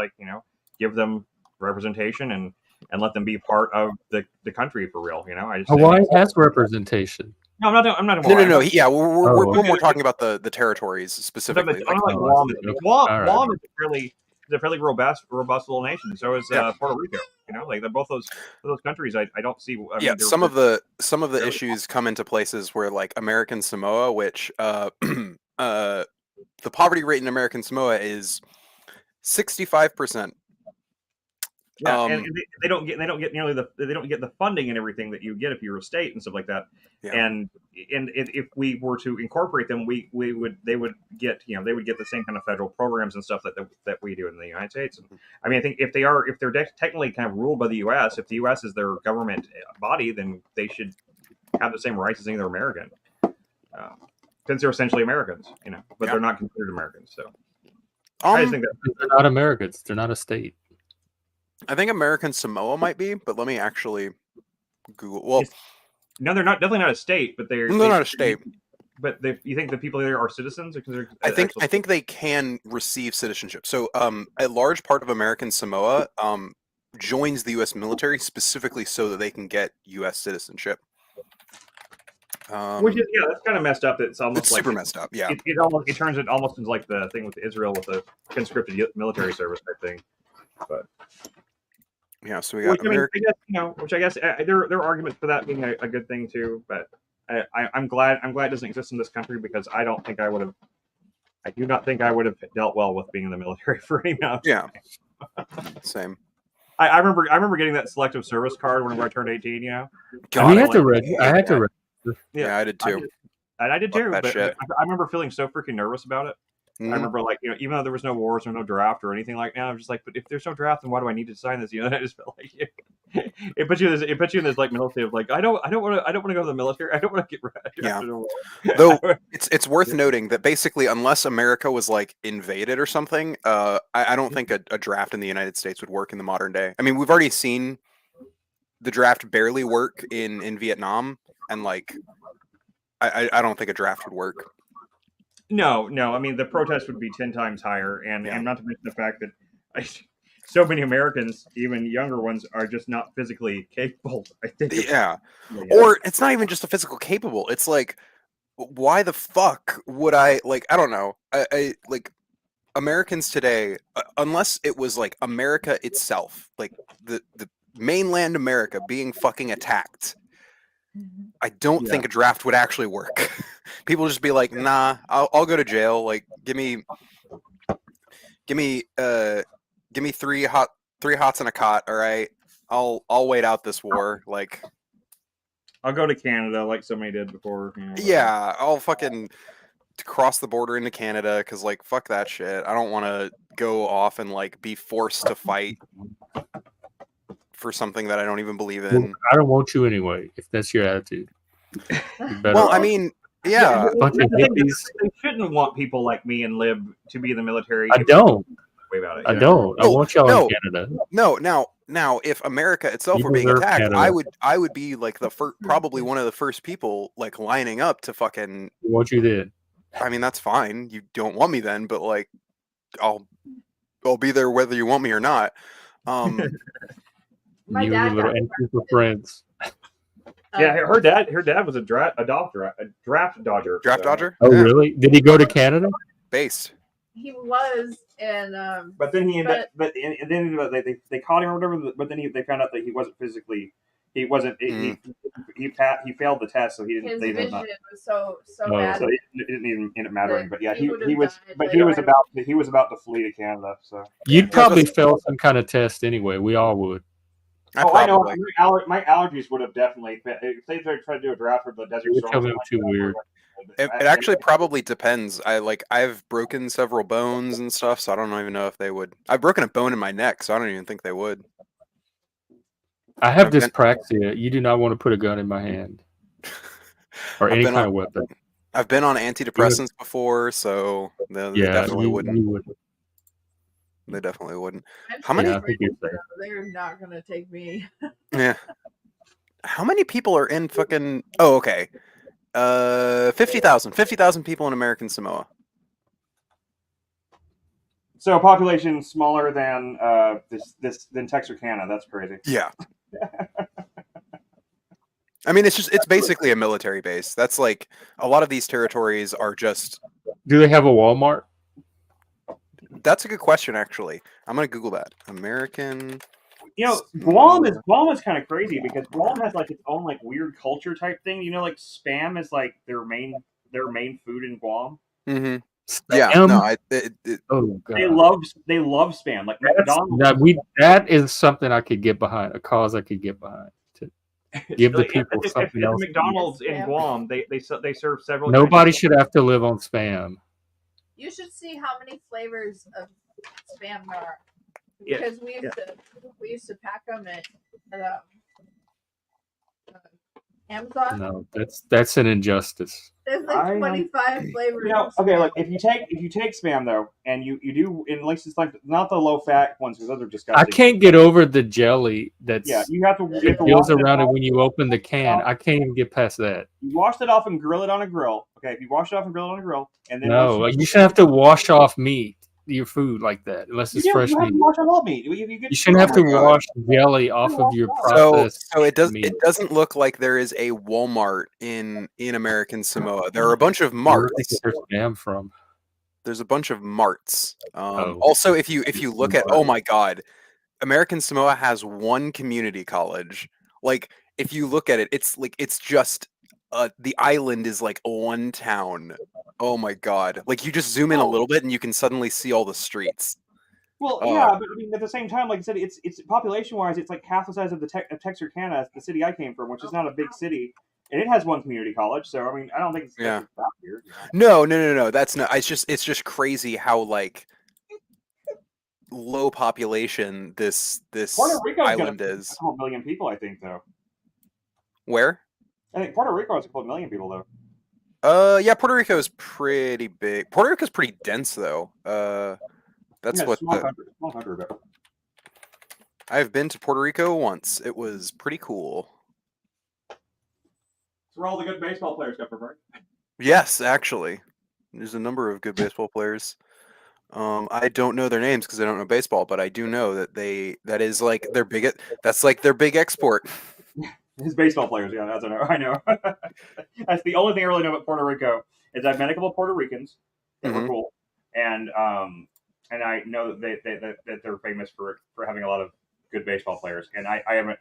give them representation and let them be part of the country for real. Hawaii has representation. No, I'm not. No. Yeah, we're more talking about the territories specifically. Guam is a fairly robust little nation. So is Puerto Rico. They're both those countries. I don't see. Some of the issues come into places where American Samoa, which the poverty rate in American Samoa is 65%. Yeah, and they don't get nearly the funding and everything that you get if you're a state and stuff like that. Yeah. And if we were to incorporate them, they would get the same kind of federal programs and stuff that we do in the United States. I mean, I think if they're technically kind of ruled by the U.S., if the U.S. is their government body, then they should have the same rights as any other American, since they're essentially Americans, but they're not considered Americans. So I just think that they're not Americans. They're not a state. I think American Samoa might be, but let me actually Google. Well, No, they're not. Definitely not a state, but they're not a state. But you think the people there are citizens? Or I think they can receive citizenship. So a large part of American Samoa joins the U.S. military specifically so that they can get U.S. citizenship. Which is that's kind of messed up. It's almost like super messed up. Yeah, it turns it almost into like the thing with Israel with the conscripted military service type thing. But yeah, so we got America. Which I guess there are arguments for that being a good thing too. But I'm glad it doesn't exist in this country because I don't think I would have. I do not think I would have dealt well with being in the military for any amount of time. Same. I remember getting that selective service card whenever I turned 18. You know, God, I had to register. Yeah, I did too. I did too. But shit. I remember feeling so freaking nervous about it. I remember, like, even though there was no wars or no draft or anything like that, I'm just like, but if there's no draft, then why do I need to sign this? I just felt like it puts you in this like mental state of like, I don't want to go to the military. I don't want to get drafted. Yeah. Though it's worth noting that basically, unless America was like invaded or something, I don't think a draft in the United States would work in the modern day. I mean, we've already seen the draft barely work in Vietnam, and like, I don't think a draft would work. No. I mean, the protest would be 10 times higher, and not to mention the fact that so many Americans, even younger ones, are just not physically capable. I think. Yeah. Or it's not even just a physical capable. It's like, why the fuck would I like? I don't know. I like Americans today, unless it was like America itself, like the mainland America being fucking attacked. I don't think a draft would actually work. People just be like, nah, I'll go to jail. Like, give me three hots and a cot. All right, I'll wait out this war. Like, I'll go to Canada like somebody did before. Yeah, I'll fucking cross the border into Canada because like fuck that shit. I don't want to go off and like be forced to fight for something that I don't even believe in. Well, I don't want you anyway. If that's your attitude. Well, I mean, yeah. They shouldn't want people like me and Lib to be in the military. I don't. About it, I don't. I want y'all in Canada. No, now, if America itself were being attacked, Canada. I would be like probably one of the first people like lining up to fucking. Want you then? I mean, that's fine. You don't want me then, but like, I'll be there whether you want me or not. My you dad little for friends. Yeah, her dad was a draft dodger. Draft dodger? Oh, really? Did he go to Canada? Based. He was, and but then he ended up, and then they caught him or whatever. But then they found out that he wasn't physically. He wasn't. He failed the test, so he didn't. His vision was so bad. So it didn't even end up mattering. But yeah, he was. But he was about to flee to Canada. So you'd probably fail some kind of test anyway. We all would. I know. My allergies would have definitely. If they tried to do a draft for the desert storm, it too weird. It actually probably depends. I've broken several bones and stuff, so I don't even know if they would. I've broken a bone in my neck, so I don't even think they would. I have dyspraxia. You do not want to put a gun in my hand or any kind of weapon. I've been on antidepressants before, so they definitely wouldn't. They definitely wouldn't. How many? They're not gonna take me. Yeah. How many people are in fucking? Oh, okay. 50,000 people in American Samoa. So population smaller than than Texarkana. That's crazy. Yeah. I mean, it's basically a military base. That's like a lot of these territories are just. Do they have a Walmart? That's a good question, actually. I'm gonna Google that. American. Guam is kind of crazy because Guam has like its own like weird culture type thing. Like Spam is like their main food in Guam. Mm-hmm. Yeah, no, oh god, they love Spam. Like McDonald's. That is something I could get behind. A cause I could get behind to give the people something else. McDonald's in Guam, they serve several. Nobody should have to live on Spam. You should see how many flavors of Spam there are. Because we used to pack them at Amazon. No, that's an injustice. There's like 25 flavors. You know, okay, look, if you take spam though, and you do, and at least it's like not the low fat ones because those are disgusting. I can't get over the jelly that's you have to it goes around it when you open the can. I can't even get past that. You wash it off and grill it on a grill. Okay, if you wash it off and grill it on a grill, and then No, you shouldn't have to wash off meat, your food like that, unless it's fresh you have meat. to wash off all meat. You shouldn't have to wash jelly off of your processed So it meat. doesn't look like there is a Walmart in American Samoa. There are a bunch of Where do you marts. think there's spam from? There's a bunch of marts. Also, if you look at, oh my god, American Samoa has one community college. Like if you look at it, it's just the island is like one town. Oh my god! Like you just zoom in a little bit and you can suddenly see all the streets. Well, yeah, but I mean, at the same time, like I said, it's population-wise, it's like half the size of of Texarkana, the city I came from, which is not a big city, and it has one community college. So I mean, I don't think it's that weird. No. That's not. It's just crazy how like low population this Puerto Rico's island got is. a couple million people, I think, though. Where? I think Puerto Rico has a couple million people, though. Yeah, Puerto Rico is pretty big. Puerto Rico's pretty dense, though. That's what small country, but I've been to Puerto Rico once. It was pretty cool. it's where all the good baseball players come from, right? Yes, actually, there's a number of good baseball players. I don't know their names because I don't know baseball, but I do know that that is like their big. That's like their big export. His baseball players, yeah, that's I know. That's the only thing I really know about Puerto Rico is I've met a couple of Puerto Ricans that were cool, and I know that they're famous for having a lot of good baseball players. And I haven't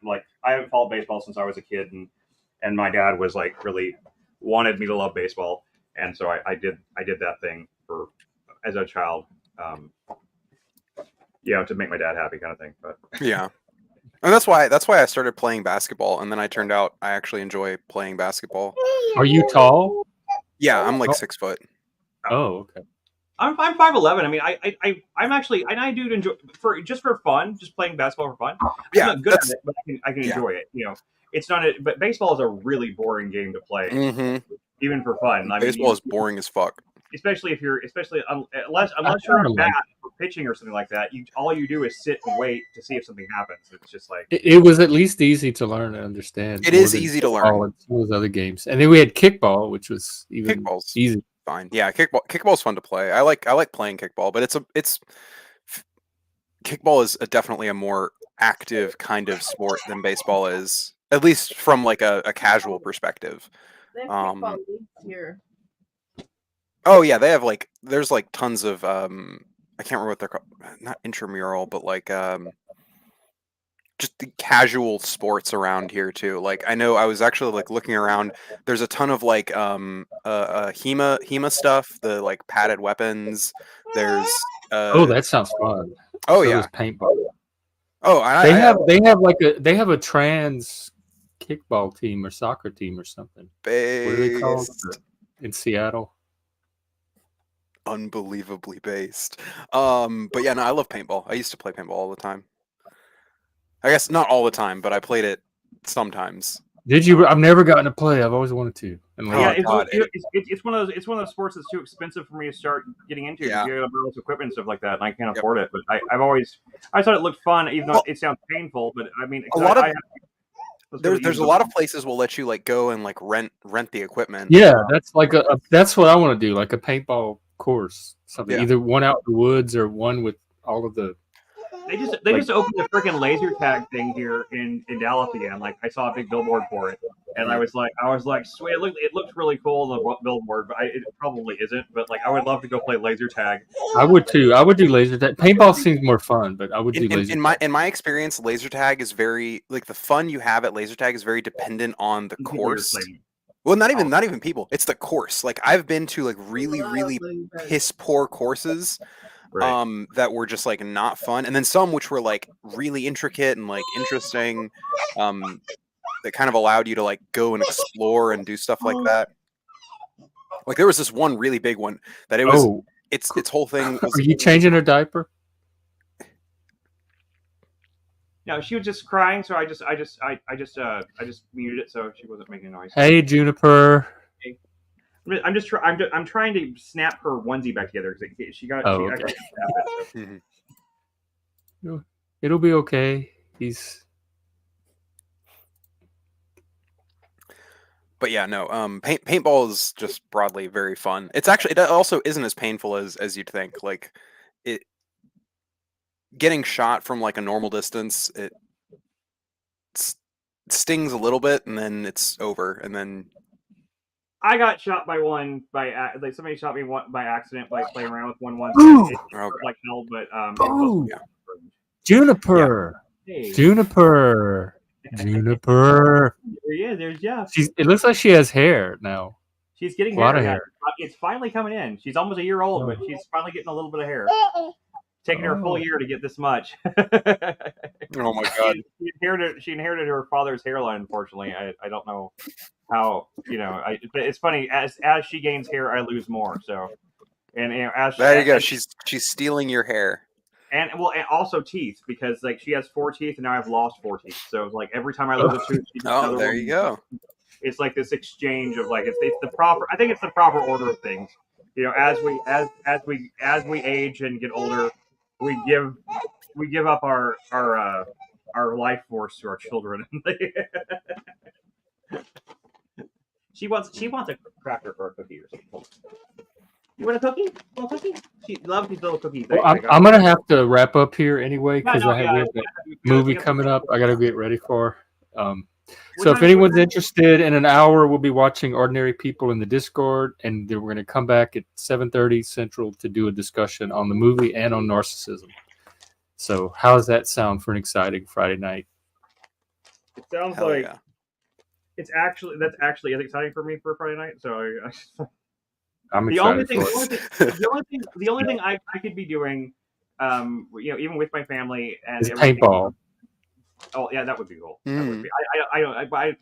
followed baseball since I was a kid, and my dad was like really wanted me to love baseball, and so I did that thing for as a child, to make my dad happy, kind of thing. But yeah. And that's why I started playing basketball, and then I turned out I actually enjoy playing basketball. Are you tall? Yeah, I'm like 6 foot. Oh, okay. I'm 5'11". I mean, I'm actually, and I do enjoy for fun, just playing basketball for fun. I'm not good at it, but I can enjoy it. It's not. But baseball is a really boring game to play, even for fun. Baseball is boring as fuck. Especially unless you're on bat for pitching or something like that, all you do is sit and wait to see if something happens. It's just like it was at least easy to learn and understand. It is easy to learn. Those other games, and then we had kickball, which was even easy. Fine, yeah, kickball's fun to play. I like playing kickball, but kickball is definitely a more active kind of sport than baseball is, at least from like a casual perspective. Kickball leagues here. Oh yeah, they have there's tons of I can't remember what they're called. Not intramural, but just the casual sports around here too. Like I know I was actually looking around. There's a ton of HEMA stuff. The padded weapons. There's oh, that sounds fun. Oh so yeah, paintball. Oh, they have a trans kickball team or soccer team or something. What are they called in Seattle? Unbelievably based. But yeah, no, I love paintball. I used to play paintball all the time. I guess not all the time, but I played it sometimes. Did you? I've never gotten to play. I've always wanted to. It's one of those sports that's too expensive for me to start getting into. Yeah. You gotta buy all this equipment and stuff like that, and I can't afford it. But I thought it looked fun, even though it sounds painful. But I mean, there's a lot of places will let you go and rent the equipment. Yeah, that's that's what I want to do, like a paintball course, something either one out in the woods or one with all of the. They just opened a freaking laser tag thing here in Dallas again. I saw a big billboard for it, and I was like, sweet. It looks really cool, the billboard, but it probably isn't. But I would love to go play laser tag. I would too. I would do laser tag. Paintball seems more fun, but I would do laser. In my experience, laser tag is very the fun you have at laser tag is very dependent on the course. Well, not even people. It's the course. I've been to really piss poor courses. Right. That were just not fun, and then some which were really intricate and interesting, that kind of allowed you to go and explore and do stuff like that. There was this one really big one that it was its whole thing was. Are you changing her diaper? No, she was just crying, so I just muted it so she wasn't making noise. Hey, Juniper. I'm trying to snap her onesie back together because she okay. actually snapped it. So. It'll be okay. But yeah, no. Paintball is just broadly very fun. It also isn't as painful as you'd think. Like it getting shot from like a normal distance, it stings a little bit and then it's over. And then I got shot by somebody shot me by accident by playing around with one once. It like hell, but Juniper. Yeah. Hey. Juniper. Juniper. Yeah, there's Jeff. It looks like she has hair now. She's getting a lot of hair. It's finally coming in. She's almost a year old, but she's finally getting a little bit of hair. Taking her a full year to get this much. Oh my god! She inherited her father's hairline. Unfortunately, I don't know how. But it's funny. As she gains hair, I lose more. So, and there you go. She's stealing your hair. And also teeth, because like she has 4 teeth and now I've lost 4 teeth. So like every time I lose a tooth, she gets there you go. It's like this exchange of like it's the proper. I think it's the proper order of things. As we age and get older, we give up our life force to our children. She wants a cracker or a cookie or something. You want a cookie? She loves these little cookies. Well, I'm gonna have to wrap up here anyway because we have that movie coming up. I gotta get ready for. So if anyone's interested, in an hour we'll be watching Ordinary People in the Discord, and then we're gonna come back at 7:30 Central to do a discussion on the movie and on narcissism. So how does that sound for an exciting Friday night? It sounds like that's actually as exciting for me for a Friday night. So I'm excited for it. The only thing I could be doing, even with my family and is paintball. Oh yeah, that would be cool. That would be.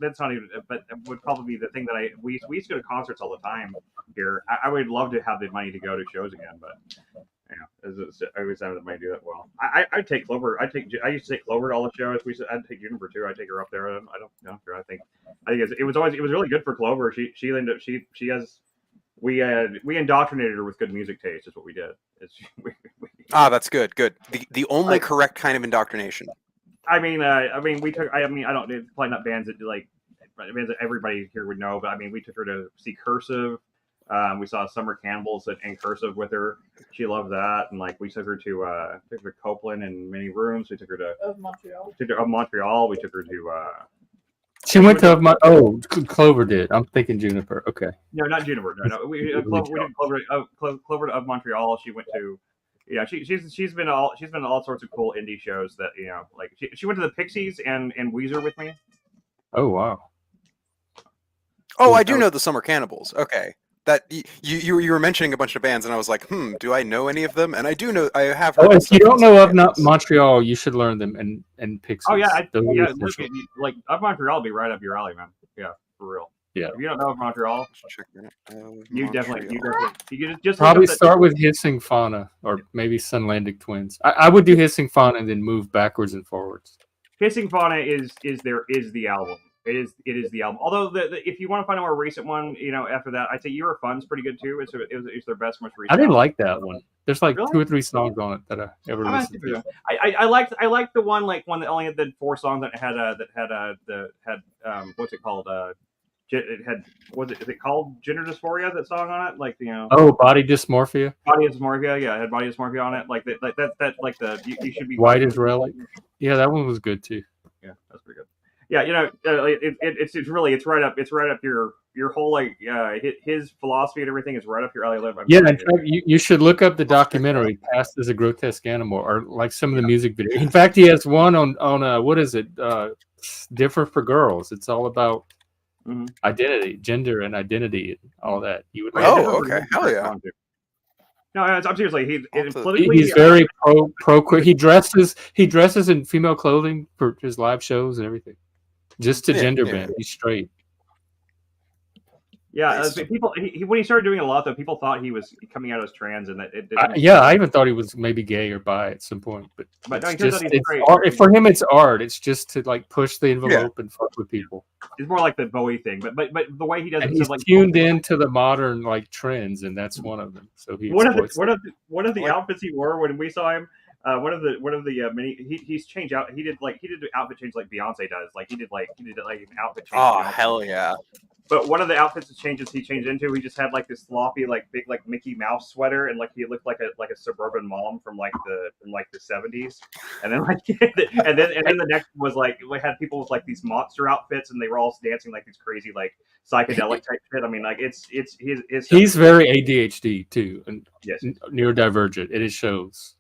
That's not even. But it would probably be the thing that we used to go to concerts all the time here. I would love to have the money to go to shows again, but I always have the money to do that well. I'd take Clover. I used to take Clover to all the shows. I'd take Juniper too. I'd take her up there. I don't know. I think it was really good for Clover. She has. We indoctrinated her with good music taste. Is what we did. That's good. Good. The only correct kind of indoctrination. I mean, we took. I don't. It's probably not bands that bands that everybody here would know, but I mean, we took her to see Cursive. We saw Summer Cannibals and Cursive with her. She loved that, and like we took her to Copeland and Many Rooms. We took her to Montreal. Montreal. We took her to. She went to Clover did. I'm thinking Juniper. Okay. No, not Juniper. No. We did Clover of Montreal. She went to. Yeah, she's been all sorts of cool indie shows that like she went to the Pixies and Weezer with me. Oh wow. Oh, I do know the Summer Cannibals. Okay. That you were mentioning a bunch of bands, and I was like, do I know any of them? And I do know. I have heard. Oh, if you don't know of Montreal, you should learn them and Pixies. Oh yeah, like Of Montreal would be right up your alley, man. Yeah, for real. Yeah. If you don't know of Montreal, you definitely just probably start with Hissing Fauna or maybe Sunlandic Twins. I would do Hissing Fauna and then move backwards and forwards. Hissing Fauna is the album. It is the album. Although if you want to find a more recent one, after that, I'd say You Are Fun's pretty good too. It's their best, most recent. I didn't like that one. There's like 2 or 3 songs on it that I ever listened to. I liked the one that only had the 4 songs that had what's it called? Is it called Gender Dysphoria? That song on it, like Oh, Body Dysmorphia. Body Dysmorphia, yeah, it had Body Dysmorphia on it. Like that you should be White as Relic. Yeah, that one was good too. Yeah, that's pretty good. Yeah, it's right up your whole like his philosophy and everything is right up your alley. Yeah, in fact, you should look up the documentary "Cast as a Grotesque Animal" or like some of the music videos. In fact, he has one on what is it? Different for Girls. It's all about identity, gender, and identity, and all that. You would. Okay, hell yeah. No, I'm seriously. He's very pro queer. He dresses in female clothing for his live shows and everything. Just to gender bend. He's straight. Yeah, people. When he started doing it a lot, though, people thought he was coming out as trans, and that it didn't. I even thought he was maybe gay or bi at some point, but no, he just turns out he's straight. art. For him, it's art. It's just to like push the envelope and fuck with people. It's more like the Bowie thing, but the way he does it, he's like tuned into the modern like trends, and that's one of them. So he one of the outfits he wore when we saw him. One of the many he's changed out. He did the outfit change like Beyonce does. He did an outfit change. Oh hell yeah! But one of the outfits changes he changed into, he just had like this sloppy, like big, like Mickey Mouse sweater, and like he looked like a suburban mom from the 70s. And then and then the next was like we had people with like these monster outfits, and they were all dancing like these crazy like psychedelic type shit. I mean, like it's he's very ADHD too, and yes, neurodivergent. It shows.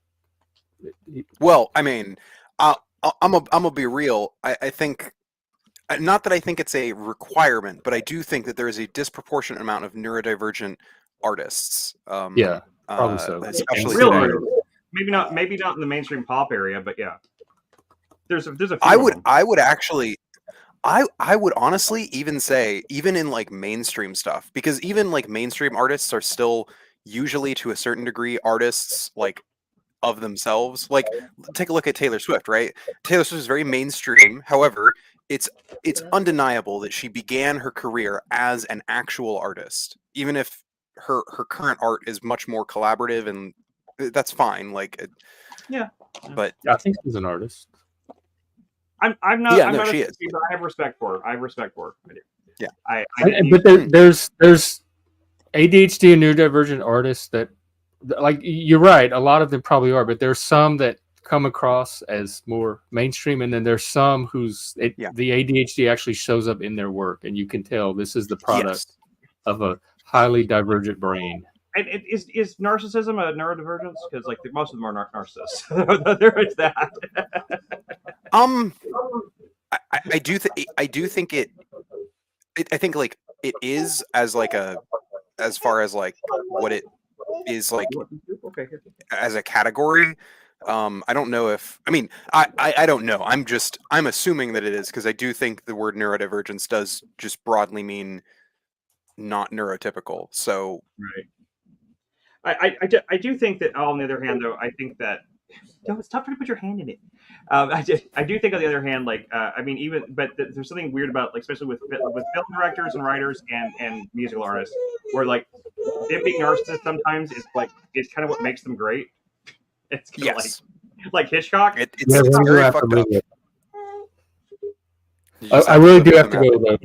Well, I mean, I'm gonna be real. I think. Not that I think it's a requirement, but I do think that there is a disproportionate amount of neurodivergent artists. Yeah, probably so. Especially really, maybe not in the mainstream pop area, but yeah, there's a few. I would honestly even say even in like mainstream stuff, because even like mainstream artists are still usually to a certain degree artists like of themselves. Like take a look at Taylor Swift, right? Taylor Swift is very mainstream. However, it's undeniable that she began her career as an actual artist, even if her current art is much more collaborative, and that's fine. But I think she's an artist. I'm not. Yeah, I'm no, not she is. But I have respect for her. I do. Yeah. But there's ADHD and neurodivergent artists that, like, you're right. A lot of them probably are, but there's some that come across as more mainstream, and then there's some the ADHD actually shows up in their work, and you can tell this is the product of a highly divergent brain. And is narcissism a neurodivergence? Because like most of them are narcissists. There is that. I do think it. I think like it is as like as far as like what it is like as a category. I don't know if I don't know. I'm assuming that it is, because I do think the word neurodivergence does just broadly mean not neurotypical. So right. I do think that. On the other hand, though, I think that stop trying to put your hand in it. I do think on the other hand, there's something weird about, like, especially with film directors and writers and musical artists, where like them being narcissists sometimes is kind of what makes them great. It's like Hitchcock. It's very fucked up. I really do have to go though.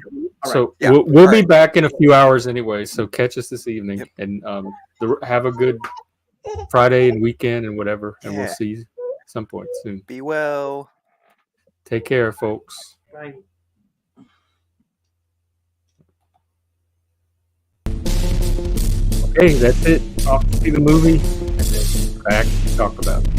Right. So we'll be back in a few hours anyway. So catch us this evening, and have a good Friday and weekend and whatever, and we'll see you at some point soon. Be well. Take care, folks. Bye. Okay, that's it. Off to see the movie, and then back to talk about it.